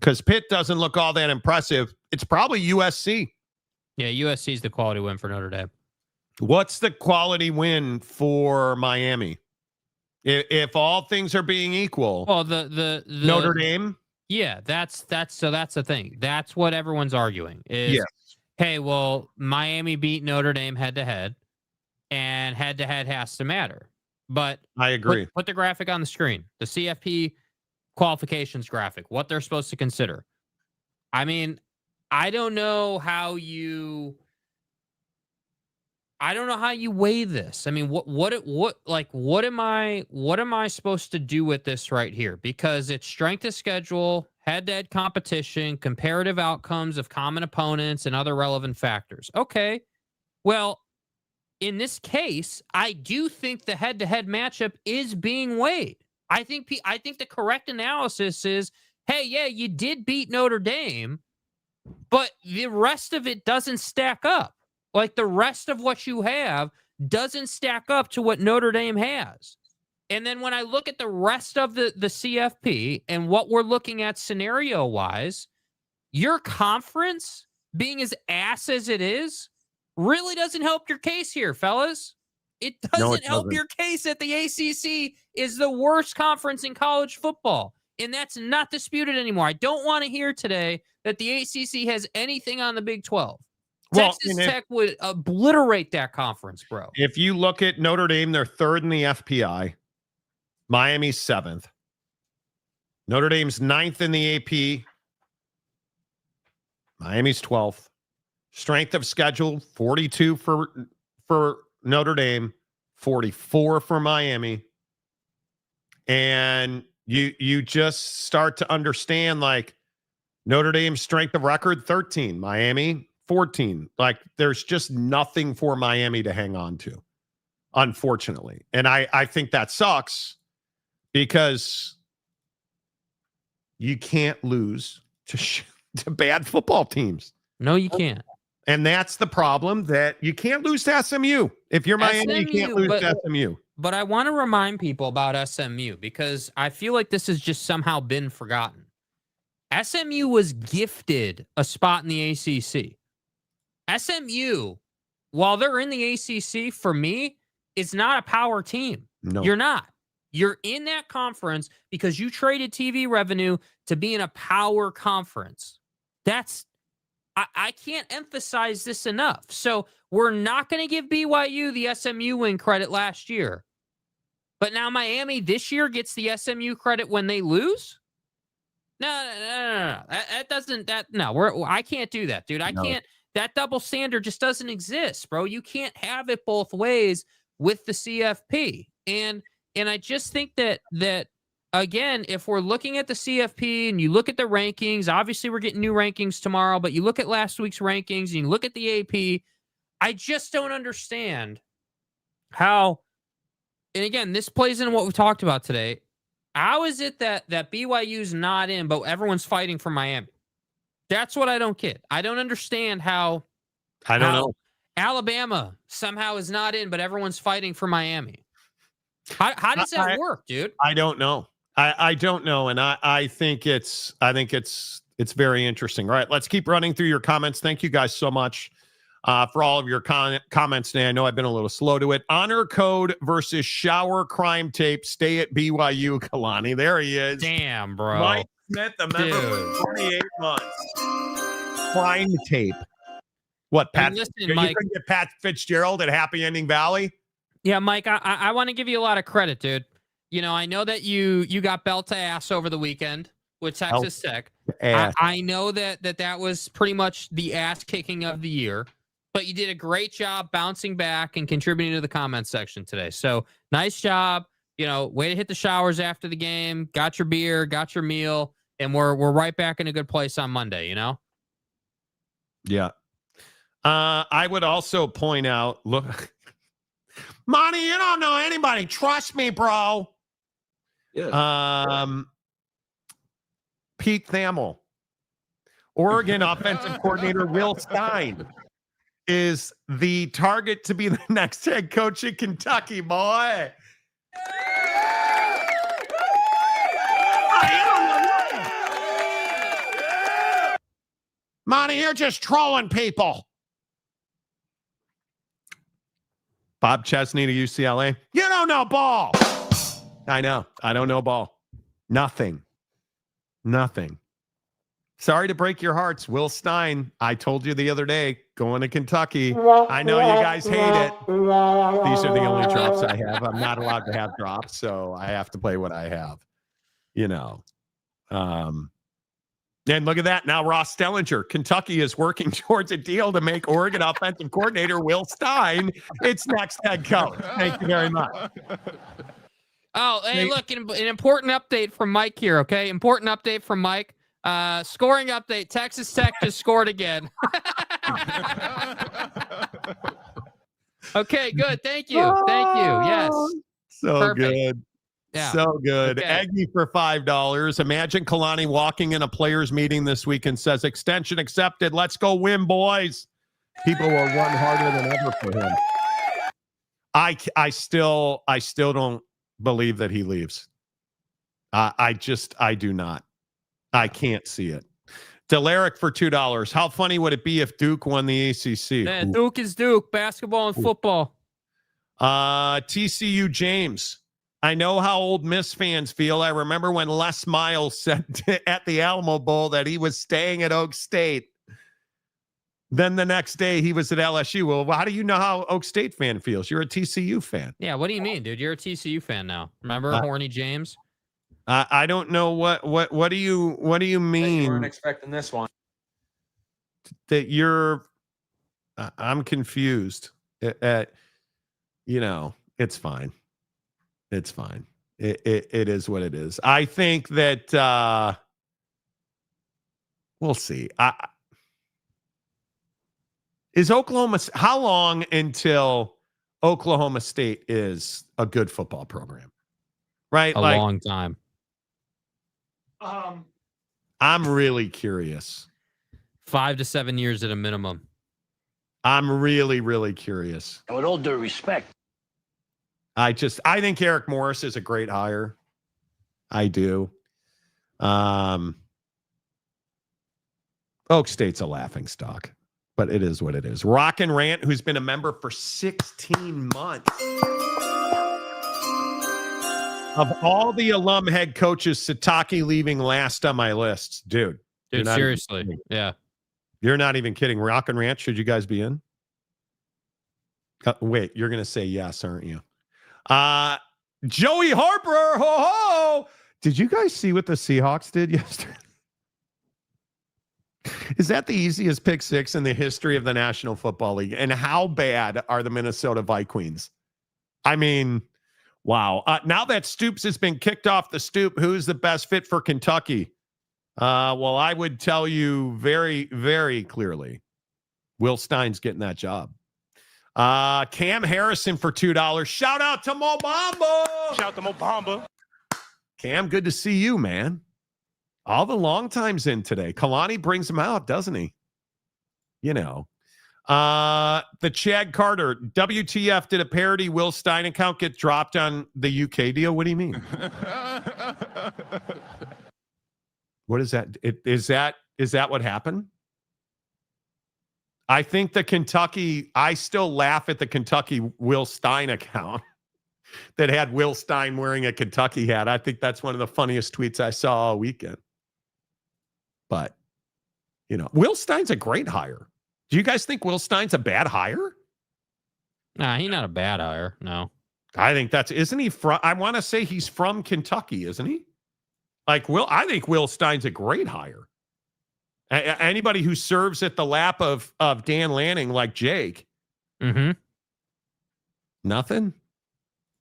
Because Pitt doesn't look all that impressive. It's probably USC. Yeah, USC is the quality win for Notre Dame. What's the quality win for Miami? If all things are being equal, well, the Notre Dame. Yeah, that's the thing. That's what everyone's arguing is. Hey, well, Miami beat Notre Dame head-to-head, and head-to-head has to matter. But I agree. Put the graphic on the screen. The CFP qualifications graphic, what they're supposed to consider. I mean, I don't know how you weigh this. I mean, what am I supposed to do with this right here? Because it's strength of schedule, head-to-head competition, comparative outcomes of common opponents, and other relevant factors. Okay, well, in this case, I do think the head-to-head matchup is being weighed. I think the correct analysis is, hey, yeah, you did beat Notre Dame, but the rest of it doesn't stack up. Like, the rest of what you have doesn't stack up to what Notre Dame has. And then when I look at the rest of the CFP and what we're looking at scenario-wise, your conference being as ass as it is, really doesn't help your case here, fellas. It doesn't help doesn't. your case that the ACC is the worst conference in college football. And that's not disputed anymore. I don't want to hear today that the ACC has anything on the Big 12. Well, Texas Tech would obliterate that conference, bro. If you look at Notre Dame, they're 3rd in the FPI. Miami's 7th. Notre Dame's 9th in the AP. Miami's 12th. Strength of schedule, 42 for Notre Dame, 44 for Miami. And you just start to understand, like, Notre Dame's strength of record, 13. Miami, 14. Like, there's just nothing for Miami to hang on to, unfortunately. And I think that sucks because you can't lose to bad football teams. No, you can't. And that's the problem, that you can't lose to SMU. If you're Miami, you can't lose to SMU. But I want to remind people about SMU because I feel like this has just somehow been forgotten. SMU was gifted a spot in the ACC. SMU, while they're in the ACC, for me, is not a power team. No. You're not. You're in that conference because you traded TV revenue to be in a power conference. I can't emphasize this enough. So we're not going to give BYU the SMU win credit last year. But now Miami this year gets the SMU credit when they lose? No. I can't do that, dude. I can't. That double standard just doesn't exist, bro. You can't have it both ways with the CFP. And I just think that again, if we're looking at the CFP and you look at the rankings, obviously we're getting new rankings tomorrow, but you look at last week's rankings and you look at the AP, I just don't understand how, and again, this plays into what we talked about today. How is it that BYU's not in, but everyone's fighting for Miami? That's what I don't get. I don't understand how I don't know. Alabama somehow is not in, but everyone's fighting for Miami. How does that work, dude? I don't know. I don't know. And I think it's very interesting. All right, let's keep running through your comments. Thank you guys so much for all of your comments today. I know I've been a little slow to it. Honor code versus shower crime tape. Stay at BYU, Kalani. There he is. Damn, bro. Mike Smith, a member for 28 months. Crime tape. What, Pat? Listen, you Mike, couldn't get Pat Fitzgerald at Happy Ending Valley? Yeah, Mike, I want to give you a lot of credit, dude. You know, I know that you got belt to ass over the weekend with Texas Tech. I know that was pretty much the ass kicking of the year, but you did a great job bouncing back and contributing to the comment section today. So nice job. You know, way to hit the showers after the game, got your beer, got your meal, and we're right back in a good place on Monday, you know? Yeah. I would also point out, look, Monty, you don't know anybody. Trust me, bro. Yeah. Pete Thamel, Oregon offensive coordinator Will Stein is the target to be the next head coach in Kentucky, boy. Monty, you're just trolling people. Bob Chesney to UCLA. You don't know ball. I know. I don't know ball. Nothing. Sorry to break your hearts. Will Stein, I told you the other day, going to Kentucky. I know you guys hate it. These are the only drops I have. I'm not allowed to have drops, so I have to play what I have. You know. And look at that. Now Ross Stellinger. Kentucky is working towards a deal to make Oregon offensive coordinator Will Stein its next head coach. Thank you very much. Oh, hey, look, an important update from Mike here, okay? Important update from Mike. Scoring update. Texas Tech just scored again. Okay, good. Thank you. Yes. So Perfect. good. Yeah. So good. Okay. Aggie for $5. Imagine Kalani walking in a players meeting this week and says, extension accepted. Let's go win, boys. People will run harder than ever for him. I still don't believe that he leaves. I do not. I can't see it. Delaric for $2. How funny would it be if Duke won the ACC? Yeah, Duke is Duke, basketball and football. TCU James. I know how Ole Miss fans feel. I remember when Les Miles said at the Alamo Bowl that he was staying at Oak State. Then the next day he was at LSU. Well, how do you know how Oak State fan feels? You're a TCU fan. Yeah, what do you mean, dude? You're a TCU fan now. Remember Horny James? I don't know what do you mean? You weren't expecting this one. That you're I'm confused. It's fine. It's fine. It is what it is. I think that we'll see. Is Oklahoma, how long until Oklahoma State is a good football program? Right? A long time. I'm really curious. 5 to 7 years at a minimum. I'm really, really curious. With all due respect. I think Eric Morris is a great hire. I do. Oak State's a laughing stock, but it is what it is. Rock and Rant, who's been a member for 16 months. Of all the alum head coaches, Sitake leaving last on my list. Dude, seriously. Yeah. You're not even kidding. Rock and Rant, should you guys be in? Wait, you're going to say yes, aren't you? Joey Harper, ho ho! Did you guys see what the Seahawks did yesterday? Is that the easiest pick six in the history of the National Football League? And how bad are the Minnesota Vikings? I mean, wow. Now that Stoops has been kicked off the stoop, who's the best fit for Kentucky? Well, I would tell you very, very clearly, Will Stein's getting that job. Cam Harrison for $2. Shout out to Mo Bamba. Shout out to Mo Bamba. Cam, good to see you, man. All the long times in today. Kalani brings him out, doesn't he? The Chad Carter, WTF, did a parody Will Stein account get dropped on the UK deal? What do you mean? What is that? Is that what happened? I think I still laugh at the Kentucky Will Stein account that had Will Stein wearing a Kentucky hat. I think that's one of the funniest tweets I saw all weekend. But, Will Stein's a great hire. Do you guys think Will Stein's a bad hire? Nah, he's not a bad hire. No. I think isn't he from, I want to say he's from Kentucky, isn't he? I think Will Stein's a great hire. Anybody who serves at the lap of Dan Lanning like Jake. Mm-hmm. Nothing?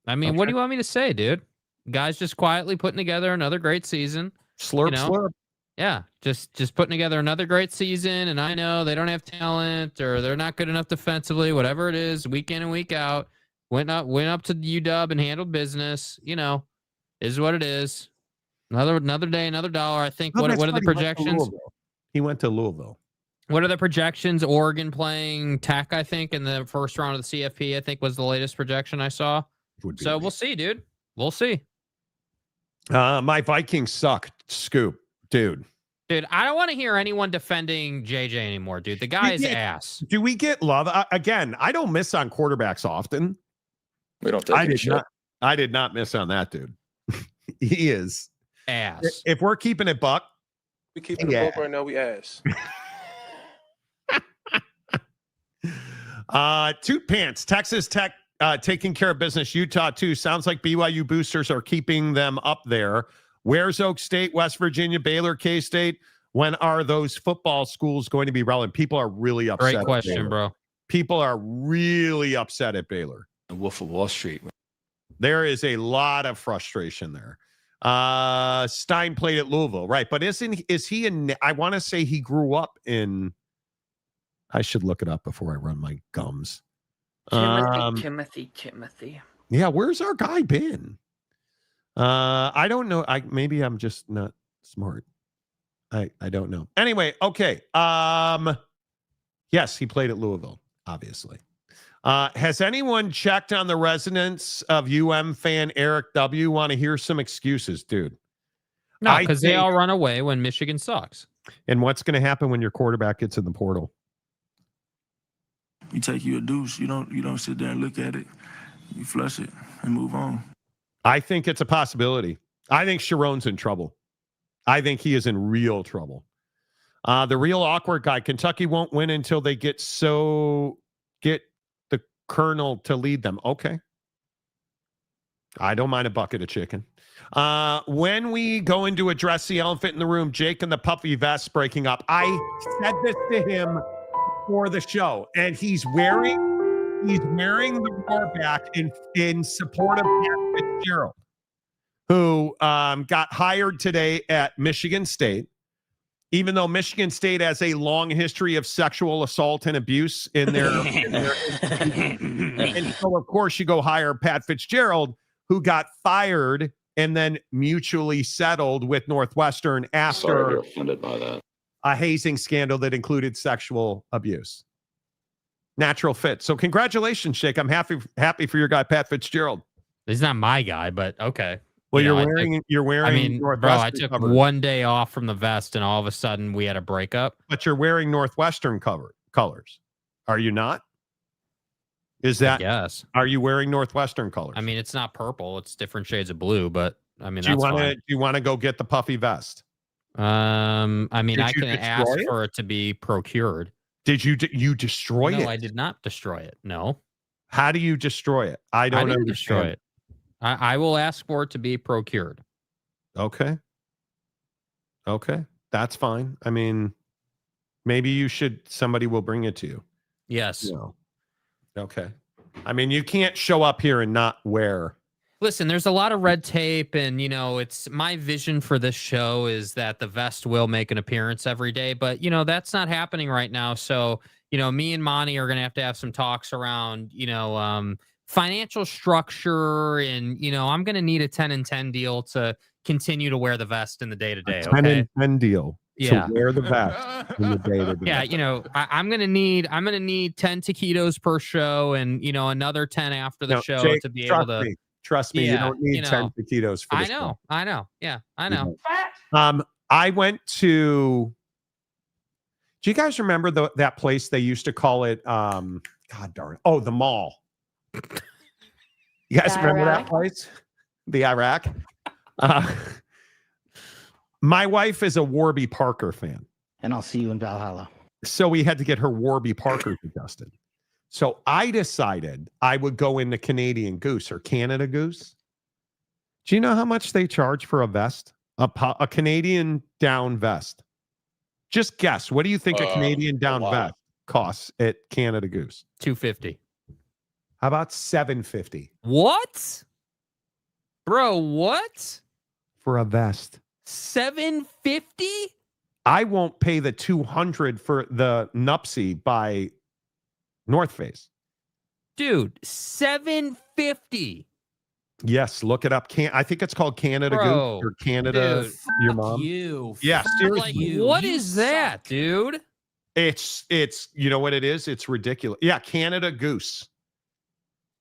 I mean, Okay. What do you want me to say, dude? Guy's just quietly putting together another great season. Slurp, slurp. Yeah, just putting together another great season, and I know they don't have talent or they're not good enough defensively, whatever it is, week in and week out. Went up to the UW and handled business. Is what it is. Another day, another dollar. I think. What are the projections? He went to Louisville. What are the projections? Oregon playing Tech, I think, in the first round of the CFP, I think was the latest projection I saw. So we'll see, dude. We'll see. My Vikings suck. Scoop. Dude, I don't want to hear anyone defending JJ anymore, dude. The guy is ass. Do we get love? Again, I don't miss on quarterbacks often. We don't take shit. I did not miss on that, dude. He is ass. If we're keeping it buck. We keeping it buck right now, we ass. Toot Pants, Texas Tech taking care of business. Utah too. Sounds like BYU boosters are keeping them up there. Where's Oak State, West Virginia, Baylor, K-State? When are those football schools going to be relevant? People are really upset. Great question, bro. People are really upset at Baylor. The Wolf of Wall Street. There is a lot of frustration there. Stein played at Louisville, right? But is he in? I want to say he grew up in. I should look it up before I run my gums. Timothy. Yeah, where's our guy been? I don't know. Maybe I'm just not smart. I don't know. Anyway, okay. Yes, he played at Louisville, obviously. Has anyone checked on the residence of fan Eric W? Want to hear some excuses, dude? No, because they all run away when Michigan sucks. And what's going to happen when your quarterback gets in the portal? You take you a deuce. You don't sit there and look at it. You flush it and move on. I think it's a possibility. I think Sharon's in trouble. I think he is in real trouble. The real awkward guy, Kentucky won't win until they get the colonel to lead them. Okay. I don't mind a bucket of chicken. When we go in to address the elephant in the room, Jake and the puffy vest breaking up. I said this to him for the show, and he's wearing the roar back in support of Pat Fitzgerald, who got hired today at Michigan State, even though Michigan State has a long history of sexual assault and abuse in their and so of course you go hire Pat Fitzgerald, who got fired and then mutually settled with Northwestern after offended by that. A hazing scandal that included sexual abuse. Natural fit. So congratulations, Shake. I'm happy for your guy, Pat Fitzgerald. He's not my guy, but okay. Well, you're wearing. I mean, bro, I took covered. one day off from the vest, and all of a sudden we had a breakup. But you're wearing Northwestern colors, are you not? Is that? Yes. Are you wearing Northwestern colors? I mean, it's not purple; it's different shades of blue. But I mean, do you want to go get the puffy vest? I mean, I can ask it? for it to be procured. Did you destroy it? No, I did not destroy it. No. How do you destroy it? I don't understand. Destroy it. I will ask for it to be procured. Okay. That's fine. I mean, maybe somebody will bring it to you. Yes. No. Okay. I mean, you can't show up here and not wear. Listen, there's a lot of red tape, and it's my vision for this show is that the vest will make an appearance every day, but that's not happening right now. So, me and Monty are going to have some talks around, financial structure, and I'm going to need a 10 and 10 deal to continue to wear the vest in the day to day. 10 and 10 deal. Yeah. To wear the vest in the day to day. Yeah, I'm gonna need 10 taquitos per show, and another 10 after the show Jake, to be able to. Trust me, you don't need 10 taquitos for this. I know. Yeah, I know. I went to. Do you guys remember that place they used to call it? God darn it! Oh, the mall. You guys remember that place? The Iraq. My wife is a Warby Parker fan. And I'll see you in Valhalla. So we had to get her Warby Parker adjusted. So I decided I would go into Canadian Goose or Canada Goose. Do you know how much they charge for a vest? A Canadian down vest? Just guess. What do you think a Canadian down vest costs at Canada Goose? $250. How about $750? What? Bro, what? For a vest. $750? I won't pay the $200 for the Nupsy by North Face. Dude, $750. Yes, look it up. I think it's called Canada Goose or Canada. Dude, your mom. You. Yeah, seriously. What is that, dude? It's you know what it is? It's ridiculous. Yeah, Canada Goose.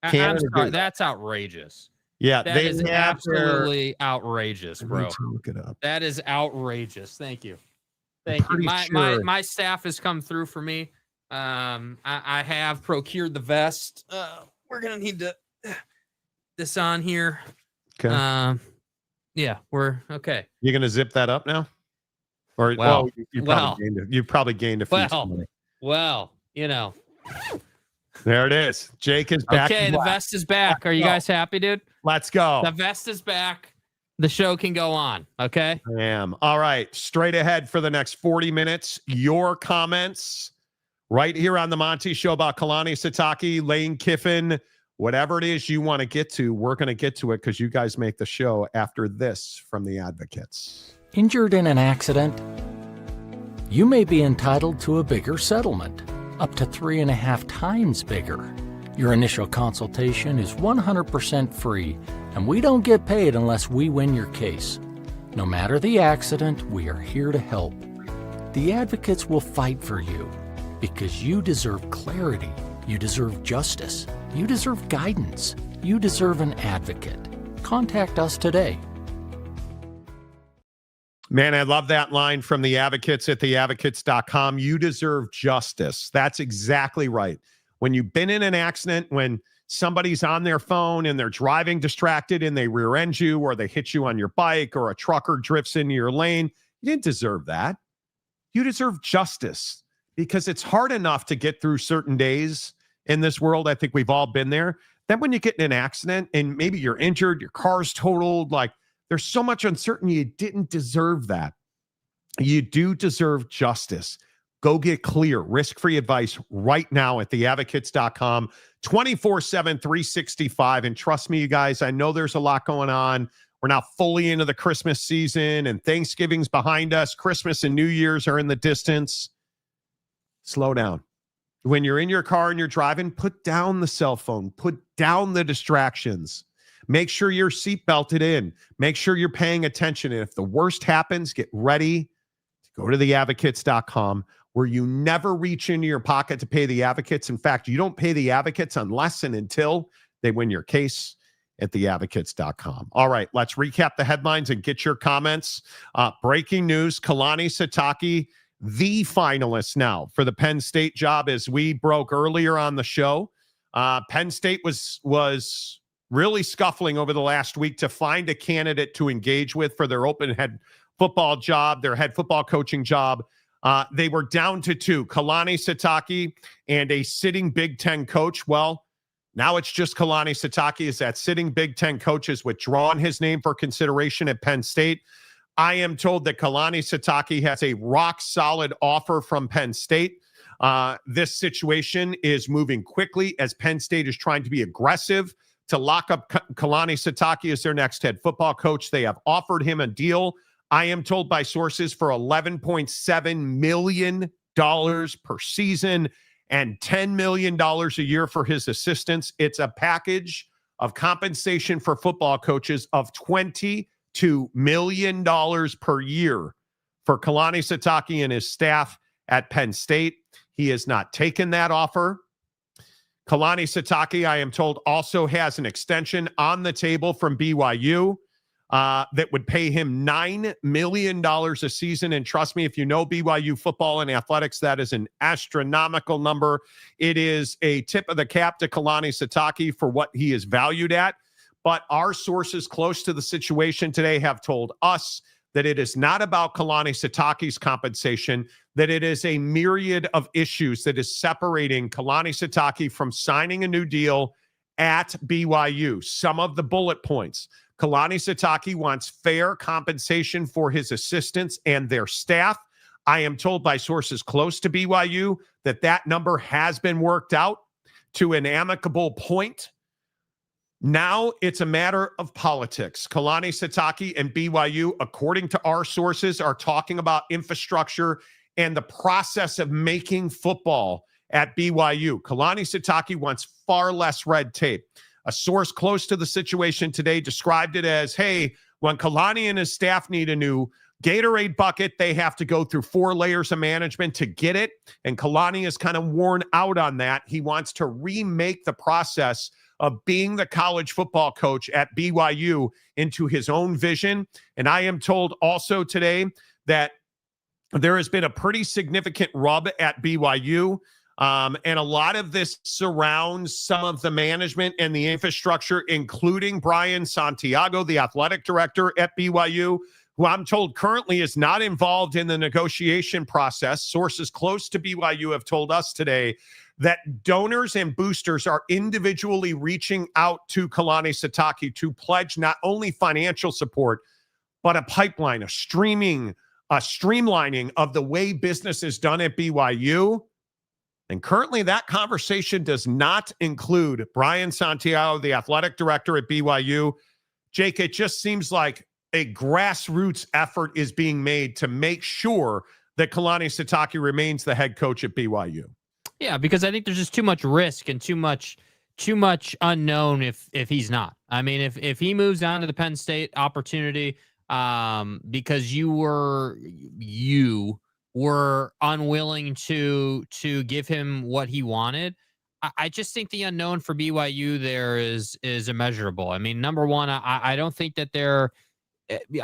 I'm sorry, that's outrageous. Yeah, that is absolutely outrageous, bro. Look it up. That is outrageous. Thank you. Thank you. My staff has come through for me. I have procured the vest. We're gonna need to this on here. Okay. Yeah, we're okay. You're gonna zip that up now, or you probably gained a few. Well, there it is. Jake is back. Okay, the vest is back. Are you guys happy, dude? Let's go. The vest is back. The show can go on. Okay. I am. All right. Straight ahead for the next 40 minutes. Your comments right here on the Monty Show about Kalani Sitake, Lane Kiffin, whatever it is you want to get to. We're going to get to it because you guys make the show after this from the Advocates. Injured in an accident? You may be entitled to a bigger settlement, up to 3.5 times bigger. Your initial consultation is 100% free, and we don't get paid unless we win your case. No matter the accident, we are here to help. The Advocates will fight for you because you deserve clarity, you deserve justice, you deserve guidance, you deserve an advocate. Contact us today. Man, I love that line from the advocates at theadvocates.com. You deserve justice. That's exactly right. When you've been in an accident, when somebody's on their phone and they're driving distracted and they rear end you, or they hit you on your bike, or a trucker drifts into your lane, you didn't deserve that. You deserve justice, because it's hard enough to get through certain days in this world. I think we've all been there. Then when you get in an accident and maybe you're injured, your car's totaled, like, there's so much uncertainty. You didn't deserve that. You do deserve justice. Go get clear, risk-free advice right now at theadvocates.com, 24/7, 365. And trust me, you guys, I know there's a lot going on. We're now fully into the Christmas season, and Thanksgiving's behind us. Christmas and New Year's are in the distance. Slow down. When you're in your car and you're driving, put down the cell phone. Put down the distractions. Make sure you're seatbelted in. Make sure you're paying attention. And if the worst happens, get ready to go to theadvocates.com, where you never reach into your pocket to pay the advocates. In fact, you don't pay the advocates unless and until they win your case at theadvocates.com. All right, let's recap the headlines and get your comments. Breaking news, Kalani Sitake, the finalist now for the Penn State job, as we broke earlier on the show. Penn State was really scuffling over the last week to find a candidate to engage with for their open head football job, their head football coaching job. They were down to two, Kalani Sitake and a sitting Big Ten coach. Well, now it's just Kalani Sitake, as that sitting Big Ten coach has withdrawn his name for consideration at Penn State. I am told that Kalani Sitake has a rock-solid offer from Penn State. This situation is moving quickly, as Penn State is trying to be aggressive to lock up Kalani Sitake as their next head football coach. They have offered him a deal, I am told by sources, for $11.7 million per season and $10 million a year for his assistants. It's a package of compensation for football coaches of $22 million per year for Kalani Sitake and his staff at Penn State. He has not taken that offer. Kalani Sitake, I am told, also has an extension on the table from BYU that would pay him $9 million a season. And trust me, if you know BYU football and athletics, that is an astronomical number. It is a tip of the cap to Kalani Sitake for what he is valued at. But our sources close to the situation today have told us that it is not about Kalani Sitake's compensation, that it is a myriad of issues that is separating Kalani Sitake from signing a new deal at BYU. Some of the bullet points: Kalani Sitake wants fair compensation for his assistants and their staff. I am told by sources close to BYU that that number has been worked out to an amicable point. Now it's a matter of politics. Kalani Sitake and BYU, according to our sources, are talking about infrastructure and the process of making football at BYU. Kalani Sitake wants far less red tape. A source close to the situation today described it as, hey, when Kalani and his staff need a new Gatorade bucket, they have to go through 4 layers of management to get it. And Kalani is kind of worn out on that. He wants to remake the process of being the college football coach at BYU into his own vision. And I am told also today that there has been a pretty significant rub at BYU. And a lot of this surrounds some of the management and the infrastructure, including Brian Santiago, the athletic director at BYU, who I'm told currently is not involved in the negotiation process. Sources close to BYU have told us today that donors and boosters are individually reaching out to Kalani Sitake to pledge not only financial support, but a pipeline, a streamlining of the way business is done at BYU. And currently that conversation does not include Brian Santiago, the athletic director at BYU. Jake, it just seems like a grassroots effort is being made to make sure that Kalani Sitake remains the head coach at BYU. Yeah, because I think there's just too much risk and too much unknown if he's not. I mean, if he moves on to the Penn State opportunity, because you were unwilling to give him what he wanted, I just think the unknown for BYU there is immeasurable. I mean, number one, I don't think that they're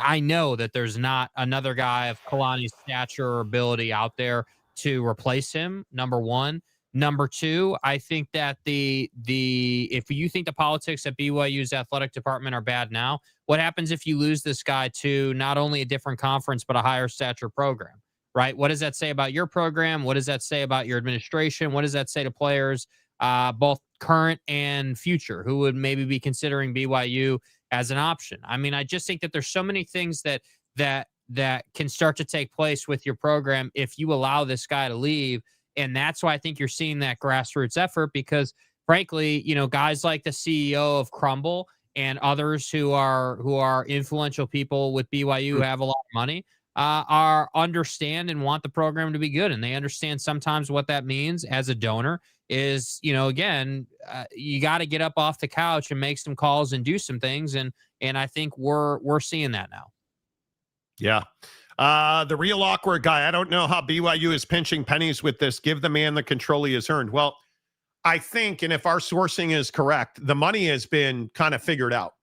I know that there's not another guy of Kalani's stature or ability out there to replace him. Number one. Number two, I think that if you think the politics at BYU's athletic department are bad now, what happens if you lose this guy to not only a different conference but a higher stature program, right? What does that say about your program? What does that say about your administration? What does that say to players, both current and future, who would maybe be considering BYU as an option? I mean, I just think that there's so many things that can start to take place with your program if you allow this guy to leave. And that's why I think you're seeing that grassroots effort, because frankly, guys like the CEO of Crumble and others who are influential people with BYU who have a lot of money are understand and want the program to be good. And they understand sometimes what that means as a donor is, again, you got to get up off the couch and make some calls and do some things. And I think we're seeing that now. Yeah. The real awkward guy. I don't know how BYU is pinching pennies with this. Give the man the control he has earned. Well, I think, and if our sourcing is correct, the money has been kind of figured out,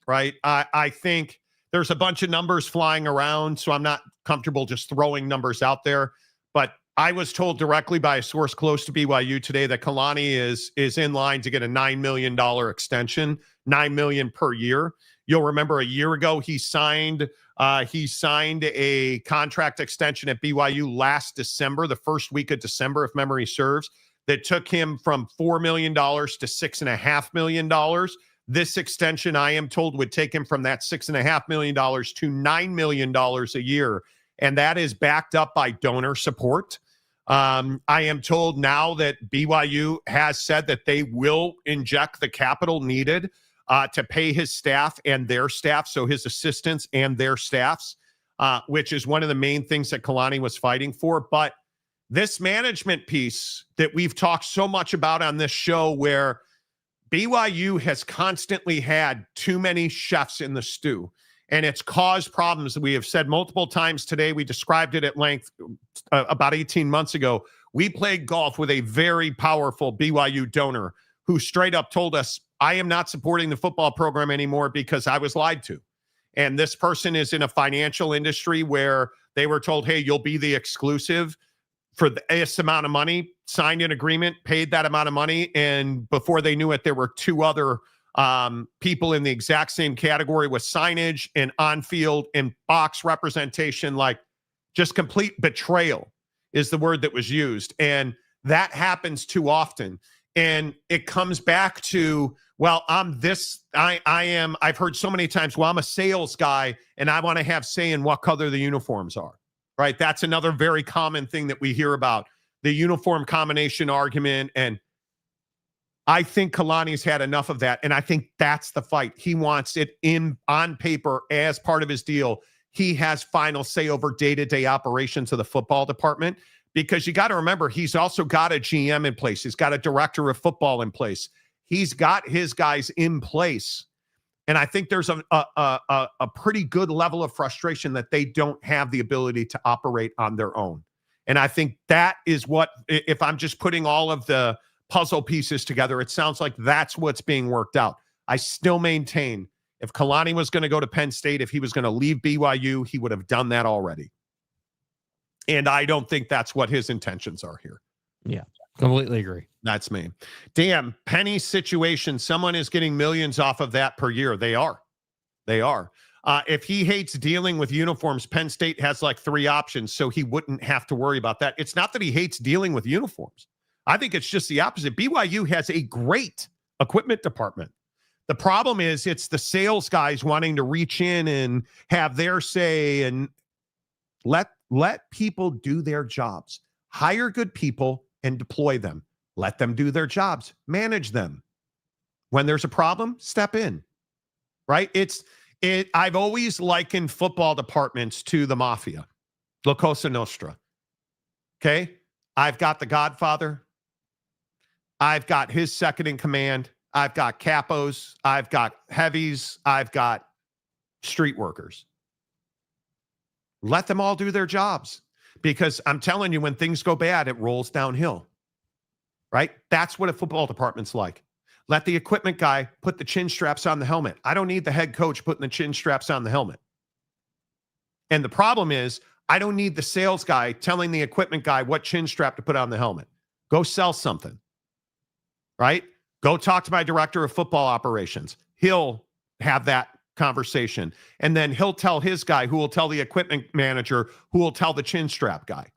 right? I think there's a bunch of numbers flying around, so I'm not comfortable just throwing numbers out there. But I was told directly by a source close to BYU today that Kalani is in line to get a $9 million extension, $9 million per year. You'll remember a year ago he signed a contract extension at BYU last December, the first week of December, if memory serves, that took him from $4 million to $6.5 million. This extension, I am told, would take him from that $6.5 million to $9 million a year. And that is backed up by donor support. I am told now that BYU has said that they will inject the capital needed to pay his staff and their staff, so his assistants and their staffs, which is one of the main things that Kalani was fighting for. But this management piece that we've talked so much about on this show, where BYU has constantly had too many chefs in the stew, and it's caused problems. We have said multiple times today, we described it at length about 18 months ago. We played golf with a very powerful BYU donor who straight up told us, I am not supporting the football program anymore because I was lied to. And this person is in a financial industry where they were told, hey, you'll be the exclusive for this amount of money, signed an agreement, paid that amount of money. And before they knew it, there were two other people in the exact same category with signage and on-field and box representation. Like, just complete betrayal is the word that was used. And that happens too often. And it comes back to, well, I've heard so many times, well, I'm a sales guy and I want to have say in what color the uniforms are, right? That's another very common thing that we hear about, the uniform combination argument. And I think Kalani's had enough of that. And I think that's the fight. He wants it on paper as part of his deal. He has final say over day-to-day operations of the football department. Because you got to remember, he's also got a GM in place. He's got a director of football in place. He's got his guys in place. And I think there's a pretty good level of frustration that they don't have the ability to operate on their own. And I think that is what, if I'm just putting all of the puzzle pieces together, it sounds like that's what's being worked out. I still maintain if Kalani was going to go to Penn State, if he was going to leave BYU, he would have done that already. And I don't think that's what his intentions are here. Yeah, completely agree. That's me. Damn, Penny situation. Someone is getting millions off of that per year. They are. If he hates dealing with uniforms, Penn State has like 3 options, so he wouldn't have to worry about that. It's not that he hates dealing with uniforms. I think it's just the opposite. BYU has a great equipment department. The problem is it's the sales guys wanting to reach in and have their say, and let people do their jobs. Hire good people and deploy them. Let them do their jobs. Manage them. When there's a problem, step in. Right? I've always likened football departments to the mafia, La Cosa Nostra. Okay? I've got the Godfather. I've got his second in command. I've got capos. I've got heavies. I've got street workers. Let them all do their jobs, because I'm telling you, when things go bad, it rolls downhill, right? That's what a football department's like. Let the equipment guy put the chin straps on the helmet. I don't need the head coach putting the chin straps on the helmet. And the problem is, I don't need the sales guy telling the equipment guy what chin strap to put on the helmet. Go sell something, right? Go talk to my director of football operations. He'll have that conversation. And then he'll tell his guy, who will tell the equipment manager, who will tell the chin strap guy.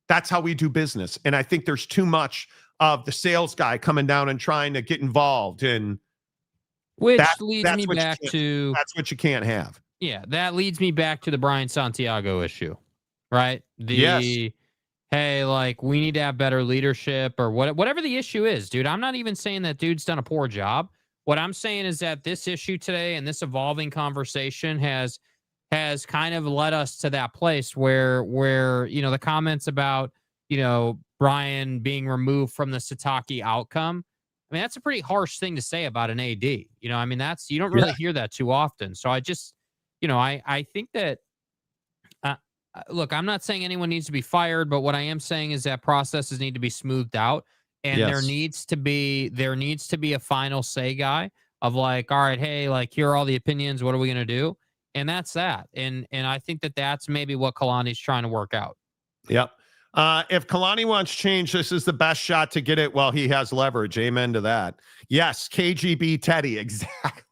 That's how we do business. And I think there's too much of the sales guy coming down and trying to get involved. And which leads me what back to... That's what you can't have. Yeah, that leads me back to the Brian Santiago issue, right? Yes. Hey, like, we need to have better leadership or whatever the issue is, dude. I'm not even saying that dude's done a poor job. What I'm saying is that this issue today and this evolving conversation has kind of led us to that place where the comments about, Brian being removed from the Sitake outcome, I mean, that's a pretty harsh thing to say about an AD. You don't really hear that too often. So I just, I think that, look, I'm not saying anyone needs to be fired, but what I am saying is that processes need to be smoothed out, and there needs to be a final say guy of like, all right, hey, like, here are all the opinions. What are we going to do? And that's that. And I think that that's maybe what Kalani's trying to work out. Yep. If Kalani wants change, this is the best shot to get it while he has leverage. Amen to that. Yes, KGB Teddy, exactly.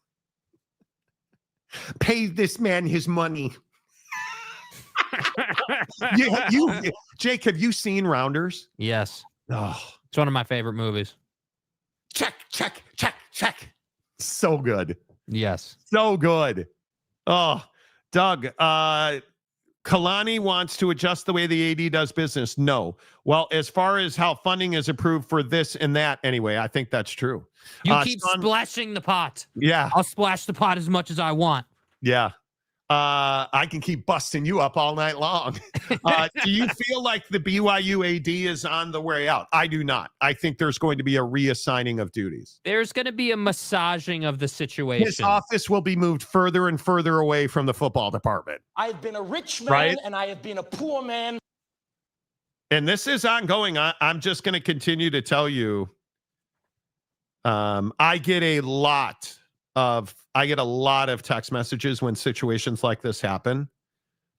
Pay this man his money. Jake, have you seen Rounders? Yes. Oh, it's one of my favorite movies. Check. So good. Yes. So good. Oh, Doug, Kalani wants to adjust the way the AD does business. No. Well, as far as how funding is approved for this and that, anyway, I think that's true. You keep splashing the pot. Yeah. I'll splash the pot as much as I want. Yeah. I can keep busting you up all night long. Do you feel like the BYU AD is on the way out? I do not. I think there's going to be a reassigning of duties. There's going to be a massaging of the situation. His office will be moved further and further away from the football department. I have been a rich man and I have been a poor man. And this is ongoing. I'm just going to continue to tell you. I get a lot of text messages when situations like this happen.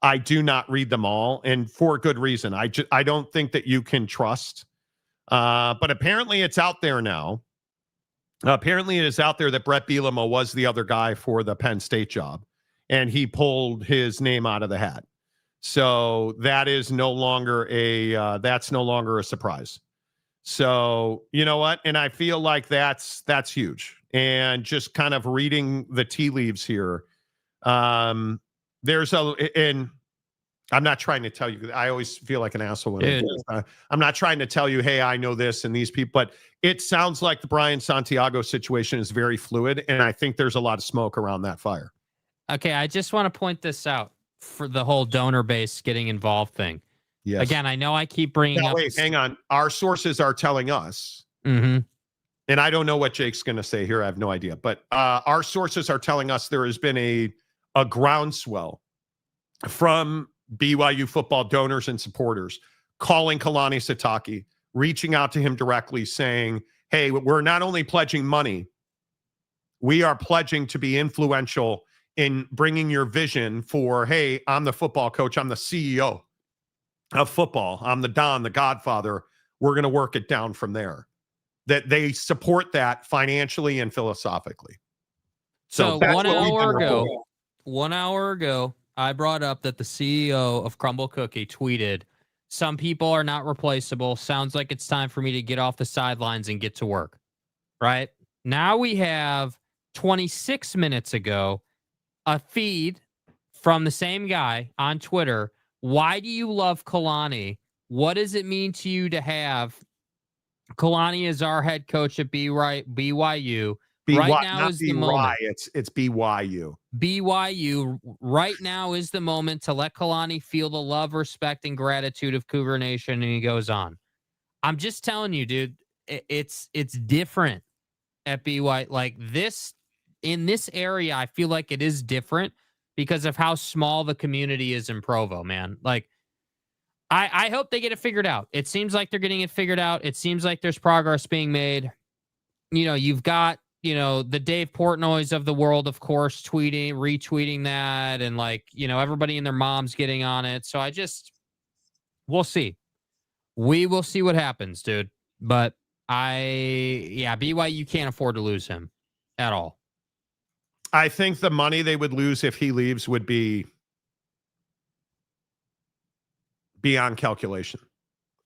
I do not read them all, and for good reason. I don't think that you can trust. But apparently it's out there now. Apparently it is out there that Brett Bielema was the other guy for the Penn State job, and he pulled his name out of the hat. So that is no longer a surprise. So you know what? And I feel like that's huge. And just kind of reading the tea leaves here. And I'm not trying to tell you, I always feel like an asshole when I do this. I'm not trying to tell you, hey, I know this and these people, but it sounds like the Brian Santiago situation is very fluid. And I think there's a lot of smoke around that fire. Okay. I just want to point this out for the whole donor base getting involved thing. Yes. Again, I know I keep bringing up. Wait, hang on. Our sources are telling us. Mm-hmm. And I don't know what Jake's going to say here. I have no idea. But our sources are telling us there has been a groundswell from BYU football donors and supporters calling Kalani Sitake, reaching out to him directly saying, hey, we're not only pledging money, we are pledging to be influential in bringing your vision for, hey, I'm the football coach. I'm the CEO of football. I'm the Don, the Godfather. We're going to work it down from there. That they support that financially and philosophically. So 1 hour ago, I brought up that the CEO of Crumble Cookie tweeted, some people are not replaceable. Sounds like it's time for me to get off the sidelines and get to work. Right? Now we have 26 minutes ago, a feed from the same guy on Twitter. Why do you love Kalani? What does it mean to you to have Kalani is our head coach at BYU. Right now is the moment. It's BYU. BYU right now is the moment to let Kalani feel the love, respect, and gratitude of Cougar Nation. And he goes on. I'm just telling you, dude, it's different at BYU. Like this, in this area, I feel like it is different because of how small the community is in Provo, man. Like, I hope they get it figured out. It seems like they're getting it figured out. It seems like there's progress being made. You know, you've got the Dave Portnoys of the world, of course, retweeting that, and everybody and their moms getting on it. So we'll see. We will see what happens, dude. But BYU can't afford to lose him at all. I think the money they would lose if he leaves would be beyond calculation.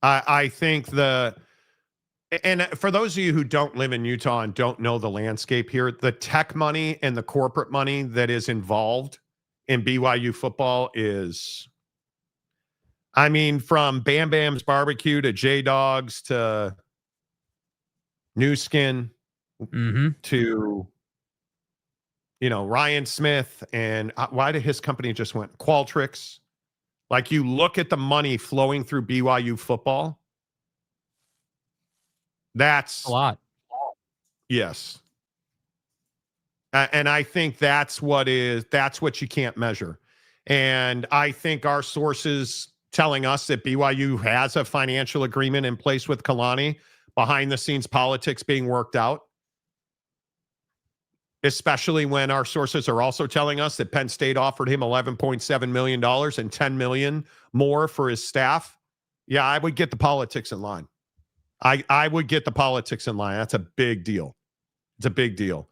I think and for those of you who don't live in Utah and don't know the landscape here, the tech money and the corporate money that is involved in BYU football is, from Bam Bam's Barbecue to J-Dogs to New Skin to, Ryan Smith, and why did his company just went Qualtrics? You look at the money flowing through BYU football. That's a lot. Yes. And I think that's what you can't measure. And I think our sources telling us that BYU has a financial agreement in place with Kalani, behind the scenes politics being worked out, especially when our sources are also telling us that Penn State offered him $11.7 million and $10 million more for his staff. Yeah, I would get the politics in line. I would get the politics in line. That's a big deal. It's a big deal.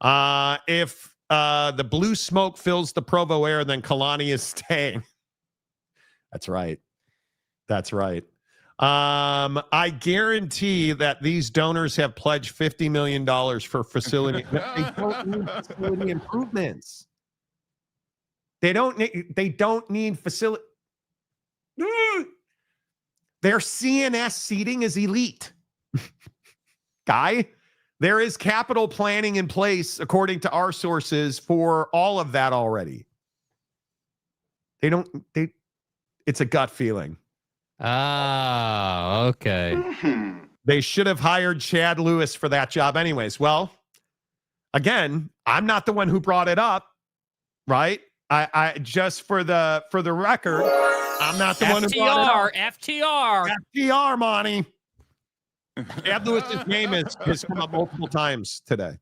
If the blue smoke fills the Provo air, then Kalani is staying. That's right. That's right. I guarantee that these donors have pledged $50 million for facility. They don't need facility improvements. They don't need facility. Their CNS seating is elite. Guy, there is capital planning in place, according to our sources, for all of that already. It's a gut feeling. Ah, okay. They should have hired Chad Lewis for that job anyways. Well, again, I'm not the one who brought it up, right? I just for the record, I'm not the one who brought it up. FTR, Monty. Chad Lewis's name has come up multiple times today.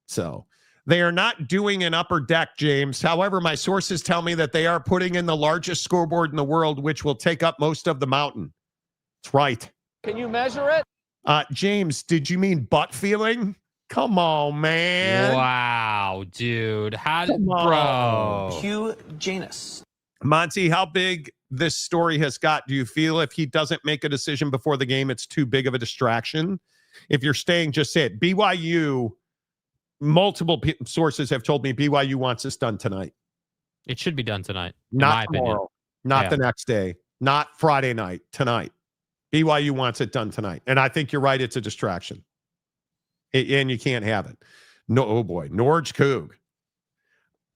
So they are not doing an upper deck, James. However, my sources tell me that they are putting in the largest scoreboard in the world, which will take up most of the mountain. That's right. Can you measure it? James, did you mean butt feeling? Come on, man. Wow, dude. Bro. Hugh Janus. Monty, how big this story has got? Do you feel if he doesn't make a decision before the game, it's too big of a distraction? If you're staying, just say it. BYU, multiple sources have told me BYU wants this done tonight. It should be done tonight. Not tomorrow. Not the next day. Not Friday night. Tonight. BYU wants it done tonight. And I think you're right. It's a distraction. And you can't have it. No, oh boy. Norge Coog,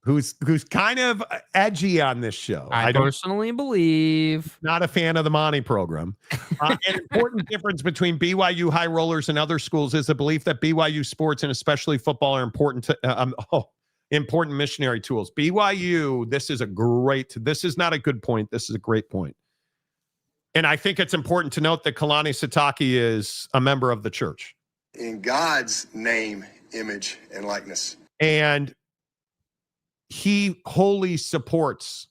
who's kind of edgy on this show. I personally believe. Not a fan of the Monty program. An important difference between BYU high rollers and other schools is the belief that BYU sports and especially football are important important missionary tools. BYU, this is not a good point. This is a great point. And I think it's important to note that Kalani Sitake is a member of the church. In God's name, image, and likeness. And he wholly supports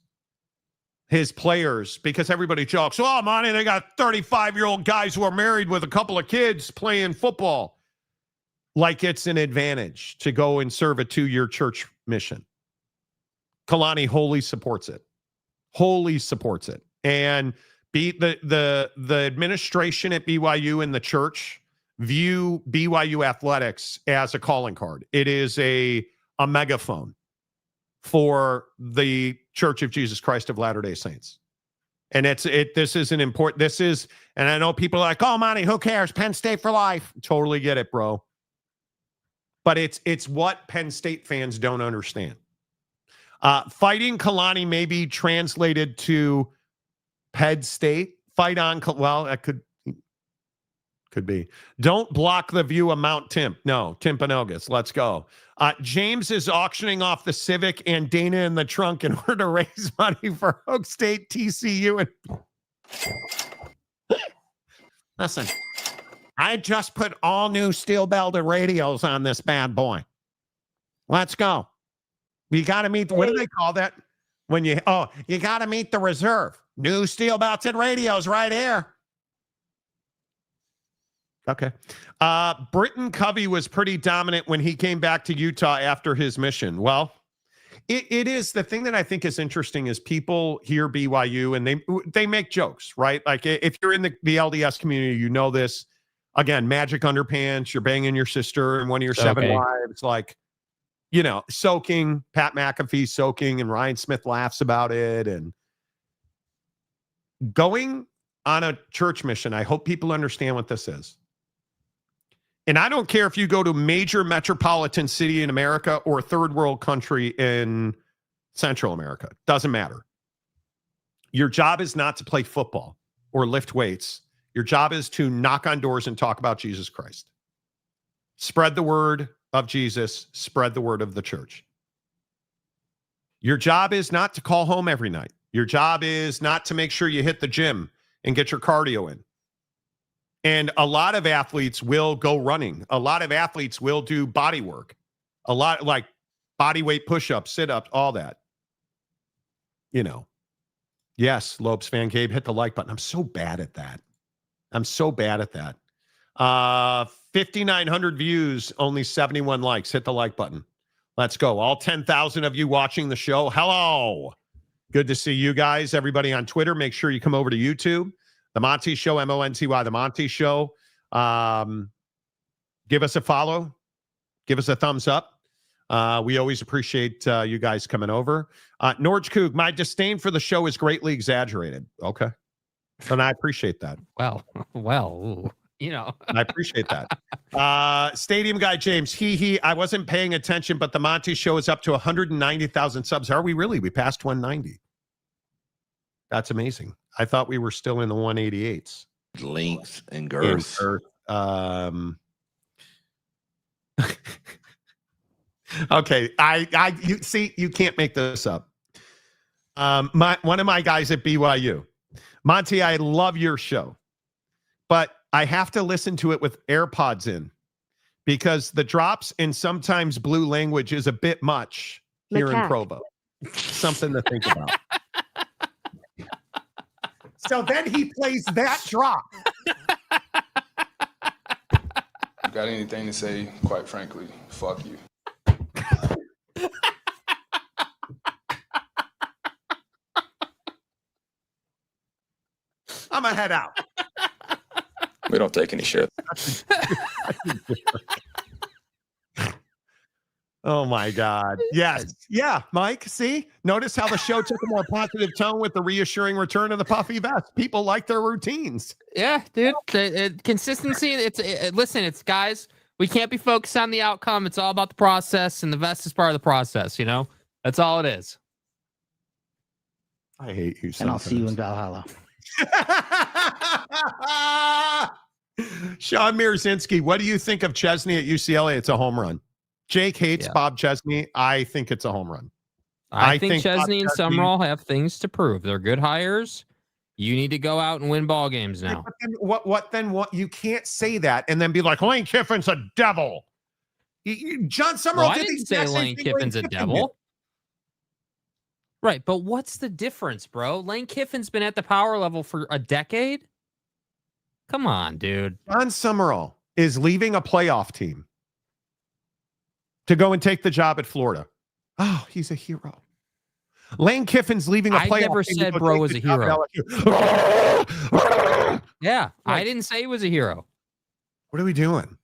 his players because everybody jokes, oh, Monty, they got 35-year-old guys who are married with a couple of kids playing football. Like it's an advantage to go and serve a 2-year church mission. Kalani wholly supports it. Wholly supports it. And the administration at BYU and the church view BYU athletics as a calling card. It is a megaphone for the Church of Jesus Christ of Latter-day Saints. And this is an important, and I know people are like, oh, Monty, who cares? Penn State for life. Totally get it, bro. But it's what Penn State fans don't understand. Fighting Kalani may be translated to Penn State. Fight on, well, that could be. Don't block the view of Mount Timp. No, Timpanogos. Let's go. James is auctioning off the Civic and Dana in the trunk in order to raise money for Oak State, TCU. And listen, I just put all new steel belted radios on this bad boy. Let's go. You got to meet, what do they call that? When you got to meet the reserve. New steel belted radios right here. Okay. Britton Covey was pretty dominant when he came back to Utah after his mission. Well, it is the thing that I think is interesting is people hear BYU and they make jokes, right? Like if you're in the LDS community, you know this. Again, magic underpants, you're banging your sister and one of your seven wives, like, you know, soaking, Pat McAfee soaking, and Ryan Smith laughs about it. And going on a church mission, I hope people understand what this is. And I don't care if you go to a major metropolitan city in America or a third world country in Central America. Doesn't matter. Your job is not to play football or lift weights. Your job is to knock on doors and talk about Jesus Christ. Spread the word of Jesus. Spread the word of the church. Your job is not to call home every night. Your job is not to make sure you hit the gym and get your cardio in. And a lot of athletes will go running. A lot of athletes will do body work. A lot like body weight push-ups, sit-ups, all that. You know. Yes, Lopes fan Gabe, hit the like button. I'm so bad at that. 5,900 views, only 71 likes. Hit the like button. Let's go. All 10,000 of you watching the show, hello. Good to see you guys. Everybody on Twitter, make sure you come over to YouTube. The Monty Show, Monty, The Monty Show. Give us a follow. Give us a thumbs up. We always appreciate you guys coming over. Norge Coog, my disdain for the show is greatly exaggerated. Okay. And I appreciate that. Well, you know. I appreciate that. Stadium Guy James, I wasn't paying attention, but the Monty Show is up to 190,000 subs. Are we really? We passed 190. That's amazing. I thought we were still in the 188s. Length and girth. Okay. You see, you can't make this up. One of my guys at BYU, Monty, I love your show, but I have to listen to it with AirPods in because the drops in sometimes blue language is a bit much here in Provo. Something to think about. So then he plays that drop. You got anything to say? Quite frankly, fuck you. I'm gonna head out. We don't take any shit. Oh my God. Yes. Yeah, Mike. See? Notice how the show took a more positive tone with the reassuring return of the puffy vest. People like their routines. Yeah, dude. Consistency. Listen, it's guys, we can't be focused on the outcome. It's all about the process, and the vest is part of the process, you know? That's all it is. I hate you. And I'll see you in Valhalla. Sean Mirzinski, what do you think of Chesney at UCLA? It's a home run. Jake hates Bob Chesney. I think it's a home run. I think Chesney and Summerall have things to prove. They're good hires. You need to go out and win ball games now. What then? You can't say that and then be like, Lane Kiffin's a devil. John Summerall didn't say Lane Kiffin's a devil. Right, but what's the difference, bro? Lane Kiffin's been at the power level for a decade. Come on, dude. John Summerall is leaving a playoff team to go and take the job at Florida. Oh, he's a hero. Lane Kiffin's leaving a playoff team. I never said bro was a hero. Yeah, I didn't say he was a hero. What are we doing?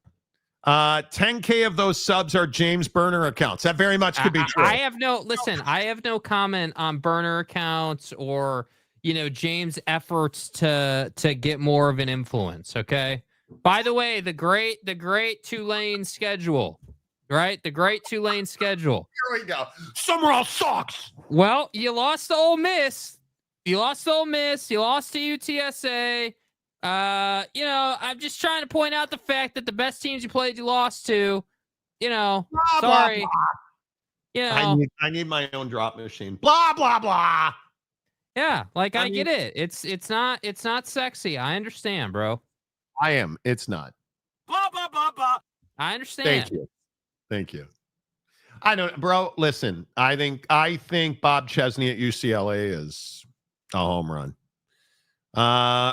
10K of those subs are James burner accounts. That very much could be true. I have no comment on burner accounts or, James' efforts to get more of an influence. Okay. By the way, the great Tulane schedule, right? The great Tulane schedule. Here we go. Summerall sucks. Well, you lost to Ole Miss. You lost to UTSA. I'm just trying to point out the fact that the best teams you played, you lost to. Sorry. Blah, blah. I need my own drop machine. Blah blah blah. Yeah, I get it. It's not sexy. I understand, bro. I am. It's not. Blah, blah, blah, blah. I understand. Thank you. Thank you. I don't, bro. Listen, I think Bob Chesney at UCLA is a home run.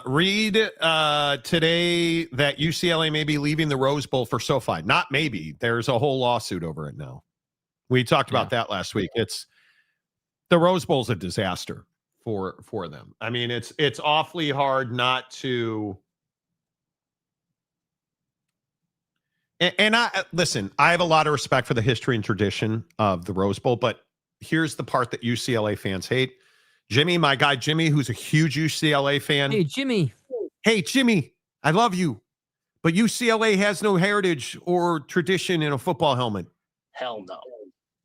Read today that UCLA may be leaving the Rose Bowl for SoFi. Not maybe. There's a whole lawsuit over it now. We talked about that last week. It's the Rose Bowl's a disaster for them. I mean, it's awfully hard not to. And I listen, I have a lot of respect for the history and tradition of the Rose Bowl, but here's the part that UCLA fans hate. Jimmy, my guy Jimmy, who's a huge UCLA fan. Hey, Jimmy. Hey, Jimmy, I love you, but UCLA has no heritage or tradition in a football helmet. Hell no.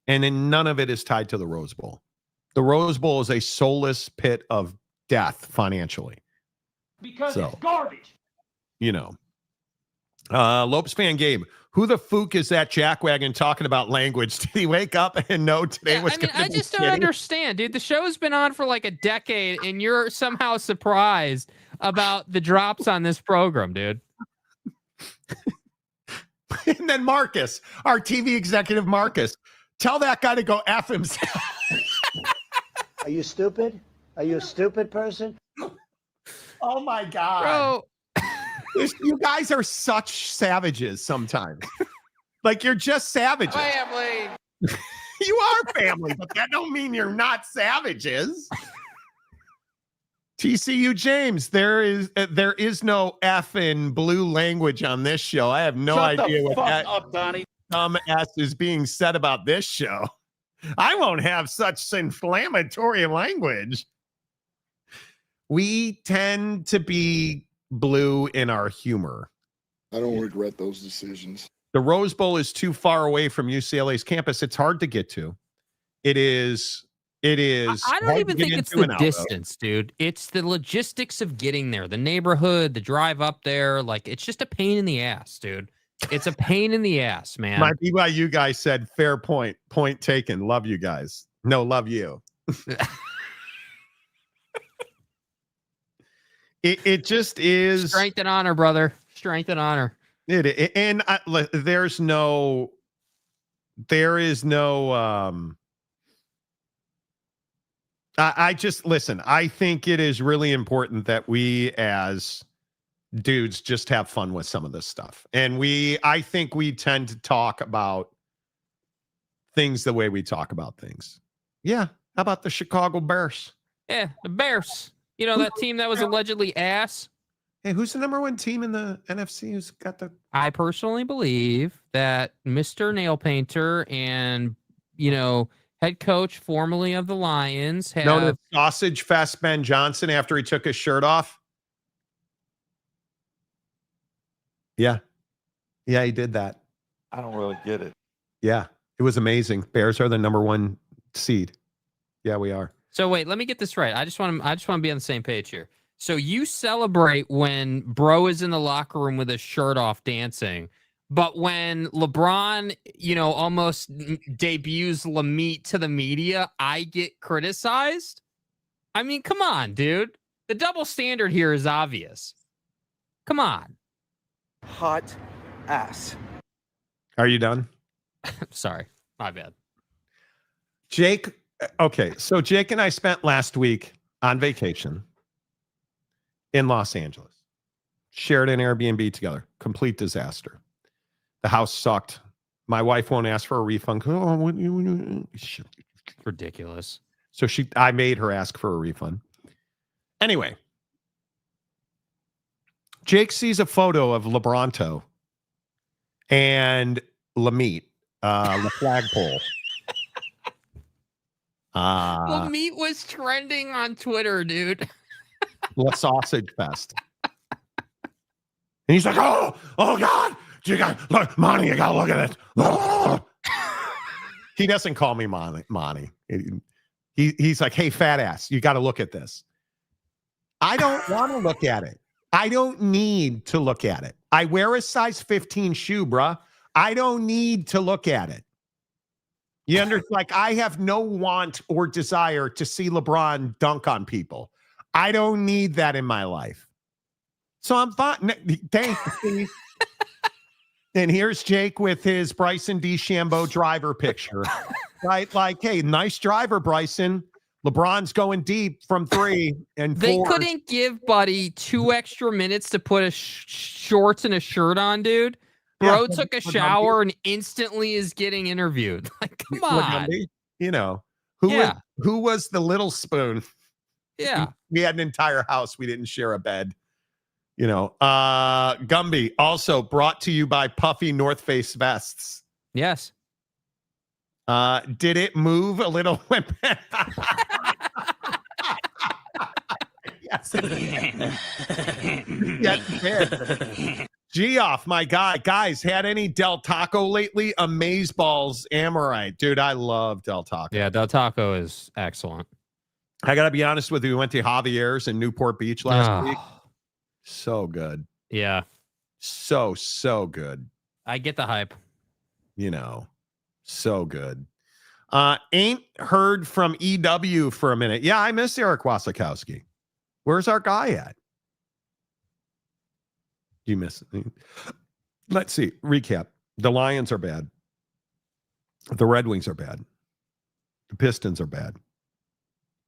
And then none of it is tied to the Rose Bowl. The Rose Bowl is a soulless pit of death financially. Because it's garbage. You know. Lopes fan Gabe, who the fook is that jackwagon talking about language? Did he wake up and know today was going to be I just don't understand, dude. The show's been on for like a decade, and you're somehow surprised about the drops on this program, dude. And then Marcus, our TV executive Marcus, tell that guy to go F himself. Are you stupid? Are you a stupid person? Oh my God. Bro. You guys are such savages sometimes. Like you're just savages. Family. You are family, but that don't mean you're not savages. TCU James, there is no F in blue language on this show. I have no idea what that dumb S is being said about this show. I won't have such inflammatory language. We tend to be blue in our humor. I don't regret those decisions. The Rose Bowl is too far away from UCLA's campus. It's hard to get to. It is. I don't even think it's the distance, dude. It's the logistics of getting there, the neighborhood, the drive up there. Like, it's just a pain in the ass, dude. It's a pain in the ass, man. My BYU guy said, fair point. Point taken. Love you guys. No, love you. It just is strength and honor, brother. Strength and honor. There is no. I just listen. I think it is really important that we as dudes just have fun with some of this stuff, and I think we tend to talk about things the way we talk about things. Yeah. How about the Chicago Bears? Yeah, the Bears. You know, that team that was allegedly ass. Hey, who's the number one team in the NFC who's got the... I personally believe that Mr. Nail Painter and, you know, head coach formerly of the Lions have... Known as Sausage Fest Ben Johnson after he took his shirt off? Yeah. Yeah, he did that. I don't really get it. Yeah, it was amazing. Bears are the number one seed. Yeah, we are. So wait, let me get this right. I just want to be on the same page here. So you celebrate when bro is in the locker room with his shirt off dancing, but when LeBron, you know, almost debuts Lamit to the media, I get criticized? I mean, come on, dude. The double standard here is obvious. Come on. Hot ass. Are you done? Sorry. My bad. Jake, okay. So Jake and I spent last week on vacation in Los Angeles. Shared an Airbnb together. Complete disaster. The house sucked. My wife won't ask for a refund. Ridiculous. So I made her ask for a refund. Anyway, Jake sees a photo of LeBronto and Lamit, the flagpole. Lamit was trending on Twitter, dude. The Sausage Fest. And he's like, oh God, you got look, Monty, you gotta look at it. Oh. He doesn't call me Monty. He's like, hey, fat ass, you got to look at this. I don't want to look at it. I don't need to look at it. I wear a size 15 shoe, bruh. I don't need to look at it. You understand? Like, I have no want or desire to see LeBron dunk on people. I don't need that in my life. So I'm fine. Thanks, Steve. And here's Jake with his Bryson DeChambeau driver picture. Right? Like, hey, nice driver, Bryson. LeBron's going deep from 3 and 4. They couldn't give Buddy 2 extra minutes to put a shorts and a shirt on, dude. Bro took a shower and instantly is getting interviewed. Like, come on. You know, who was the little spoon? Yeah. We had an entire house. We didn't share a bed. You know, Gumby, also brought to you by Puffy North Face vests. Yes. Did it move a little? Yes, it did. Yes, it did. Geoff, my guy. Guys, had any Del Taco lately? Amazeballs, Amorite. Dude, I love Del Taco. Yeah, Del Taco is excellent. I got to be honest with you. We went to Javier's in Newport Beach last week. So good. Yeah. So good. I get the hype. You know, so good. Ain't heard from EW for a minute. Yeah, I miss Eric Wasikowski. Where's our guy at? You miss it. Let's see. Recap. The Lions are bad. The Red Wings are bad. The Pistons are bad.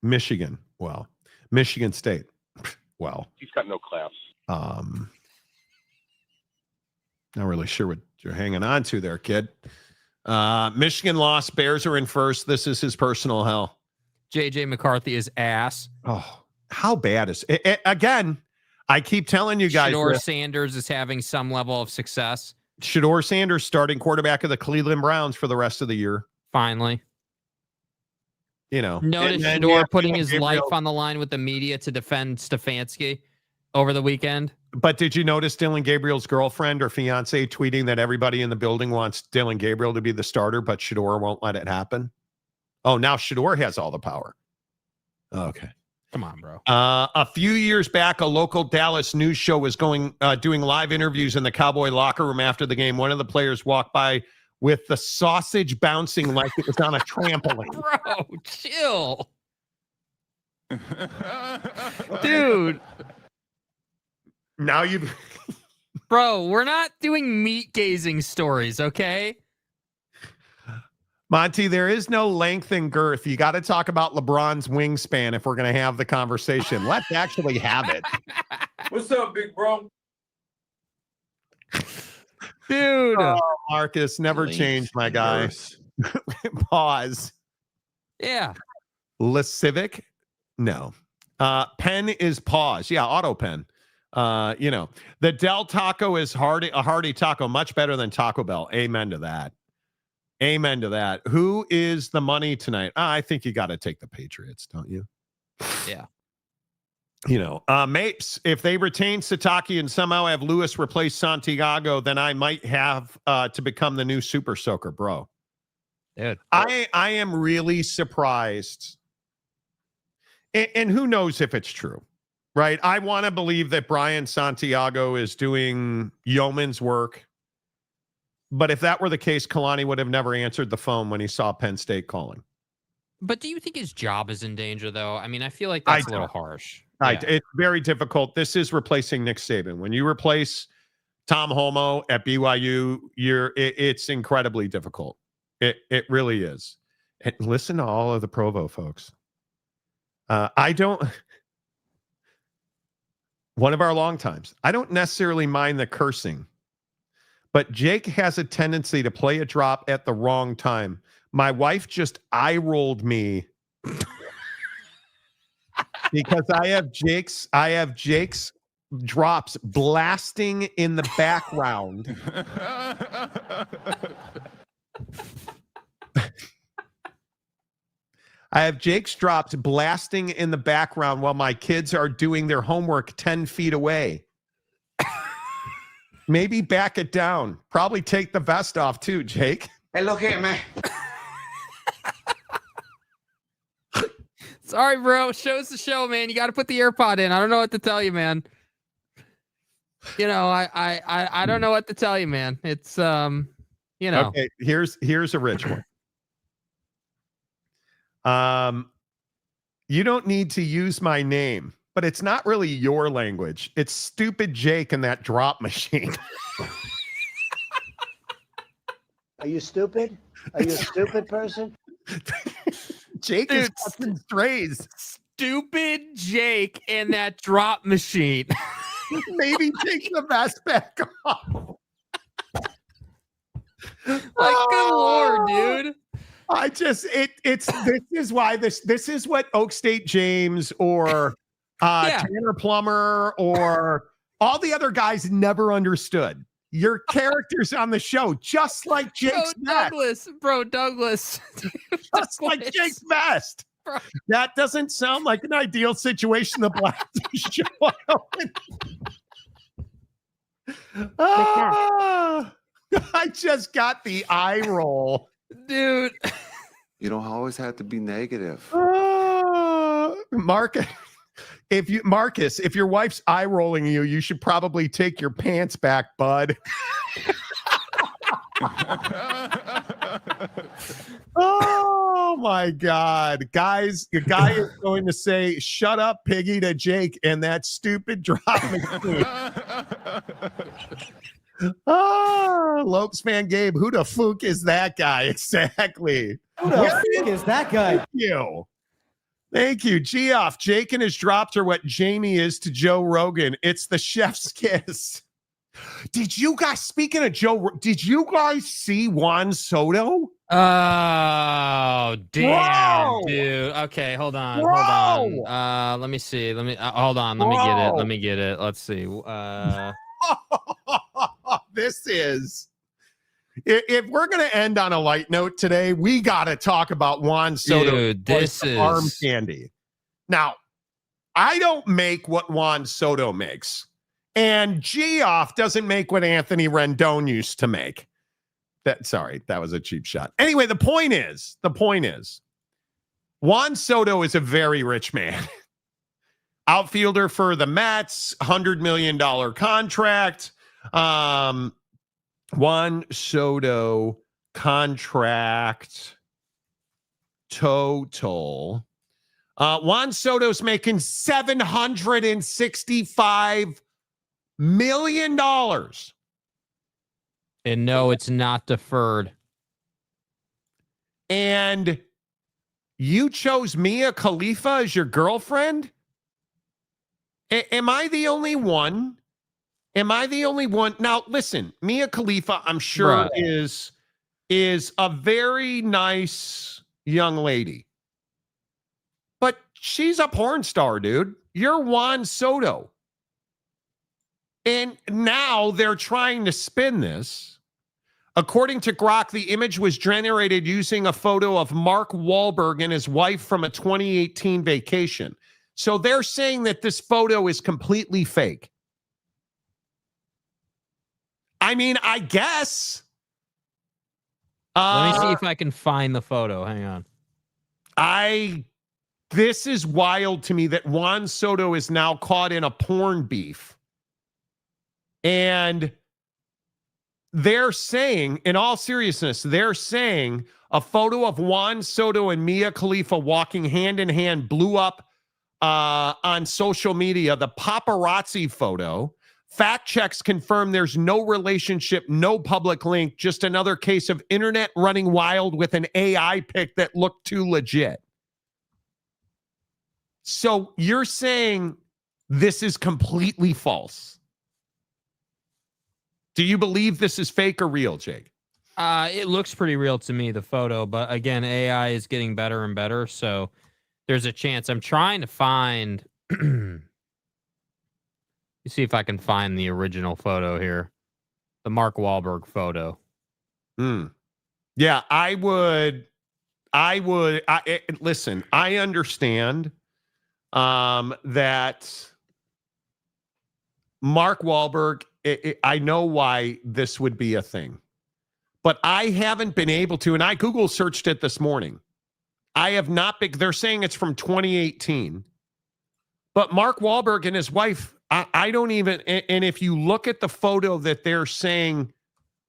Michigan. Well, Michigan State. Well, he's got no class. Not really sure what you're hanging on to there, kid. Michigan lost. Bears are in first. This is his personal hell. JJ McCarthy is ass. Oh, how bad is it? Again, I keep telling you guys. Shador Sanders is having some level of success. Shador Sanders starting quarterback of the Cleveland Browns for the rest of the year. Finally. You know. Notice Shador putting his life on the line with the media to defend Stefanski over the weekend. But did you notice Dylan Gabriel's girlfriend or fiance tweeting that everybody in the building wants Dylan Gabriel to be the starter, but Shador won't let it happen? Oh, now Shador has all the power. Okay. Come on, bro. A few years back, a local Dallas news show was doing live interviews in the Cowboy locker room after the game. One of the players walked by with the sausage bouncing like it was on a trampoline. Bro, chill. Dude. Now you... Bro, we're not doing meat gazing stories, okay? Monty, there is no length and girth. You got to talk about LeBron's wingspan if we're going to have the conversation. Let's actually have it. What's up, big bro? Dude. Oh, Marcus, never changed, my guy. Pause. Yeah. Civic? No. Pen is pause. Yeah, auto pen. You know, the Del Taco is a hearty taco, much better than Taco Bell. Amen to that. Amen to that. Who is the money tonight? I think you got to take the Patriots, don't you? Yeah. You know, Mapes, if they retain Sitake and somehow have Lewis replace Santiago, then I might have to become the new super soaker, bro. Dude. I am really surprised. And who knows if it's true, right? I want to believe that Brian Santiago is doing yeoman's work. But if that were the case, Kalani would have never answered the phone when he saw Penn State calling. But do you think his job is in danger, though? I mean, I feel like that's a little harsh. It's very difficult. This is replacing Nick Saban. When you replace Tom Holmoe at BYU, it's incredibly difficult. It really is. And listen to all of the Provo folks. One of our long times. I don't necessarily mind the cursing. But Jake has a tendency to play a drop at the wrong time. My wife just eye-rolled me because I have Jake's drops blasting in the background. I have Jake's drops blasting in the background while my kids are doing their homework 10 feet away. Maybe back it down. Probably take the vest off too, Jake. Hey, look here, man. Sorry, bro. Show's the show, man. You got to put the AirPod in. I don't know what to tell you, man. You know, I don't know what to tell you, man. It's you know. Okay, here's a rich one. You don't need to use my name. But it's not really your language. It's stupid Jake and that drop machine. Are you stupid? Are you a stupid person? Jake is fucking strays. Stupid Jake and that drop machine. Maybe take the vest back off. Like, good Lord, dude. I just this is what Oak State James or Tanner Plummer or all the other guys never understood. Your characters on the show, just like Jake's Douglas. Just like Jake's best. Bro. That doesn't sound like an ideal situation to blast the show out. I just got the eye roll. Dude. You don't always have to be negative. Marcus, if your wife's eye rolling you, you should probably take your pants back, bud. Oh my God, guys! The guy is going to say, "Shut up, Piggy," to Jake, and that stupid drop machine. Lopes fan Gabe, who the fuck is that guy? Exactly. Who the fuck is that guy? Thank you. Geoff, Jake and his drops are what Jamie is to Joe Rogan. It's the chef's kiss. Did you guys, speaking of Joe, did you guys see Juan Soto? Oh, damn, dude. Okay, hold on. Let me see. Hold on. Let me get it. Let's see. This is, if we're going to end on a light note today, we got to talk about Juan Soto. Dude, this is arm candy. Now, I don't make what Juan Soto makes, and Geoff doesn't make what Anthony Rendon used to make. That was a cheap shot. Anyway, the point is, Juan Soto is a very rich man. Outfielder for the Mets, $100 million contract. Juan Soto contract total. Juan Soto's making $765 million. And no, it's not deferred. And you chose Mia Khalifa as your girlfriend? Am I the only one? Now, listen, Mia Khalifa, I'm sure, is a very nice young lady. But she's a porn star, dude. You're Juan Soto. And now they're trying to spin this. According to Grok, the image was generated using a photo of Mark Wahlberg and his wife from a 2018 vacation. So they're saying that this photo is completely fake. I mean, I guess. Let me see if I can find the photo. Hang on. This is wild to me that Juan Soto is now caught in a porn beef. And they're saying, in all seriousness, they're saying a photo of Juan Soto and Mia Khalifa walking hand in hand blew up on social media. The paparazzi photo. Fact checks confirm there's no relationship, no public link, just another case of internet running wild with an AI pic that looked too legit. So you're saying this is completely false. Do you believe this is fake or real, Jake? It looks pretty real to me, the photo, but again, AI is getting better and better, so there's a chance. I'm trying to find see if I can find the original photo here. The Mark Wahlberg photo. Yeah, I would listen, I understand that Mark Wahlberg, I know why this would be a thing, but I haven't been able to, and I Google searched it this morning. I have not been, they're saying it's from 2018, but Mark Wahlberg and his wife, I don't even, and if you look at the photo that they're saying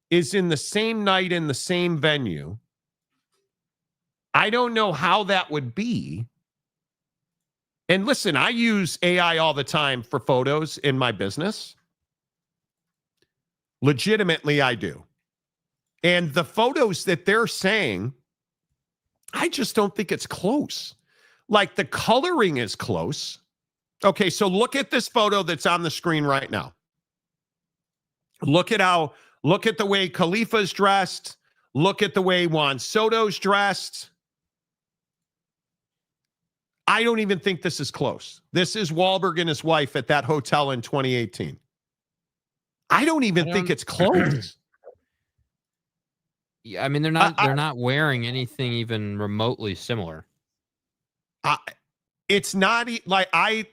is in the same night in the same venue, I don't know how that would be. And listen, I use AI all the time for photos in my business. Legitimately, I do. And the photos that they're saying, I just don't think it's close. Like the coloring is close. Okay, so look at this photo that's on the screen right now. Look at the way Khalifa's dressed. Look at the way Juan Soto's dressed. I don't even think this is close. This is Wahlberg and his wife at that hotel in 2018. I don't even think it's close. Yeah, I mean they're not wearing anything even remotely similar. It's not like I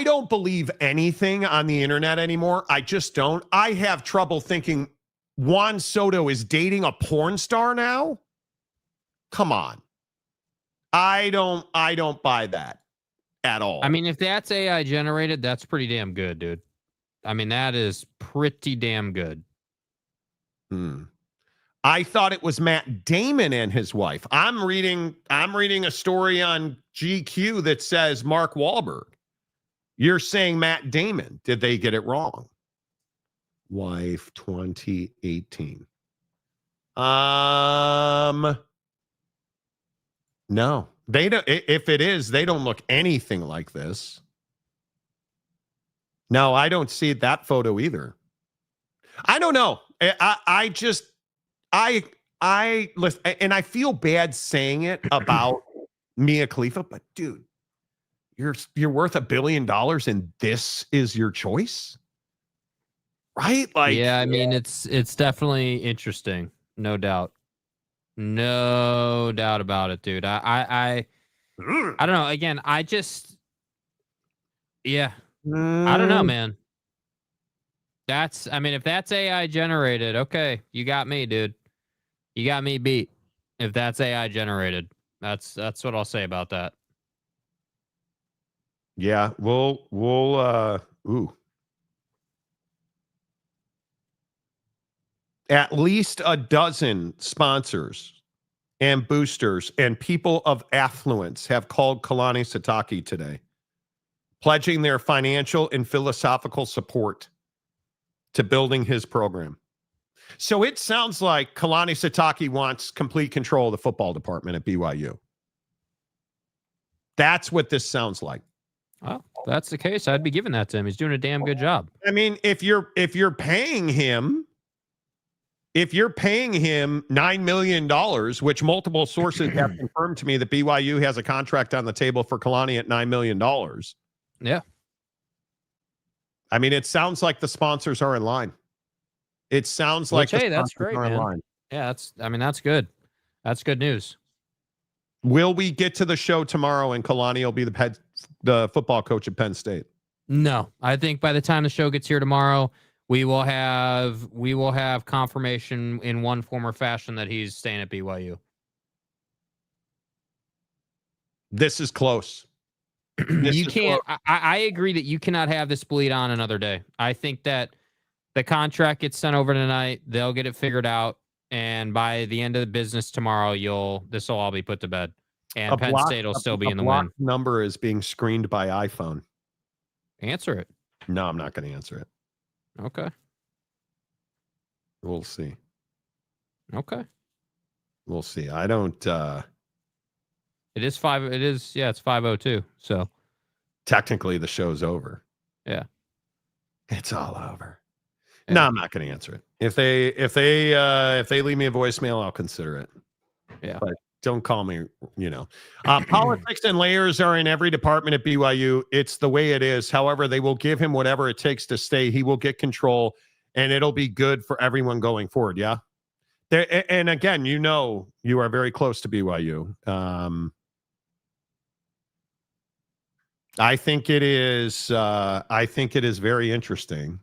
don't believe anything on the internet anymore. I just don't. I have trouble thinking Juan Soto is dating a porn star now. Come on. I don't buy that at all. I mean, if that's AI generated, that's pretty damn good, dude. I mean, that is pretty damn good. I thought it was Matt Damon and his wife. I'm reading a story on GQ that says Mark Wahlberg. You're saying Matt Damon. Did they get it wrong? Wife 2018. No. They don't. If it is, they don't look anything like this. No, I don't see that photo either. I don't know. I listen, and I feel bad saying it about Mia Khalifa, but dude, you're worth $1 billion and this is your choice, right? Like, yeah, I mean, it's definitely interesting, no doubt about it, dude. I don't know. Again, I don't know, man. I mean, if that's AI generated, okay, you got me, dude. You got me beat. If that's AI generated, that's what I'll say about that. Yeah, at least a dozen sponsors and boosters and people of affluence have called Kalani Sitake today, pledging their financial and philosophical support to building his program. So it sounds like Kalani Sitake wants complete control of the football department at BYU. That's what this sounds like. Well, if that's the case, I'd be giving that to him. He's doing a damn good job. I mean, if you're paying him $9 million, which multiple sources have confirmed to me that BYU has a contract on the table for Kalani at $9 million. Yeah. I mean, it sounds like the sponsors are in line. It sounds like hey, that's great, man. Yeah, that's good. That's good news. Will we get to the show tomorrow and Kalani will be the football coach at Penn State? No, I think by the time the show gets here tomorrow, we will have confirmation in one form or fashion that he's staying at BYU. This is close. I agree that you cannot have this bleed on another day. I think that the contract gets sent over tonight. They'll get it figured out. And by the end of the business tomorrow, this will all be put to bed. And Penn State will still be in the win. Number is being screened by iPhone. Answer it. No, I'm not going to answer it. Okay. We'll see. Okay. We'll see. I don't. It's 5:02. So technically the show's over. Yeah. It's all over. Yeah. No, I'm not going to answer it. If they leave me a voicemail, I'll consider it. Yeah. But don't call me, politics and layers are in every department at BYU. It's the way it is. However, they will give him whatever it takes to stay. He will get control and it'll be good for everyone going forward. Yeah. And again, you are very close to BYU. I think it is very interesting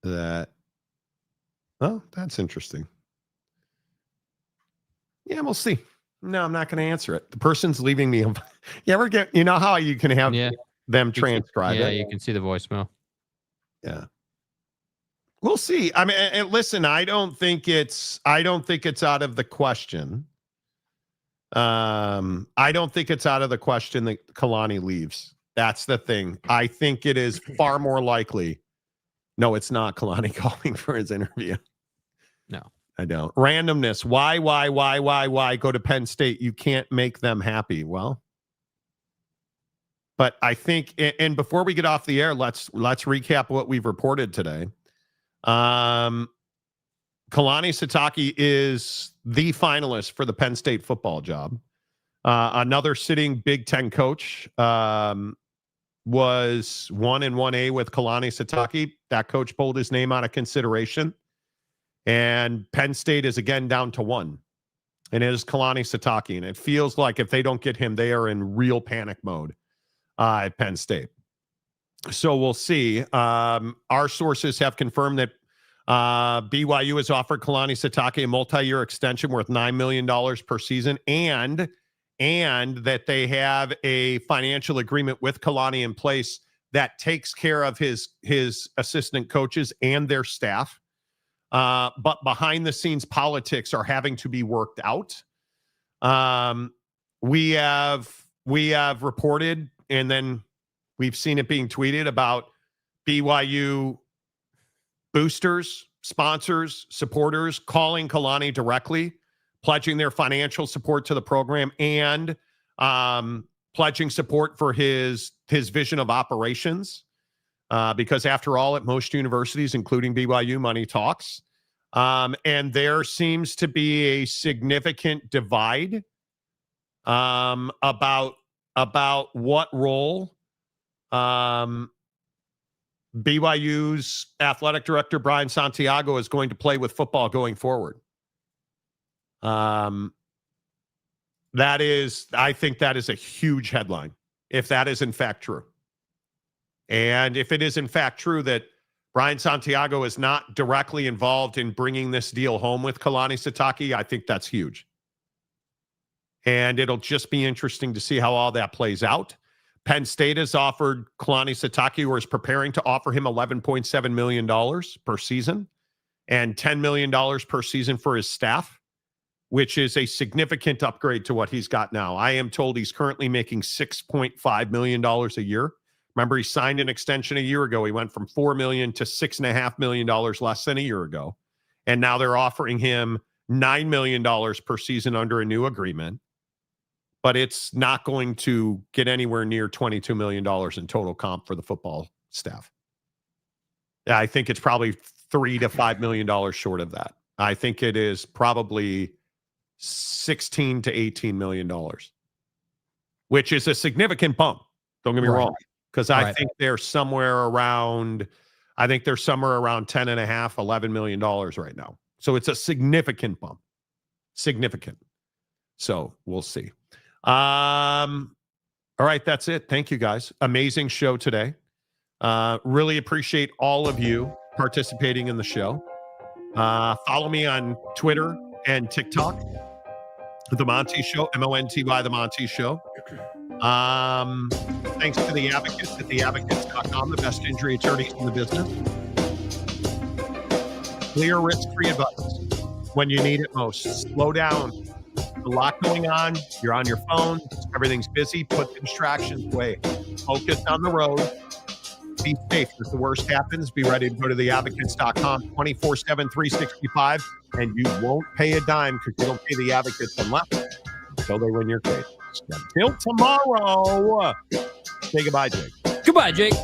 that's interesting. Yeah, we'll see. No, I'm not going to answer it. The person's leaving me. You ever get, how you can have them transcribe it? Yeah, you can see the voicemail. Yeah. We'll see. I mean, and listen, I don't think it's out of the question. I don't think it's out of the question that Kalani leaves. That's the thing. I think it is far more likely No, it's not Kalani calling for his interview. No. I don't. Randomness. Why go to Penn State? You can't make them happy. Well, but I think, and before we get off the air, let's recap what we've reported today. Kalani Sitake is the finalist for the Penn State football job. Another sitting Big Ten coach was 1-1A with Kalani Sitake. That coach pulled his name out of consideration. And Penn State is again down to 1. And it is Kalani Sitake. And it feels like if they don't get him, they are in real panic mode at Penn State. So we'll see. Our sources have confirmed that BYU has offered Kalani Sitake a multi-year extension worth $9 million per season and that they have a financial agreement with Kalani in place that takes care of his assistant coaches and their staff. But behind the scenes politics are having to be worked out. We have reported, and then we've seen it being tweeted about BYU boosters, sponsors, supporters calling Kalani directly, pledging their financial support to the program and pledging support for his vision of operations. Because after all, at most universities, including BYU, money talks. And there seems to be a significant divide about what role BYU's athletic director, Brian Santiago, is going to play with football going forward. I think that is a huge headline, if that is in fact true. And if it is in fact true that Brian Santiago is not directly involved in bringing this deal home with Kalani Sitake, I think that's huge. And it'll just be interesting to see how all that plays out. Penn State has offered Kalani Sitake, or is preparing to offer him $11.7 million per season and $10 million per season for his staff, which is a significant upgrade to what he's got now. I am told he's currently making $6.5 million a year. Remember, he signed an extension a year ago. He went from $4 million to $6.5 million less than a year ago. And now they're offering him $9 million per season under a new agreement. But it's not going to get anywhere near $22 million in total comp for the football staff. I think it's probably $3 to $5 million short of that. I think it is probably $16 to $18 million, which is a significant bump. Don't get me wrong. Because I think they're somewhere around, $10.5, $11 million right now. So it's a significant bump. Significant. So we'll see. All right, that's it. Thank you, guys. Amazing show today. Really appreciate all of you participating in the show. Follow me on Twitter and TikTok. The Monty Show, MONTY, The Monty Show. Thanks to the Advocates at theadvocates.com, the best injury attorneys in the business. Clear, risk-free advice when you need it most. Slow down. A lot going on. You're on your phone. Everything's busy. Put the distractions away. Focus on the road. Be safe. If the worst happens, be ready to go to theadvocates.com 24/7, 365, and you won't pay a dime because you don't pay the Advocates until they win your case. Until tomorrow. Say goodbye, Jake. Goodbye, Jake.